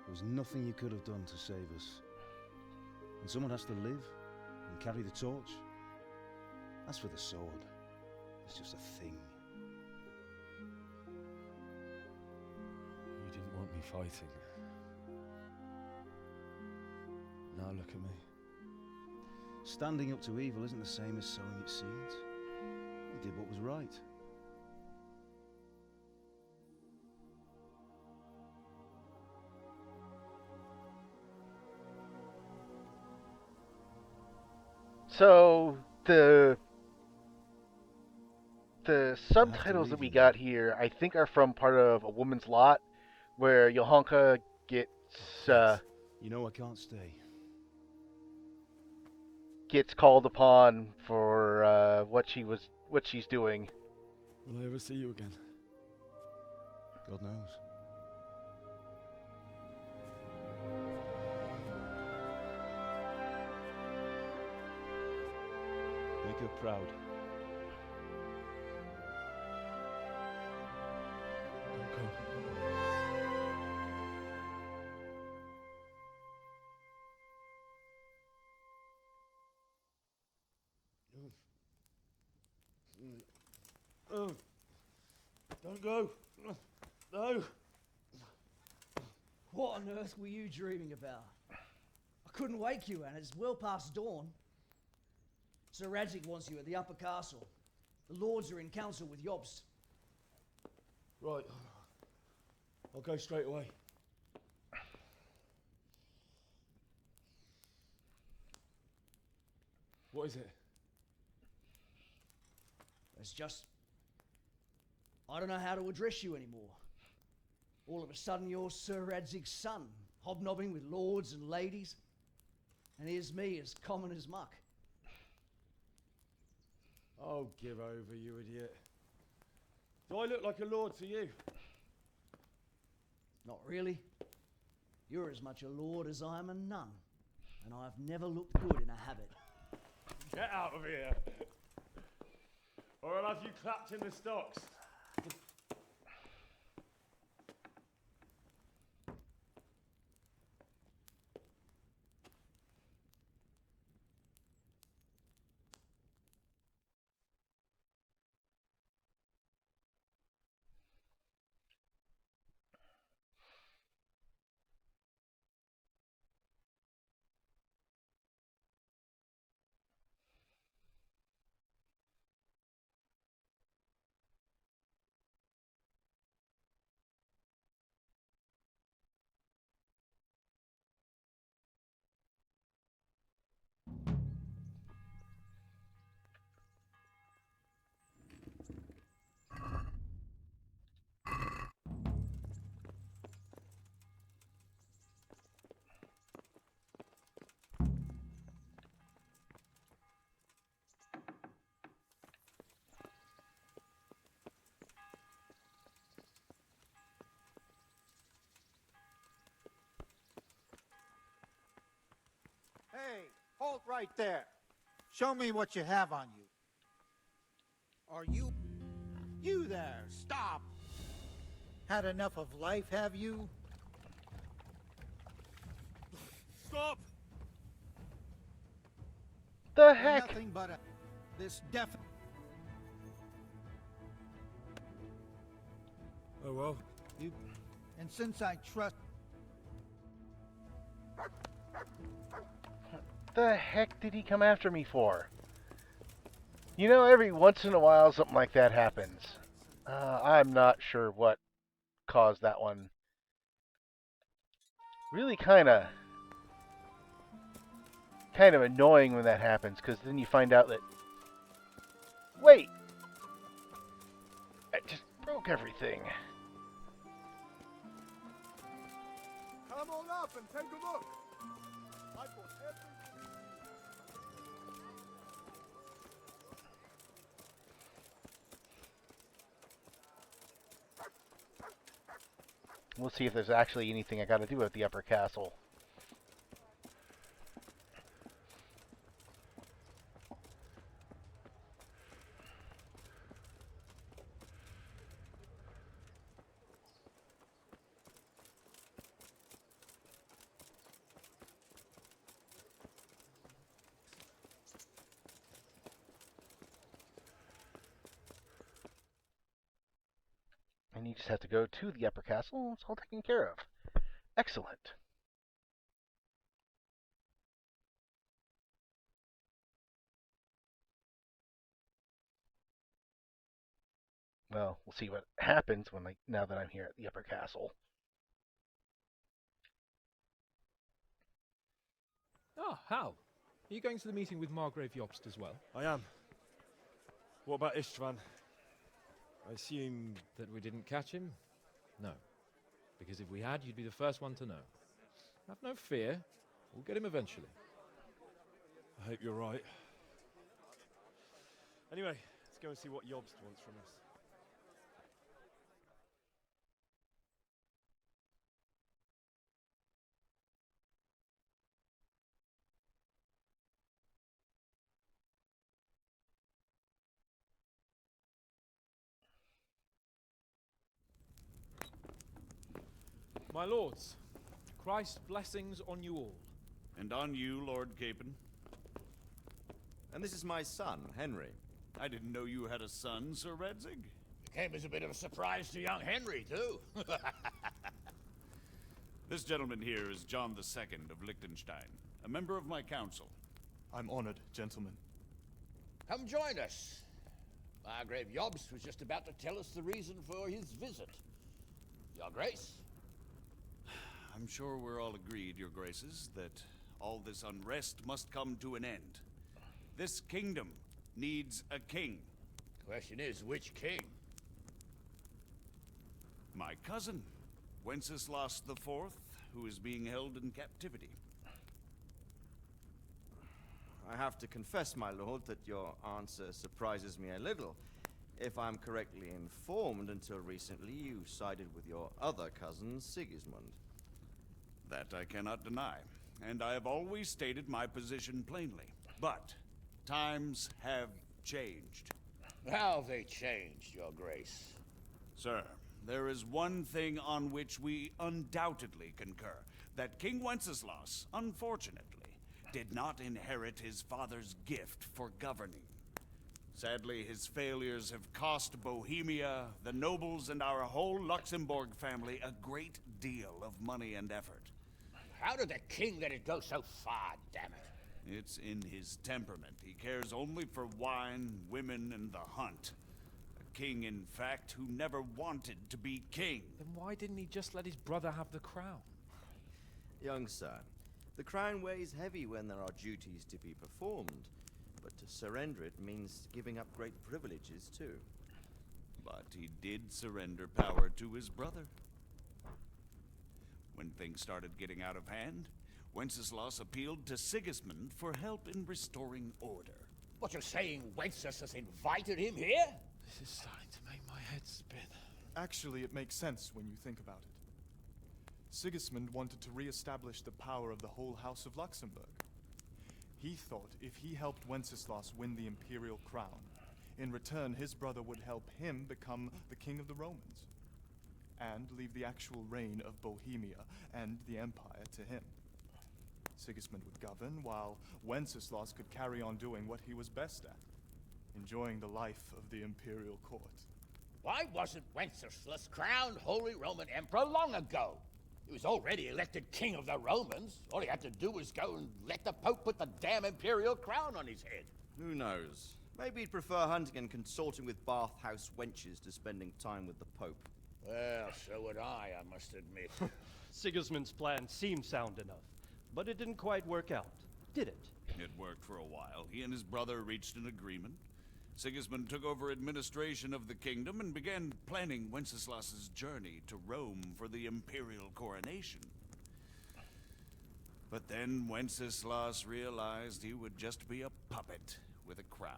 There was nothing you could have done to save us. And someone has to live and carry the torch. As for the sword, it's just a thing. You didn't want me fighting. Now look at me. Standing up to evil isn't the same as sowing its seeds. You did what was right. So the subtitles that we got here, I think, are from part of A Woman's Lot, where Johanka gets You know I can't stay. gets called upon for what she's doing. Will I ever see you again? God knows. Make her proud. Don't go. No. What on earth were you dreaming about? I couldn't wake you, and it's well past dawn. Sir Radzik wants you at the upper castle. The lords are in council with Jobst. Right. I'll go straight away. What is it? It's just... I don't know how to address you anymore. All of a sudden you're Sir Radzig's son, hobnobbing with lords and ladies. And here's me, as common as muck. Oh, give over, you idiot. Do I look like a lord to you? Not really. You're as much a lord as I am a nun. And I've never looked good in a habit. Get out of here! Or I'll have you clapped in the stocks. right there. Show me what you have on you. Are you... You there, stop! Had enough of life, have you? Stop! The heck? Nothing but this deaf... Oh well. And since I trust... The heck did he come after me for? You know, every once in a while something like that happens. I'm not sure what caused that one. Really kind of annoying when that happens, because then you find out that, wait, I just broke everything. Come on up and take a look. I put everything... We'll see if there's actually anything I got to do at the upper castle. And you just have to go to the upper castle. It's all taken care of. Excellent. Well, we'll see what happens now that I'm here at the upper castle. Ah, Hal. Are you going to the meeting with Margrave Jobst as well? I am. What about Istvan? I assume... That we didn't catch him? No. Because if we had, you'd be the first one to know. Have no fear. We'll get him eventually. I hope you're right. Anyway, let's go and see what Jobst wants from us. My lords, Christ's blessings on you all. And on you, Lord Capon. And this is my son, Henry. I didn't know you had a son, Sir Redzig. It came as a bit of a surprise to young Henry, too. This gentleman here is John II of Liechtenstein, a member of my council. I'm honored, gentlemen. Come join us. Margrave Jobst was just about to tell us the reason for his visit. Your Grace? I'm sure we're all agreed, Your Graces, that all this unrest must come to an end. This kingdom needs a king. Question is, which king? My cousin, Wenceslas IV, who is being held in captivity. I have to confess, my lord, that your answer surprises me a little. If I'm correctly informed, until recently you sided with your other cousin, Sigismund. That I cannot deny, and I have always stated my position plainly. But times have changed. How have they changed, Your Grace? Sir, there is one thing on which we undoubtedly concur. That King Wenceslas, unfortunately, did not inherit his father's gift for governing. Sadly, his failures have cost Bohemia, the nobles, and our whole Luxembourg family a great deal of money and effort. How did the king let it go so far, damn it? It's in his temperament. He cares only for wine, women, and the hunt. A king, in fact, who never wanted to be king. Then why didn't he just let his brother have the crown? Young sir, the crown weighs heavy when there are duties to be performed, but to surrender it means giving up great privileges too. But he did surrender power to his brother. When things started getting out of hand, Wenceslas appealed to Sigismund for help in restoring order. What, you're saying Wenceslas invited him here? This is starting to make my head spin. Actually, it makes sense when you think about it. Sigismund wanted to re-establish the power of the whole House of Luxembourg. He thought if he helped Wenceslas win the imperial crown, in return his brother would help him become the king of the Romans, and leave the actual reign of Bohemia and the empire to him. Sigismund would govern, while Wenceslas could carry on doing what he was best at, enjoying the life of the imperial court. Why wasn't Wenceslas crowned Holy Roman Emperor long ago? He was already elected King of the Romans. All he had to do was go and let the Pope put the damn imperial crown on his head. Who knows? Maybe he'd prefer hunting and consorting with bathhouse wenches to spending time with the Pope. Well, so would I must admit. Sigismund's plan seemed sound enough, but it didn't quite work out, did it? It worked for a while. He and his brother reached an agreement. Sigismund took over administration of the kingdom and began planning Wenceslas's journey to Rome for the imperial coronation. But then Wenceslas realized he would just be a puppet with a crown.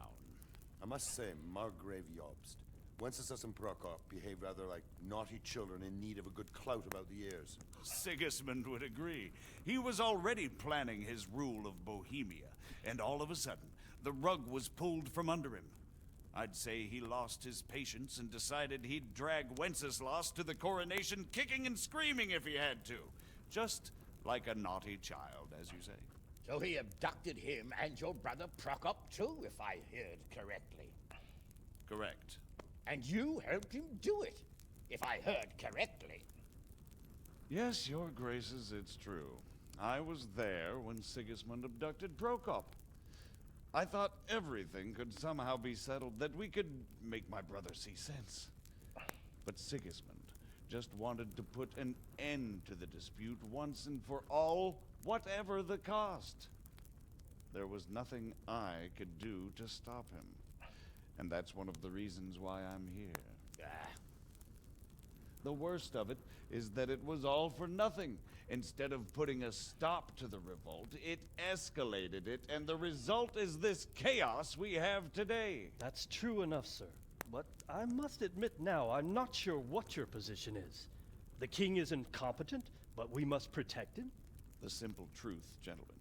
I must say, Margrave Jobst, Wenceslas and Prokop behave rather like naughty children in need of a good clout about the ears. Sigismund would agree. He was already planning his rule of Bohemia, and all of a sudden, the rug was pulled from under him. I'd say he lost his patience and decided he'd drag Wenceslas to the coronation kicking and screaming if he had to. Just like a naughty child, as you say. So he abducted him and your brother Prokop too, if I heard correctly. Correct. And you helped him do it, if I heard correctly. Yes, your graces, it's true. I was there when Sigismund abducted Prokop. I thought everything could somehow be settled, that we could make my brother see sense. But Sigismund just wanted to put an end to the dispute once and for all, whatever the cost. There was nothing I could do to stop him. And that's one of the reasons why I'm here. The worst of it is that it was all for nothing. Instead of putting a stop to the revolt, it escalated it, and the result is this chaos we have today. That's true enough, sir. But I must admit now, I'm not sure what your position is. The king is incompetent, but we must protect him? The simple truth, gentlemen,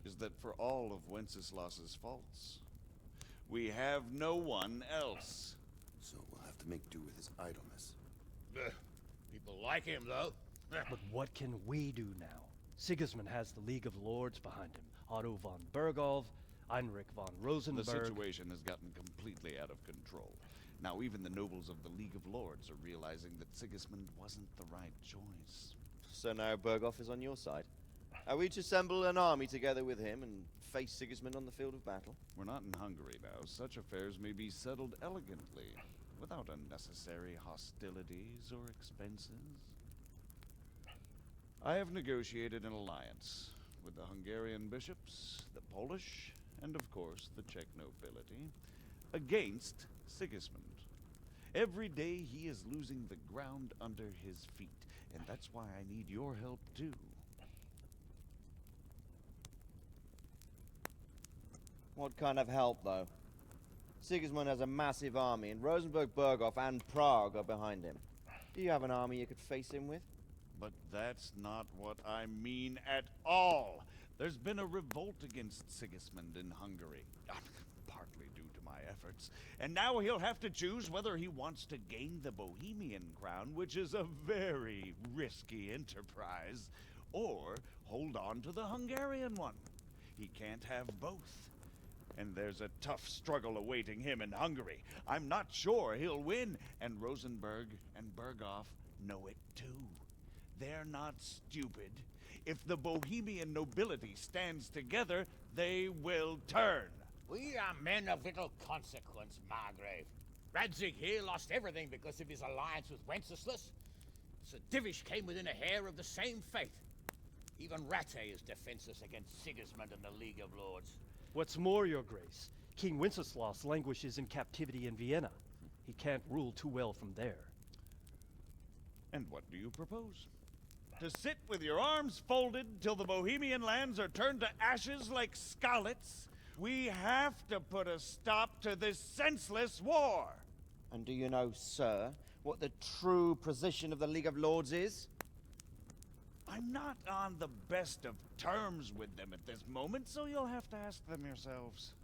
is that for all of Wenceslas's faults, we have no one else. So we'll have to make do with his idleness. People like him, though. But what can we do now? Sigismund has the League of Lords behind him. Otto von Bergholf, Heinrich von Rosenberg. The situation has gotten completely out of control. Now even the nobles of the League of Lords are realizing that Sigismund wasn't the right choice. So now Bergholf is on your side. Are we to assemble an army together with him and face Sigismund on the field of battle? We're not in Hungary now. Such affairs may be settled elegantly, without unnecessary hostilities or expenses. I have negotiated an alliance with the Hungarian bishops, the Polish, and of course the Czech nobility, against Sigismund. Every day he is losing the ground under his feet, and that's why I need your help too. What kind of help, though? Sigismund has a massive army, and Rosenberg, Berghof, and Prague are behind him. Do you have an army you could face him with? But that's not what I mean at all. There's been a revolt against Sigismund in Hungary, partly due to my efforts. And now he'll have to choose whether he wants to gain the Bohemian crown, which is a very risky enterprise, or hold on to the Hungarian one. He can't have both. And there's a tough struggle awaiting him in Hungary. I'm not sure he'll win, and Rosenberg and Berghof know it too. They're not stupid. If the Bohemian nobility stands together, they will turn. We are men of little consequence, Margrave. Radzig here lost everything because of his alliance with Wenceslas. Sir Divish came within a hair of the same fate. Even Rattay is defenseless against Sigismund and the League of Lords. What's more, your grace, King Wenceslas languishes in captivity in Vienna. He can't rule too well from there. And what do you propose? To sit with your arms folded till the Bohemian lands are turned to ashes like Skalitz? We have to put a stop to this senseless war! And do you know, sir, what the true position of the League of Lords is? I'm not on the best of terms with them at this moment, so you'll have to ask them yourselves.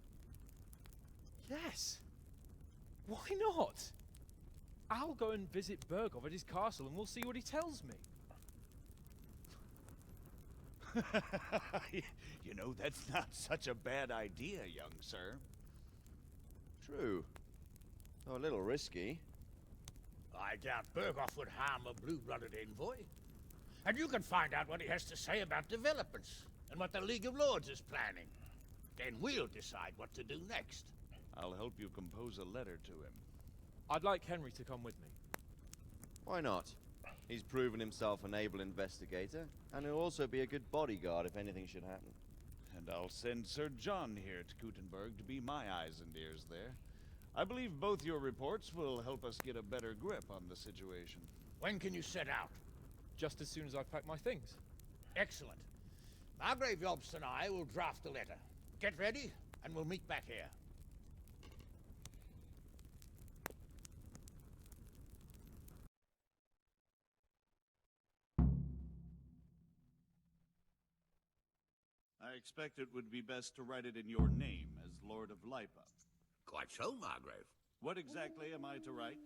Yes. Why not? I'll go and visit Bergov at his castle and we'll see what he tells me. You know, that's not such a bad idea, young sir. True. Though a little risky. I doubt Bergov would harm a blue-blooded envoy. And you can find out what he has to say about developments and what the League of Lords is planning. Then we'll decide what to do next. I'll help you compose a letter to him. I'd like Henry to come with me. Why not? He's proven himself an able investigator, and he'll also be a good bodyguard if anything should happen. And I'll send Sir John here to Gutenberg to be my eyes and ears there. I believe both your reports will help us get a better grip on the situation. When can you set out? Just as soon as I've packed my things. Excellent. Margrave Jobst and I will draft the letter. Get ready, and we'll meet back here. I expect it would be best to write it in your name as Lord of Lipa. Quite so, Margrave. What exactly am I to write?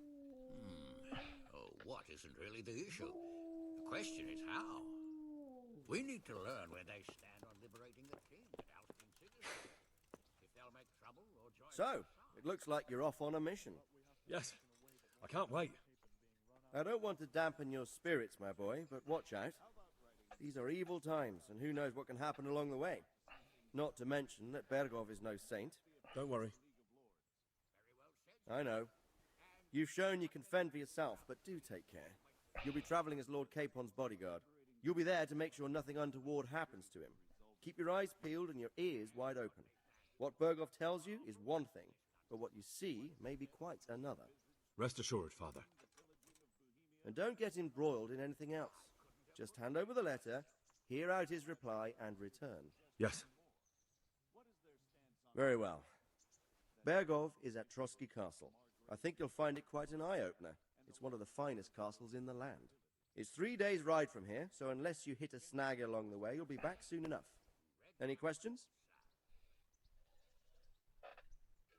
Oh, what isn't really the issue. The question is how. We need to learn where they stand on liberating the king and ousting Sigismund. If they'll make trouble or join... So, it looks like you're off on a mission. Yes. I can't wait. I don't want to dampen your spirits, my boy, but watch out. These are evil times, and who knows what can happen along the way. Not to mention that Bergov is no saint. Don't worry. I know. You've shown you can fend for yourself, but do take care. You'll be traveling as Lord Capon's bodyguard. You'll be there to make sure nothing untoward happens to him. Keep your eyes peeled and your ears wide open. What Bergov tells you is one thing, but what you see may be quite another. Rest assured, Father. And don't get embroiled in anything else. Just hand over the letter, hear out his reply, and return. Yes. Very well. Bergov is at Trotsky Castle. I think you'll find it quite an eye-opener. It's one of the finest castles in the land. It's 3 days' ride from here, so unless you hit a snag along the way, you'll be back soon enough. Any questions?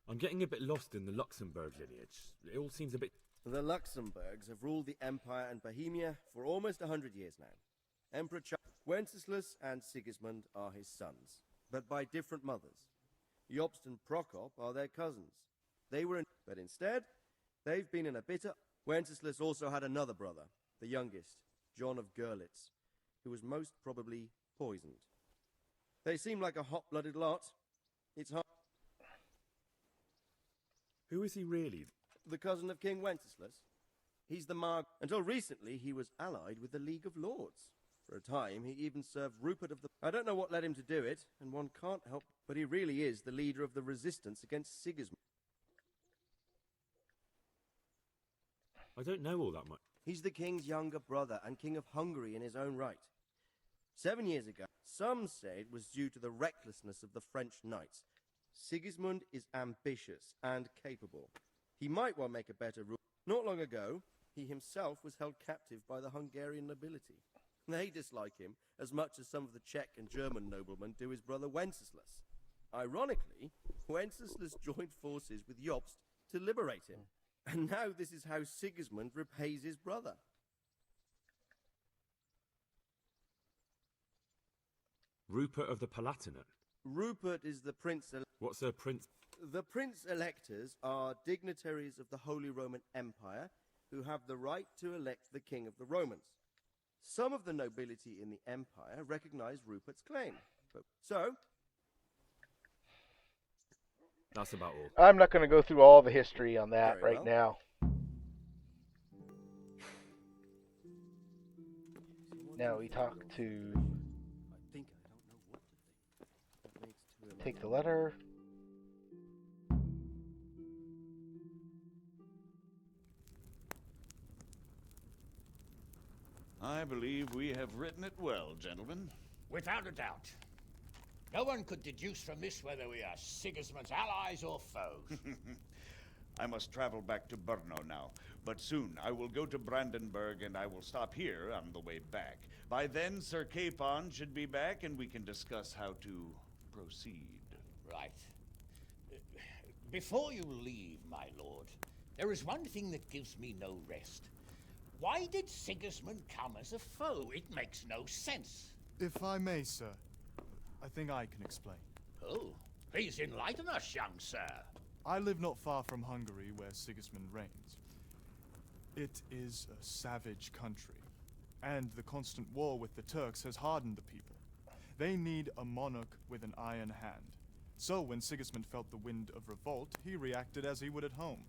I'm getting a bit lost in the Luxembourg lineage. It all seems a bit... The Luxembourgs have ruled the Empire and Bohemia for almost 100 years now. Emperor Wenceslas and Sigismund are his sons, but by different mothers. Jobst and Prokop are their cousins. But instead, they've been in a bitter... Wenceslas also had another brother, the youngest, John of Görlitz, who was most probably poisoned. They seem like a hot-blooded lot. It's hard... Who is he really? The cousin of King Wenceslas. He's the Until recently, he was allied with the League of Lords. For a time, he even served Rupert of the... I don't know what led him to do it, and one can't help... But he really is the leader of the resistance against Sigismund. I don't know all that much. He's the king's younger brother and king of Hungary in his own right. 7 years ago, some say it was due to the recklessness of the French knights. Sigismund is ambitious and capable. He might well make a better ruler. Not long ago, he himself was held captive by the Hungarian nobility. They dislike him as much as some of the Czech and German noblemen do his brother Wenceslas. Ironically, Wenceslas joined forces with Jobst to liberate him. And now this is how Sigismund repays his brother. Rupert of the Palatinate. Rupert is the prince... What's a prince? The prince-electors are dignitaries of the Holy Roman Empire who have the right to elect the king of the Romans. Some of the nobility in the empire recognize Rupert's claim. So... That's about all. I'm not going to go through all the history on that right now. Now we talk to... Take the letter. I believe we have written it well, gentlemen. Without a doubt. No one could deduce from this whether we are Sigismund's allies or foes. I must travel back to Brno now, but soon I will go to Brandenburg and I will stop here on the way back. By then, Sir Capon should be back and we can discuss how to proceed. Right. Before you leave, my lord, there is one thing that gives me no rest. Why did Sigismund come as a foe? It makes no sense. If I may, sir, I think I can explain. Oh, please enlighten us, young sir. I live not far from Hungary, where Sigismund reigns. It is a savage country, and the constant war with the Turks has hardened the people. They need a monarch with an iron hand. So when Sigismund felt the wind of revolt, he reacted as he would at home.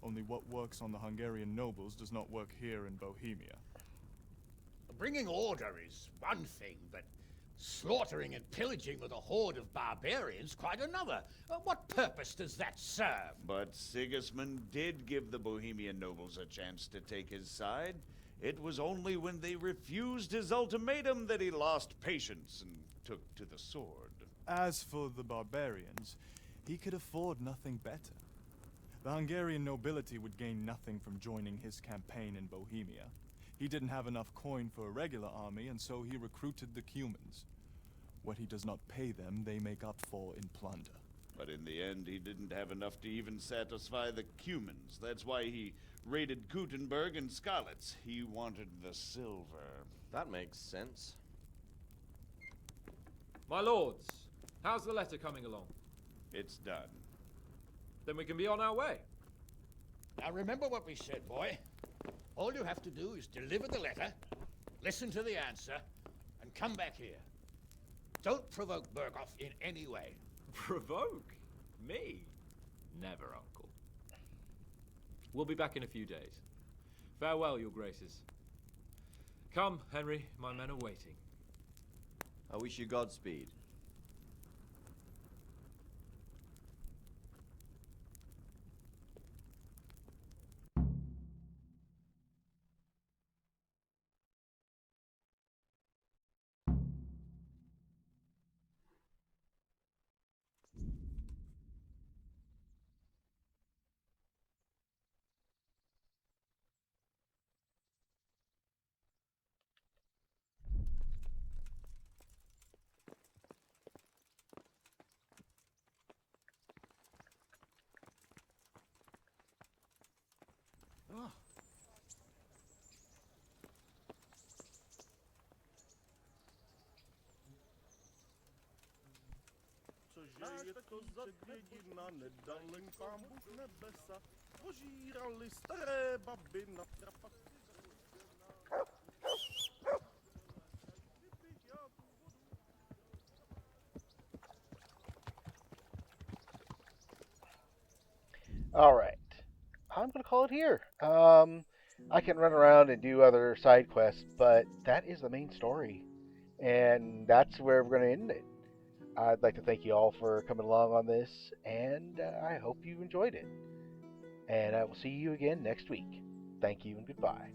Only what works on the Hungarian nobles does not work here in Bohemia. Bringing order is one thing, but slaughtering and pillaging with a horde of barbarians quite another. What purpose does that serve? But Sigismund did give the Bohemian nobles a chance to take his side. It was only when they refused his ultimatum that he lost patience and took to the sword. As for the barbarians, he could afford nothing better. The Hungarian nobility would gain nothing from joining his campaign in Bohemia. He didn't have enough coin for a regular army, and so he recruited the Cumans. What he does not pay them, they make up for in plunder. But in the end, he didn't have enough to even satisfy the Cumans. That's why he raided Gutenberg and Skalitz. He wanted the silver. That makes sense. My lords, how's the letter coming along? It's done. Then we can be on our way. Now remember what we said, boy. All you have to do is deliver the letter, listen to the answer, and come back here. Don't provoke Berghoff in any way. Provoke? Me? Never, Uncle. We'll be back in a few days. Farewell, your graces. Come, Henry, my men are waiting. I wish you Godspeed. Cože je to za dědina, nedaleka Bůh nebesa, požírali staré baby na trapach. All right. I'm going to call it here. I can run around and do other side quests, but that is the main story. And that's where we're going to end it. I'd like to thank you all for coming along on this, and I hope you enjoyed it. And I will see you again next week. Thank you and goodbye.